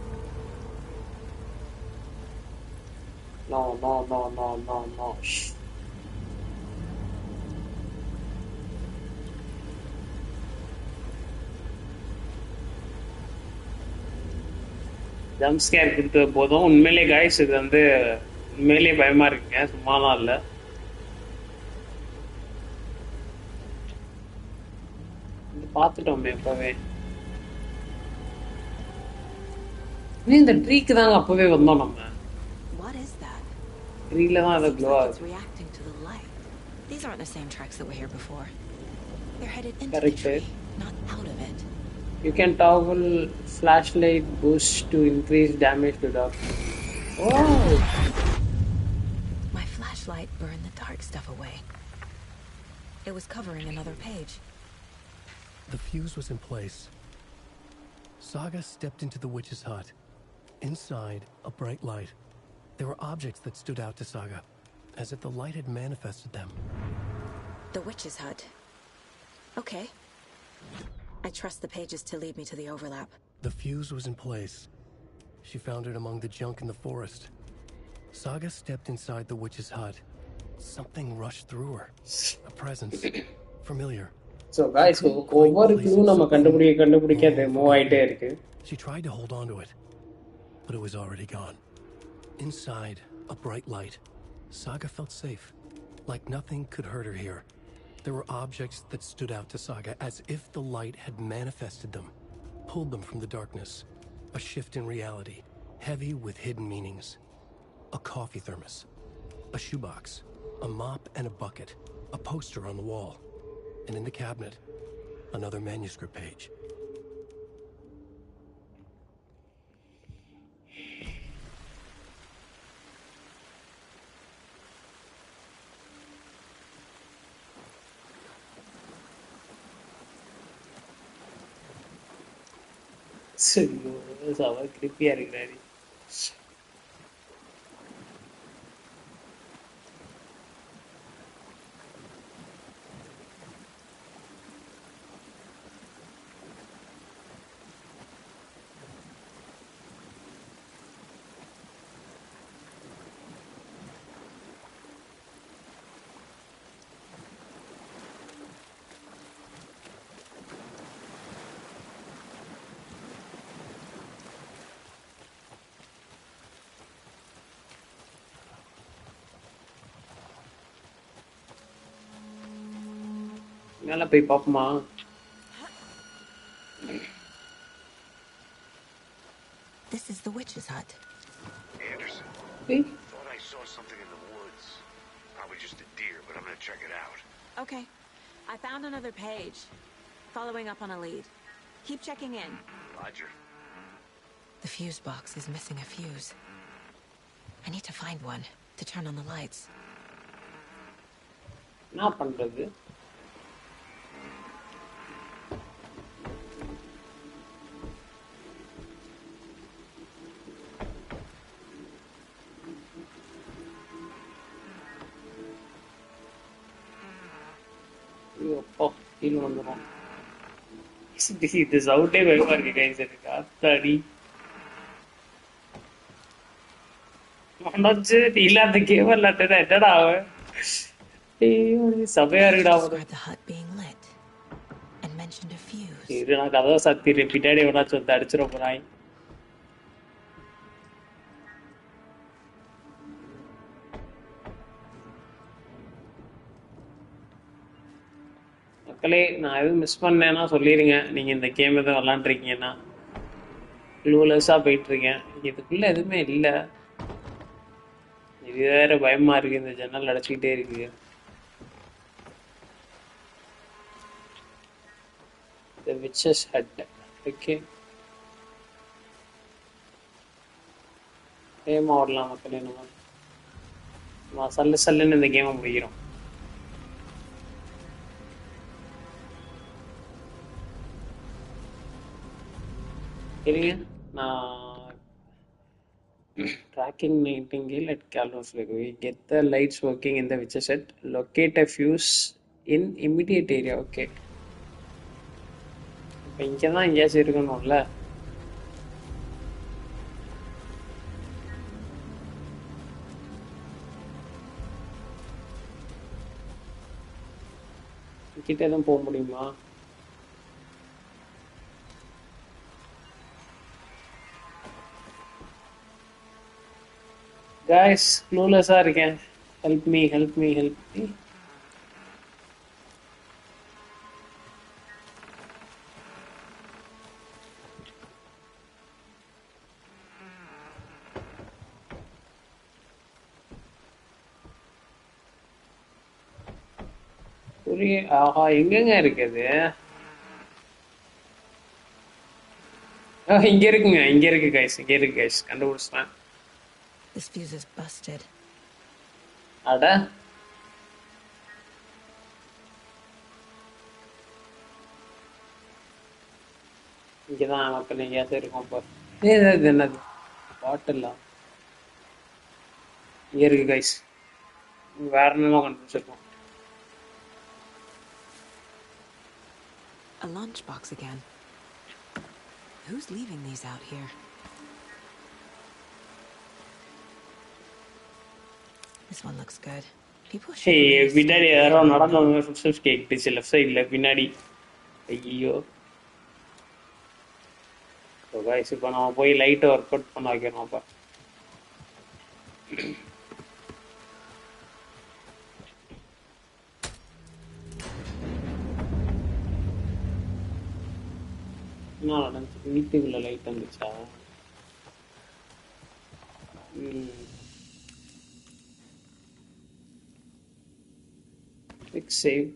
no no no no no no jump scare கொடுத்த போதும் உண்மையிலே காய்ஸ் இது வந்து உண்மையிலேயே பயமா இருக்குங்க, சும்மாலாம் இல்லை. பார்த்துட்டோமே இப்பவே. இந்த ட்ரீக்கு தாங்க அப்பவே வந்தோம் நம்ம. ட்ரீல தான் அது க்ளோ ஆகுது. These aren't the same tracks that were here before. They're headed into Correct. the tree, not out of it. You can toggle flashlight boost to increase damage to dark. Oh! My flashlight burned the dark stuff away. It was covering another page. The fuse was in place. Saga stepped into the witch's hut. Inside, a bright light. There were objects that stood out to Saga, as if the light had manifested them. The witch's hut. Okay. I trust the pages to lead me to the overlap. The fuse was in place. She found it among the junk in the forest. Saga stepped inside the witch's hut. Something rushed through her. A presence. Familiar. So guys, ஒவ்வொரு clue நம்ம கண்டுபிடிக்க அது move ஆயிட்டே இருக்கு. She tried to hold on to it, but it was already gone. Inside, a bright light. Saga felt safe, like nothing could hurt her here. There were objects that stood out to Saga as if the light had manifested them, pulled them from the darkness. A shift in reality, heavy with hidden meanings. A coffee thermos, a shoebox, a mop and a bucket, a poster on the wall. And in the cabinet, another manuscript page. So, creepy இருக்கிறாரு. மேல போய் பாப்போமா? This is the witch's hut. Anderson. Hey. Thought I saw something in the woods. Probably just a deer, but I'm gonna check it out. Okay. I found another page. Following up on a lead. Keep checking in. Roger. The fuse box is missing a fuse. I need to find one to turn on the lights. என்ன பண்றது? கீழே வந்துடும். இது சவுண்டே பயமா இருக்கு guys எனக்கு. அத்தாடி மனோஜ் நீ இல்லாத கேம் விளாட்டுடா என்னடா அவன் சபையா இருக்குடா அவனு. Described the hut being lit and mentioned a fuse. இரு நான் கதவை சத்தி பின்னாடி எவனாச்சும் வந்து அடிச்சிட போறாய். மக்களே நான் எதுவும் மிஸ் பண்ணேன்னா சொல்லிடுங்க. நீங்க இந்த கேம் எதுவும் விளாண்டுருக்கீங்கன்னா க்ளூலெஸ்ஸா போயிட்டு இருக்கேன். இதுக்குள்ள எதுவுமே இல்லை. இது வேற பயமா இருக்கு. இந்த ஜன்னல் அடைச்சிக்கிட்டே இருக்கு. The witch's hut. Okay. Game ஆடலாம் மக்களே. நம்ம சல்லுன்னு இந்த கேமை முடிக்கிறோம். சரிங்க. நான் tracking nightingale at Calvus Lake. We get the lights working in the witch's hut. Locate a fuse in immediate area. Okay. இப்போ இங்கே தான் எங்கேயாச்சும் இருக்கணும்ல. கிட்ட எதுவும் போக முடியுமா? Guys, clueless-ஆ இருக்கேன். Help me. ஆஹா எங்கங்க இருக்குது? இங்க இருக்குங்க. இங்க இருக்கு கைஸ். கண்டுபிடிச்சிட்டேன். This fuse is busted. அட இங்கதான் மக்கள் எங்கேயாச்சும் இருக்கும். இப்போ இது என்னது பாட்டிலா? இங்க இருக்கு கைஸ். வேற என்னமோ கண்டுபிடிச்சிருக்கோம். A lunchbox again. Who's leaving these out here? This one looks good. People should really பின்னாடி start யாரோ wearing நடந்து them. வந்து ஃபுட்ஸ்டெப்ஸ் கேட்டுச்சு லெஃப்ட் சைடில் பின்னாடி. ஐயோ. ஸோ கைஸ் இப்போ நம்ம போய் லைட்டை ஒர்க் அவுட் பண்ண வைக்கணும். அப்போ என்ன நடந்துச்சு? வீட்டுக்குள்ள லைட் வந்துச்சா? Quick save.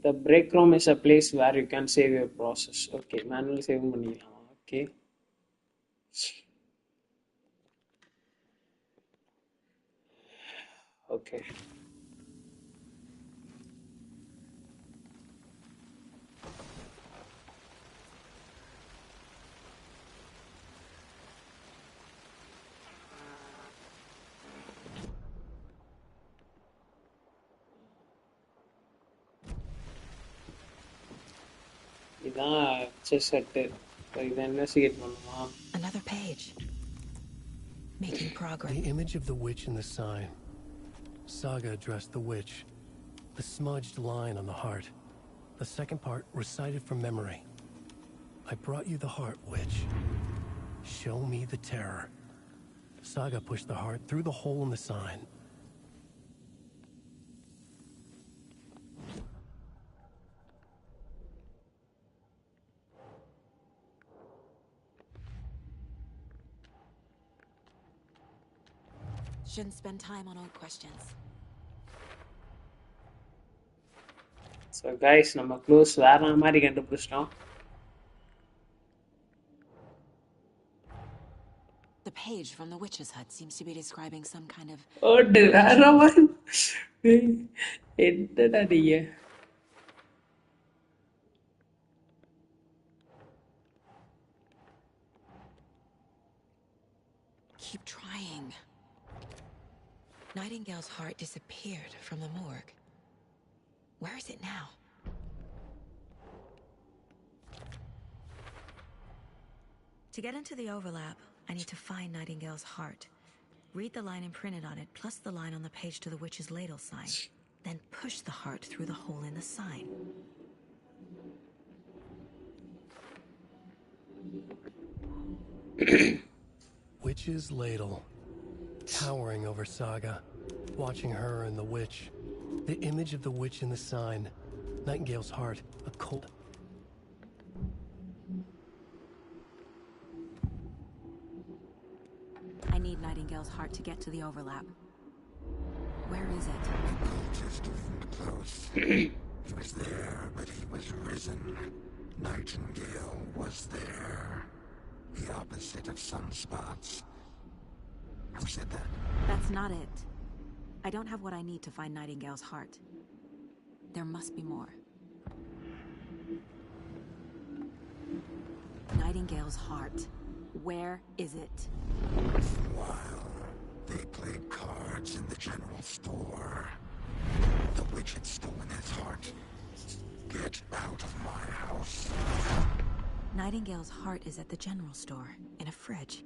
The break room is a place where you can save your process. Okay, manual save பண்ணிக்கலாம். Okay. Okay. இதான் செட். இதை இன்வெஸ்டிகேட் பண்ணுமா? Another page. Making progress. The image of the witch in the sign. Saga addressed the witch. The smudged line on the heart. The second part recited from memory. I brought you the heart, witch. Show me the terror. Saga pushed the heart through the hole in the sign. Shouldn't spend time on old questions. So guys நம்ம clues வேற மாதிரி கண்டுபிடிச்சிட்டோம். The page from the witch's hut seems to be describing some kind of... வேற மாதிரி என்னடா நீங்க? Keep trying. Nightingale's heart disappeared from the morgue. Where is it now? To get into the overlap, I need to find Nightingale's heart. Read the line imprinted on it, plus the line on the page to the witch's ladle sign. Then push the heart through the hole in the sign. Witch's ladle. Towering over Saga. Watching her and the witch. The image of the witch in the sign. Nightingale's heart. A cold. I need Nightingale's heart to get to the overlap. Where is it? Just close. He was there, but he was risen. Nightingale was there. The opposite of sunspots. Who said that? That's not it. I don't have what I need to find Nightingale's heart. There must be more. Nightingale's heart. Where is it? While they played cards in the general store, the witch had stolen his heart. Get out of my house. Nightingale's heart is at the general store, in a fridge.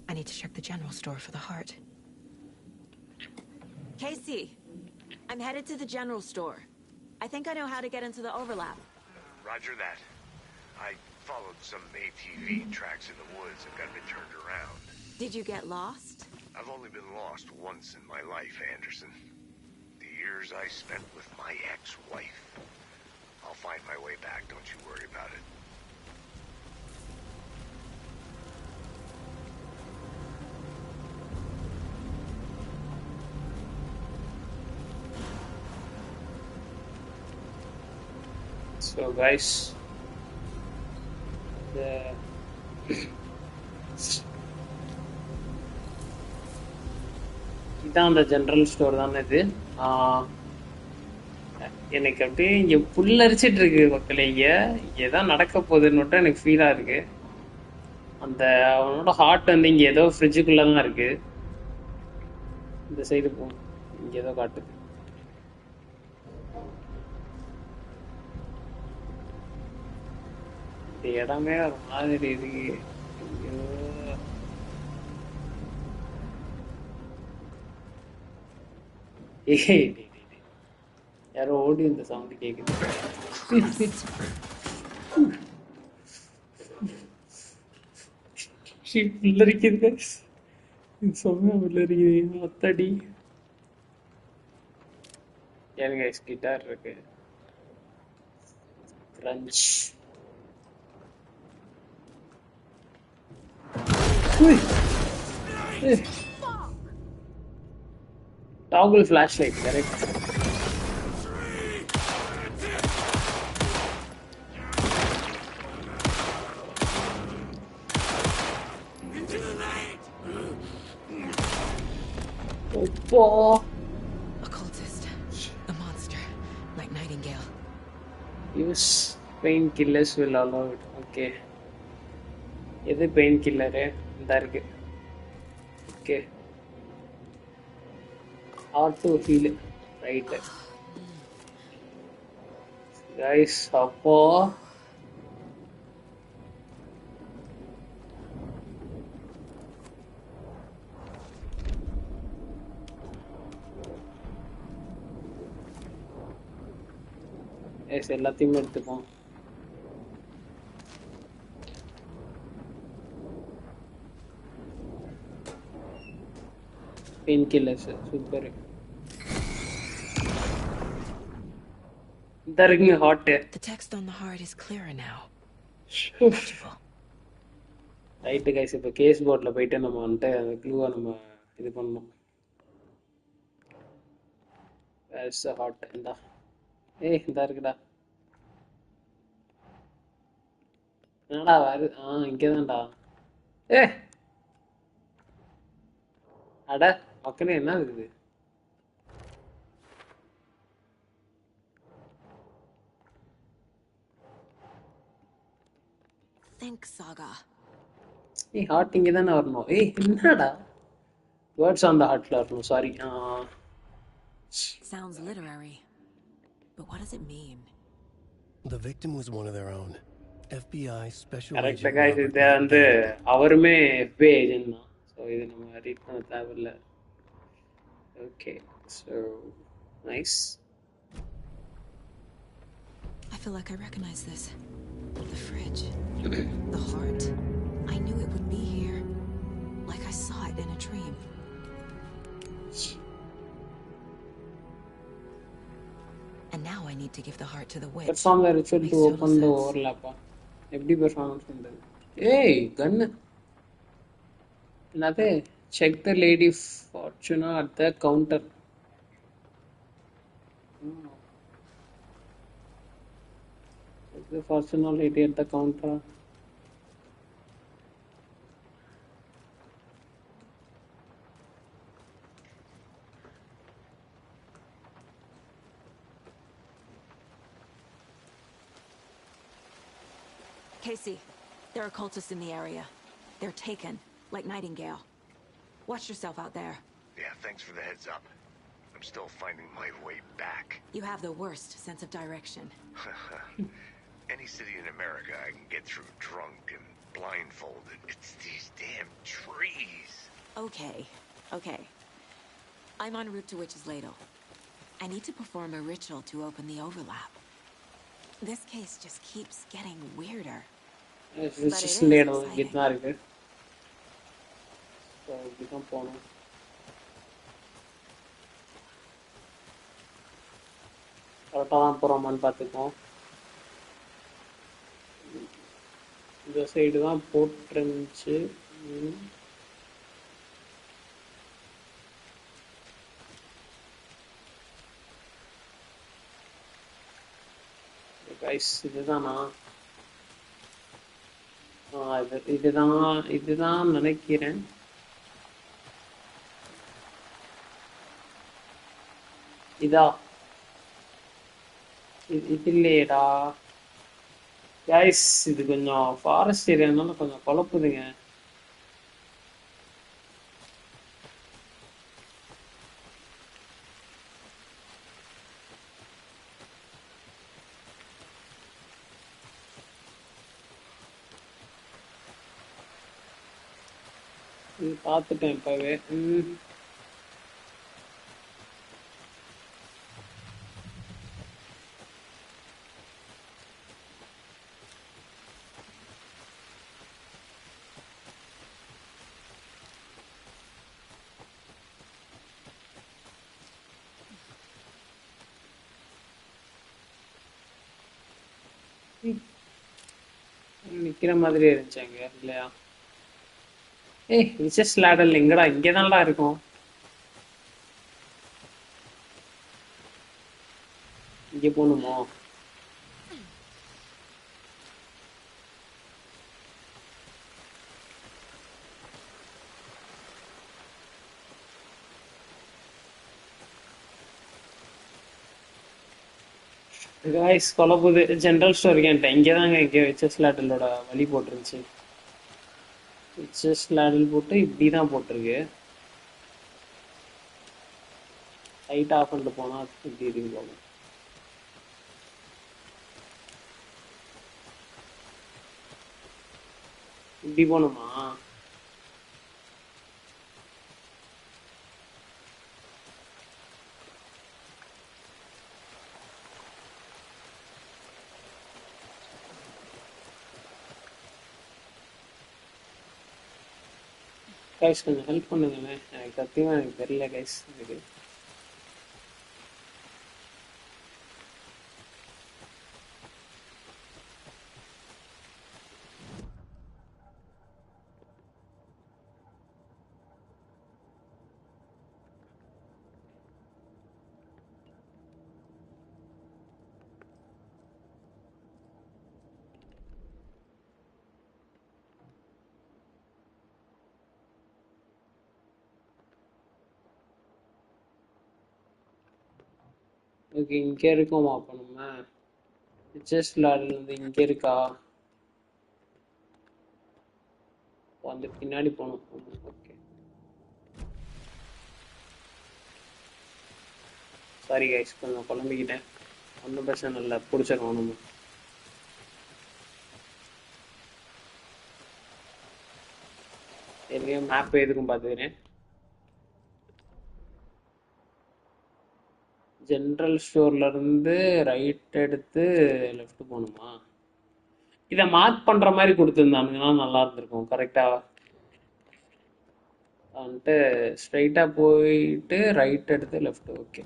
I need to check the general store for the heart. Casey, I'm headed to the general store. I think I know how to get into the overlap. Roger that. I followed some ATV tracks in the woods and got a bit turned around. Did you get lost? I've only been lost once in my life, Anderson. The years I spent with my ex-wife. I'll find my way back, don't you worry about it. So guys, இதான் அந்த general store தானே இது. எனக்கு அப்படியே இங்கே புல்லரிச்சிட்டு இருக்கு மக்களே. இங்கே தான் நடக்க போகுதுன்னு மட்டும் எனக்கு ஃபீலாக இருக்கு. அந்த அவனோட ஹார்ட் வந்து இங்கே ஏதோ ஃப்ரிட்ஜுக்குள்ளே தான் இருக்கு. இந்த சைடு போகும், இங்கே ஏதோ காட்டுது. இந்த இடமே ஒரு மாதிரி இருக்கு. யாரோ ஓடி இந்த சவுண்ட் கேக்குது. புல்லரிக்குது, செம்மையா புல்லரிக்குது. மொத்தடி ஏங்க கிட்டார் இருக்கு. Crunch. Toggle flashlight, correct? Occultist. A monster. Like Nightingale. Use painkillers will allow it. Okay. எது பெயின் கில்லரு? இந்த இருக்கு. Okay. Auto heal. Right. Guys, அப்போ எல்லாத்தையுமே எடுத்துப்போம். painkillers, super. The hot. The text on the heart is clearer now. Right guys, இப்போ case போர்ட்ல போயிட்டு நம்ம வந்துட்டு அந்த க்ளூவை நம்ம இது பண்ணணும். Where's the heart? இந்தா. இந்தா இருக்குடா. என்னடா வருது? இங்கேதான்டா. அட மக்களே, என்ன இருக்குது? Think, Saga. ஹார்ட் இங்கே தானே வரணும். என்னடா வேர்ட்ஸ் ஆன் த ஹார்ட்ல வரணும். Sorry. Sounds literary, but what does it mean? The victim was one of their own. FBI Special correct Agent guys. Robert இதை வந்து அவருமே FBI ஏஜென்ட் தான். ஸோ இது நம்ம ரீட் பண்ண தேவையில்ல. Okay, so nice. I feel like I recognize this. The fridge. The heart. I knew it would be here. Like I saw it in a dream. And now I need to give the heart to the witch. Perform the ritual to open the overlap. எப்படி performance பண்றது? ஏய் கன்னு என்னது? Check the lady Fortuna at the counter. Check the Fortuna lady at the counter. Casey, there are cultists in the area. They're taken, like Nightingale. Watch yourself out there. Yeah, thanks for the heads up. I'm still finding my way back. You have the worst sense of direction. Any city in America I can get through drunk and blindfolded. It's these damn trees. Okay. I'm en route to Witch's Ladle. I need to perform a ritual to open the overlap. This case just keeps getting weirder. Witch's Ladle இங்கதான் இருக்கு. So இப்படிதான் போகணும். கரெக்டாக தான் போகிறோமான்னு பார்த்துக்கோம். இந்த side தான் போட்டுருந்துச்சு. Guys இதுதானா? இதுதான் நினைக்கிறேன். இதா இது இல்லையேடா கைஸ். இது கொஞ்சம் ஃபாரஸ்ட் ஏரியானால கொஞ்சம் குழப்புதுங்க. இது பார்த்துட்டேன் இப்பவே. நிக்கிற மாதிரி இருந்துச்சாங்க இல்லையா? ஏய் விச்சஸ் லேடல் எங்கடா? இங்கதான்டா இருக்கும். இங்க போகணுமோ? கைஸ் குழப்புது. ஜென்ரல் ஸ்டோர் கேட்டேன். இங்கேதாங்க இங்கே விச்சஸ் லேடலோட வழி போட்டுருந்துச்சு. விச்சஸ் லேடல் போட்டு இப்படி தான் போட்டிருக்கு. லைட் ஆஃப் பண்ணிட்டு போனா இப்படி இருக்கு போல. இப்படி போகணுமா? கைஸ் கொஞ்சம் ஹெல்ப் பண்ணுங்களேன். எனக்கு சத்தியமாக எனக்கு தெரியல கைஸ். எனக்கு ஓகே இங்கே இருக்கோமா? அப்போ நம்ம விச்சஸ் லேடல் வந்து இங்கே இருக்கா? வந்து பின்னாடி போகணும். ஓகே சாரி கைஸ், கொஞ்சம் குழம்பிக்கிட்டேன். ஒன்றும் பிரச்சனை இல்லை, பிடிச்சிருக்கோம் நம்ம. மேப் எதுக்கும் பார்த்துக்கிறேன். ஜென்ரல் ஸ்டோர்ல இருந்து ரைட் எடுத்து லெஃப்ட் போகணுமா? இதை மார்க் பண்ற மாதிரி கொடுத்துருந்தானுங்கன்னா நல்லா இருந்திருக்கும். கரெக்டா வந்துட்டு ஸ்ட்ரைட்டா போயிட்டு ரைட் எடுத்து லெஃப்ட். ஓகே,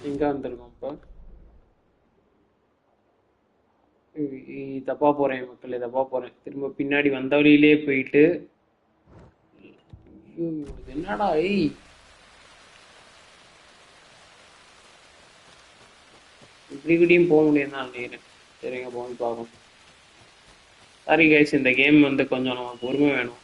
எங்க வந்திருக்கோம் இப்போ? தப்பா போறேன் மக்களே, தப்பா போறேன். திரும்ப பின்னாடி வந்த வழியிலே போயிட்டு என்னடா இப்படி இப்படியும் போக முடியும் தான் நினைக்கிறேன். சரிங்க, போய் பார்ப்போம். சாரி கைஸ், இந்த கேம் வந்து கொஞ்சம் நம்ம பொறுமை வேணும்.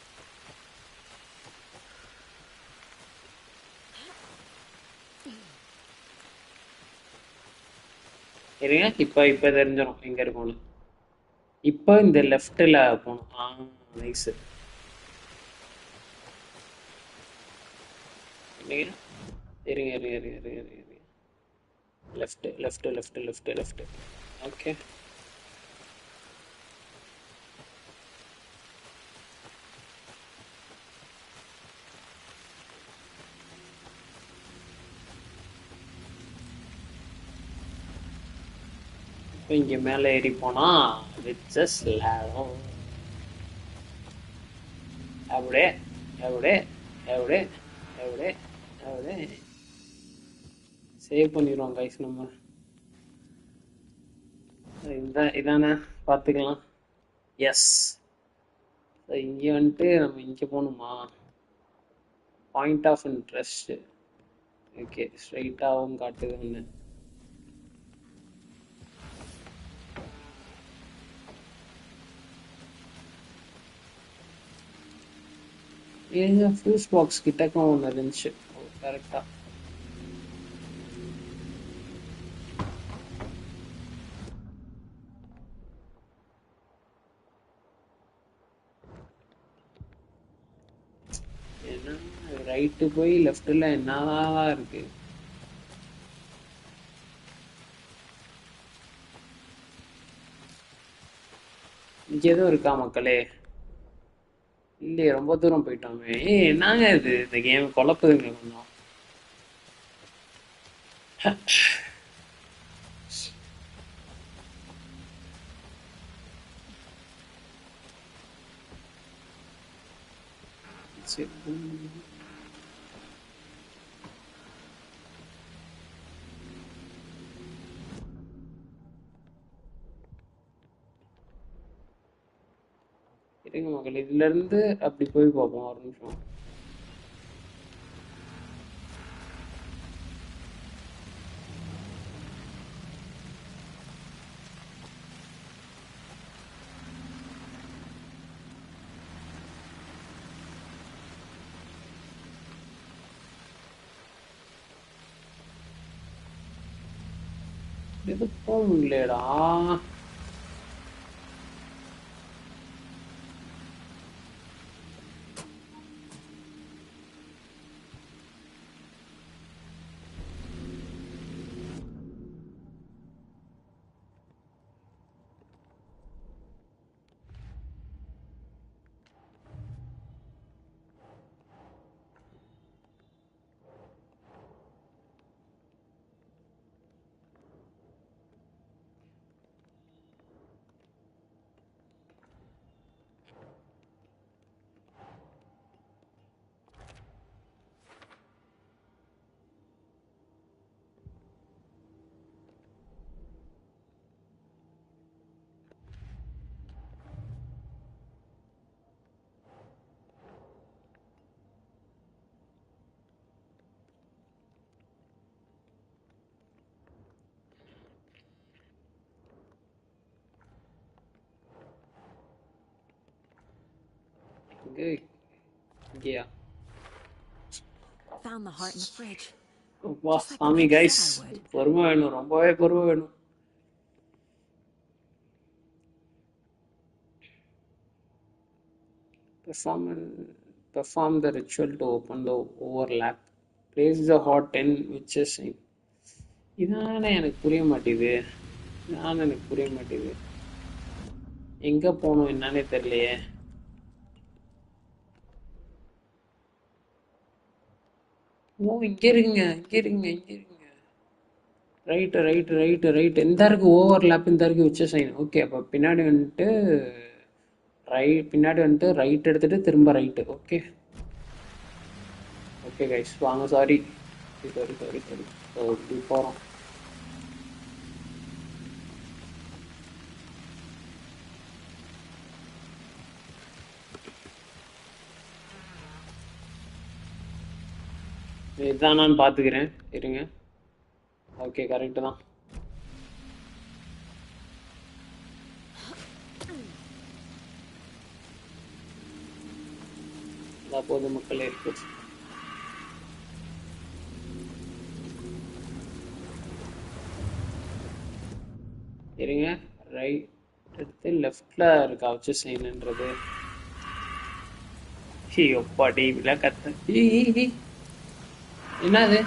சரிங்க, இப்போ தெரிஞ்சிடும் எங்க இருக்கோம்னு. இப்போ இந்த லெஃப்ட்ல போகணும். நைஸ். சரிங்க இருங்க இருங்க இருங்க இருங்க இருங்க. Left left left left left. Okay, இப்போ இங்கே மேலே ஏறி போனா விச்சஸ் லேடம். அப்படியே அப்படியே அப்படியே அப்படியே அப்படியே சேவ் பண்ணிடுவோம் கைஸ். நம்ம இதானே பார்த்துக்கலாம். எஸ், இங்கே வந்துட்டு நம்ம இங்கே போகணுமா? Point of interest. ஓகே, ஸ்ட்ரைட்டாகவும் காட்டுது ஒன்று. ஏங்க ஃபியூஸ் பாக்ஸ் கிட்டக்கும் ஒன்று இருந்துச்சு. கரெக்டா என்ன ரைட்டு போய் லெஃப்ட்ல என்னதான் இருக்கு? இங்க எதுவும் இருக்கா மக்களே? இல்லையே, ரொம்ப தூரம் போயிட்டோமே. என்னங்க இது, இந்த கேம் குழப்புதுங்க கொஞ்சம். சரி, இருங்க மக்களே, இதுல இருந்து அப்படி போய் பார்ப்போம். ஒரு நிமிஷம். இது போக முடியலடா. இங்கேயா? Found the heart in the fridge. அப்பா சாமி கைஸ், பொறுமை வேணும், ரொம்பவே பொறுமை வேணும். Perform the ritual to open the overlap. Place the hot 10 witches in. இதானே எனக்கு புரிய மாட்டேங்குது. எங்க போகணும் என்னன்னே தெரியலையே. ஓ இங்க இருக்குங்க. ரைட். இந்த இருக்கு ஓவர்லேப், இந்த இருக்கு விச்ச சைன். ஓகே, அப்போ பின்னாடி வந்துட்டு ரைட் எடுத்துட்டு திரும்ப ரைட்டு. ஓகே கைஸ், வாங்க. சாரி. இப்படி போகிறோம். இதுதான் நான் பார்த்துக்கிறேன், இருங்க. ஓகே, கரெக்டு தான். பொதுமக்களே இருக்கு. இருங்க, ரைட் எடுத்து லெஃப்ட்ல இருக்கா வச்சு சைன்ன்றது. ஒப்பாடி விழா கத்த. என்னது?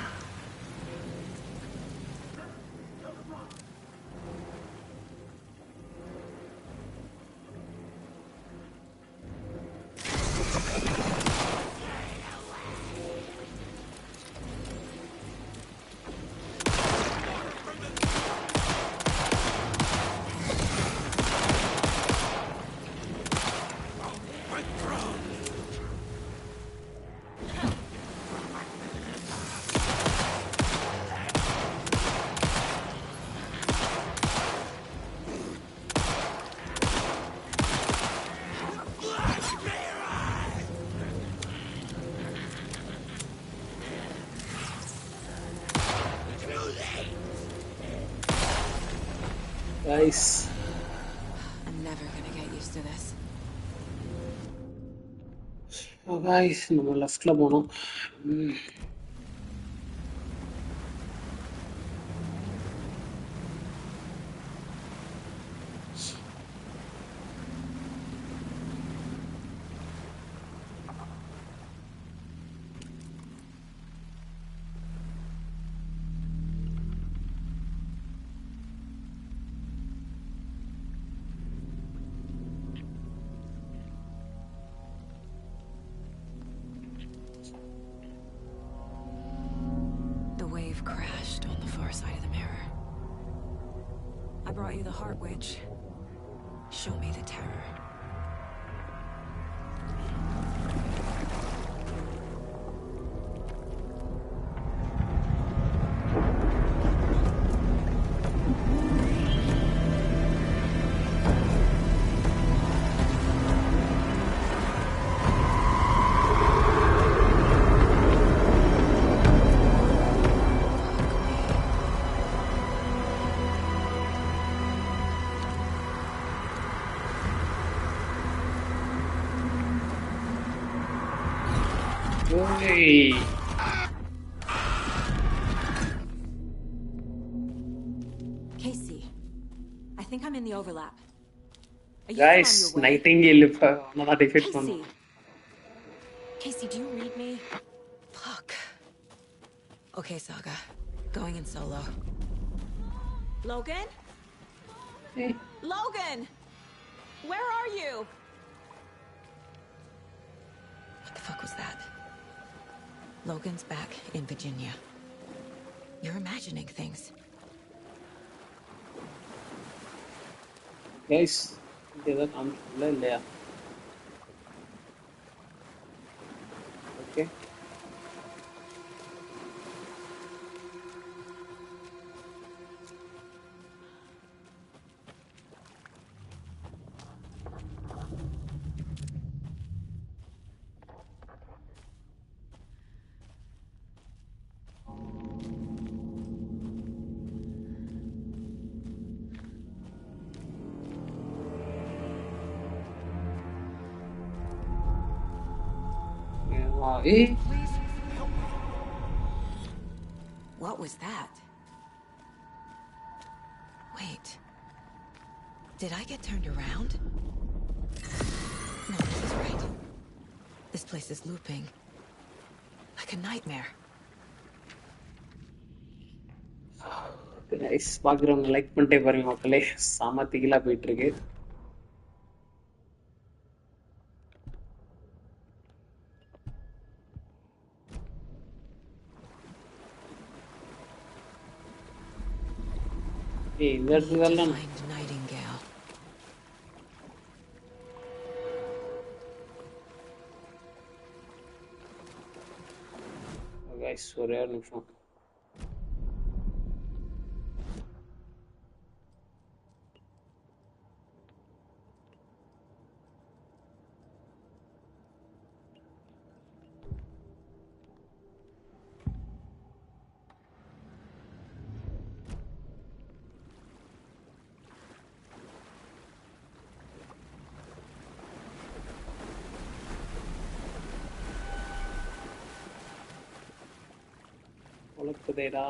Guys, I'm never gonna get used to this. guys, நம்ம லெஃப்ட்ல போனோம். Crashed on the far side of the mirror. I brought you the Heart Witch. Show me the terror. Hey. Casey, I think I'm in the overlap. Guys, Nightingale another defeat Casey. Casey, do you read me? Fuck. Okay, Saga. Going in solo. Logan? Hey. Logan! Where are you? What the fuck was that? Logan's back in Virginia. You're imagining things. Guys, I'm there. Okay. What was that? Wait. Did I get turned around? No, this is right. This place is looping. Like a nightmare. Guys, பாக்குறவங்க like பண்ணிட்டே பாருங்க மக்களே. செம திகிலா போயிட்டு இருக்கு. ஏய் இந்த இடத்துல Nightingale. guys ஒரே ஒரு நிமிஷம். உலக்குதேடா.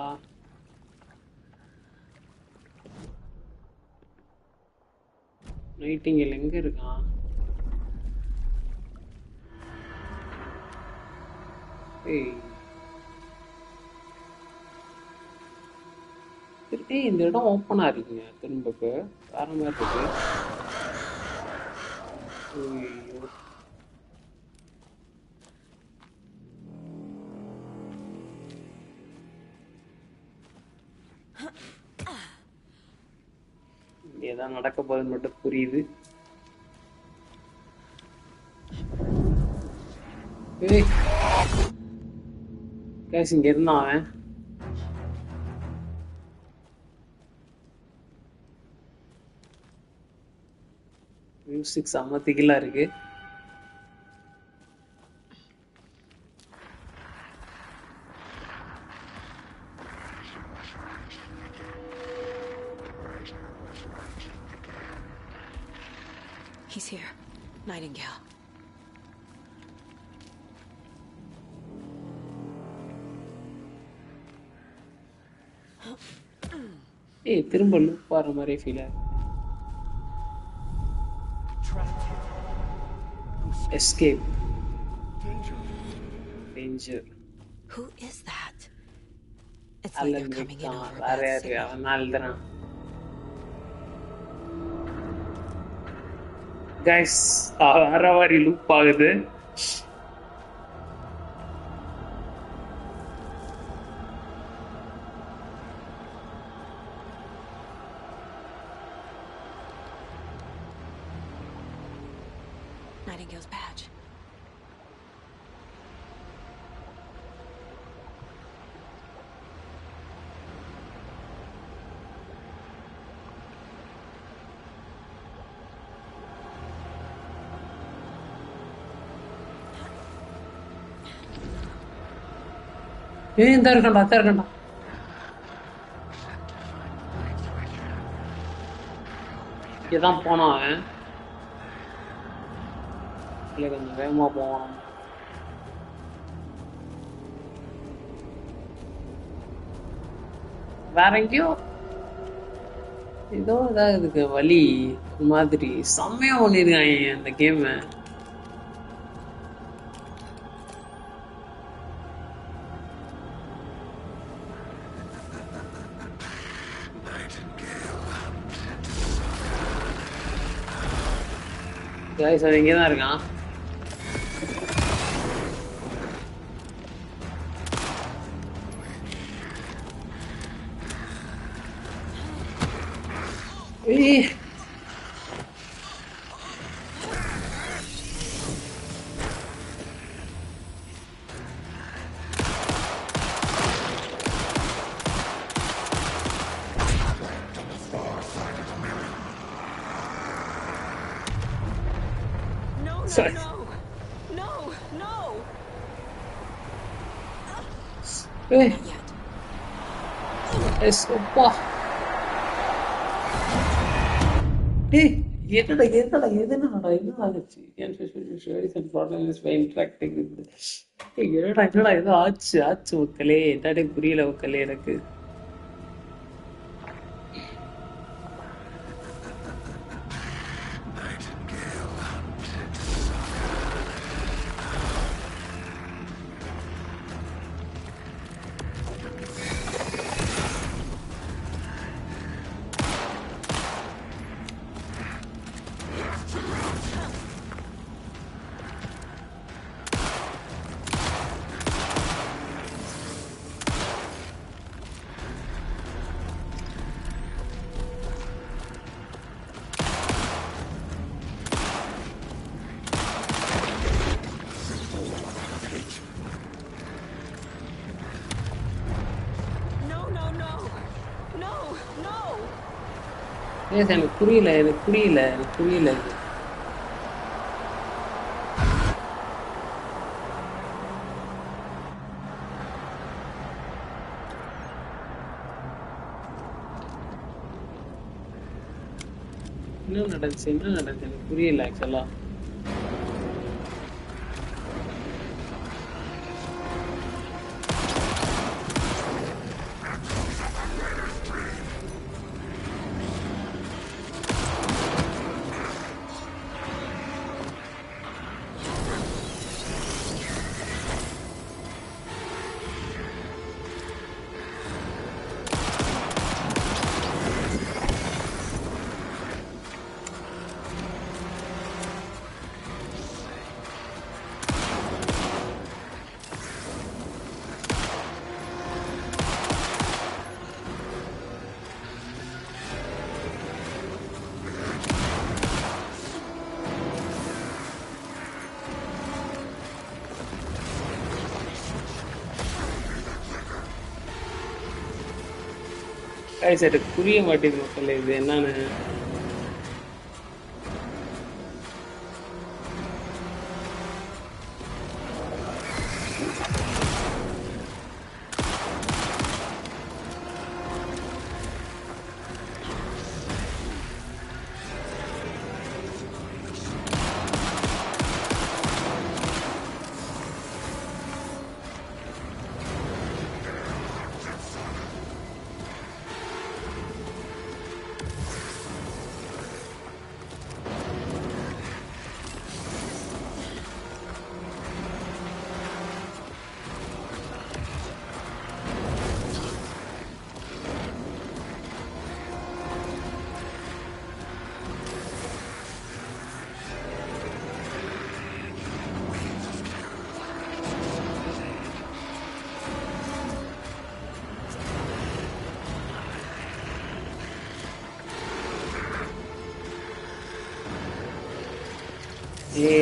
நைட்டிங்கேல் எங்க இருக்கான்? ஏய் இந்த இடம் ஓப்பனா இருக்குங்க. திரும்பக்கு வேற மாதிரி இருக்கு. ஐயோ ஏதான் நடக்க போகுதுன்னு மட்டும் புரியுது. இங்க இருந்தான் அவன். மியூசிக் செம்ம திகிலா இருக்கு. He's here. Nightingale. ஏய் திரும்ப லூப் ஆற மாதிரி ஃபீல் ஆகுது. Escape. Danger. Who is that? It's like they're coming in over a bad signal. Guys, வேற மாதிரி லூப் ஆகுது. Nightingale's badge. இந்த இருக்கண்டா. இதான் போனான் அவன். இல்லை கொஞ்சம் வேகமா போவான். வேற எங்கேயோ ஏதோ ஏதாவது இதுக்கு வழி மாதிரி செம்மையா பண்ணிருக்காங்க அந்த கேம். கைஸ் அது இங்கே தான் இருக்கான். Sorry. No. Not yet. It's hey. என்ன ஆச்சு? என்னடா ஏதோ ஆச்சு ஆச்சு மக்களே, என்னடே புரியல மக்களே எனக்கு. No, no, no. No, no. எனக்கு புரியல எனக்கு புரியல எனக்கு புரியல இது. என்ன நடந்துச்சு எனக்கு புரியல ஆக்சுவலா. எனக்கு புரிய மாட்டேங்குது மக்களே இது என்னன்னு. ஏ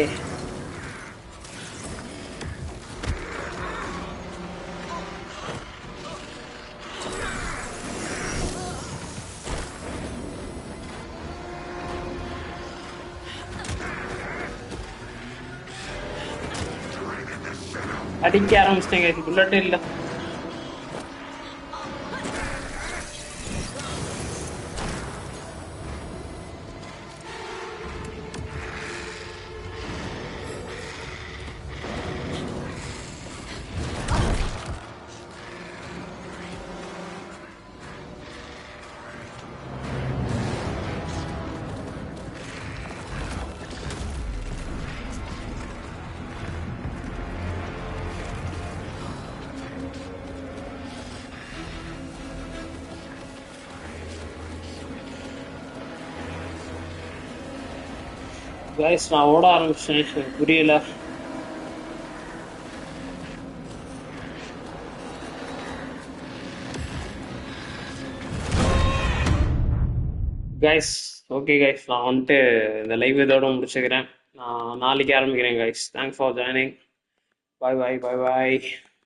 அடிக்க ஆரம்பிச்சிட்டேங்க, இது புல்லட்டே இல்லை. கைஸ் நான் ஓட ஆரம்பிச்சேன், எனக்கு புரியல. கைஸ் ஓகே கைஸ், நான் வந்துட்டு இந்த லைவ் இதோட முடிச்சுக்கிறேன். நான் நாளைக்கு ஆரம்பிக்கிறேன் guys. Thanks for joining. Bye bye bye bye.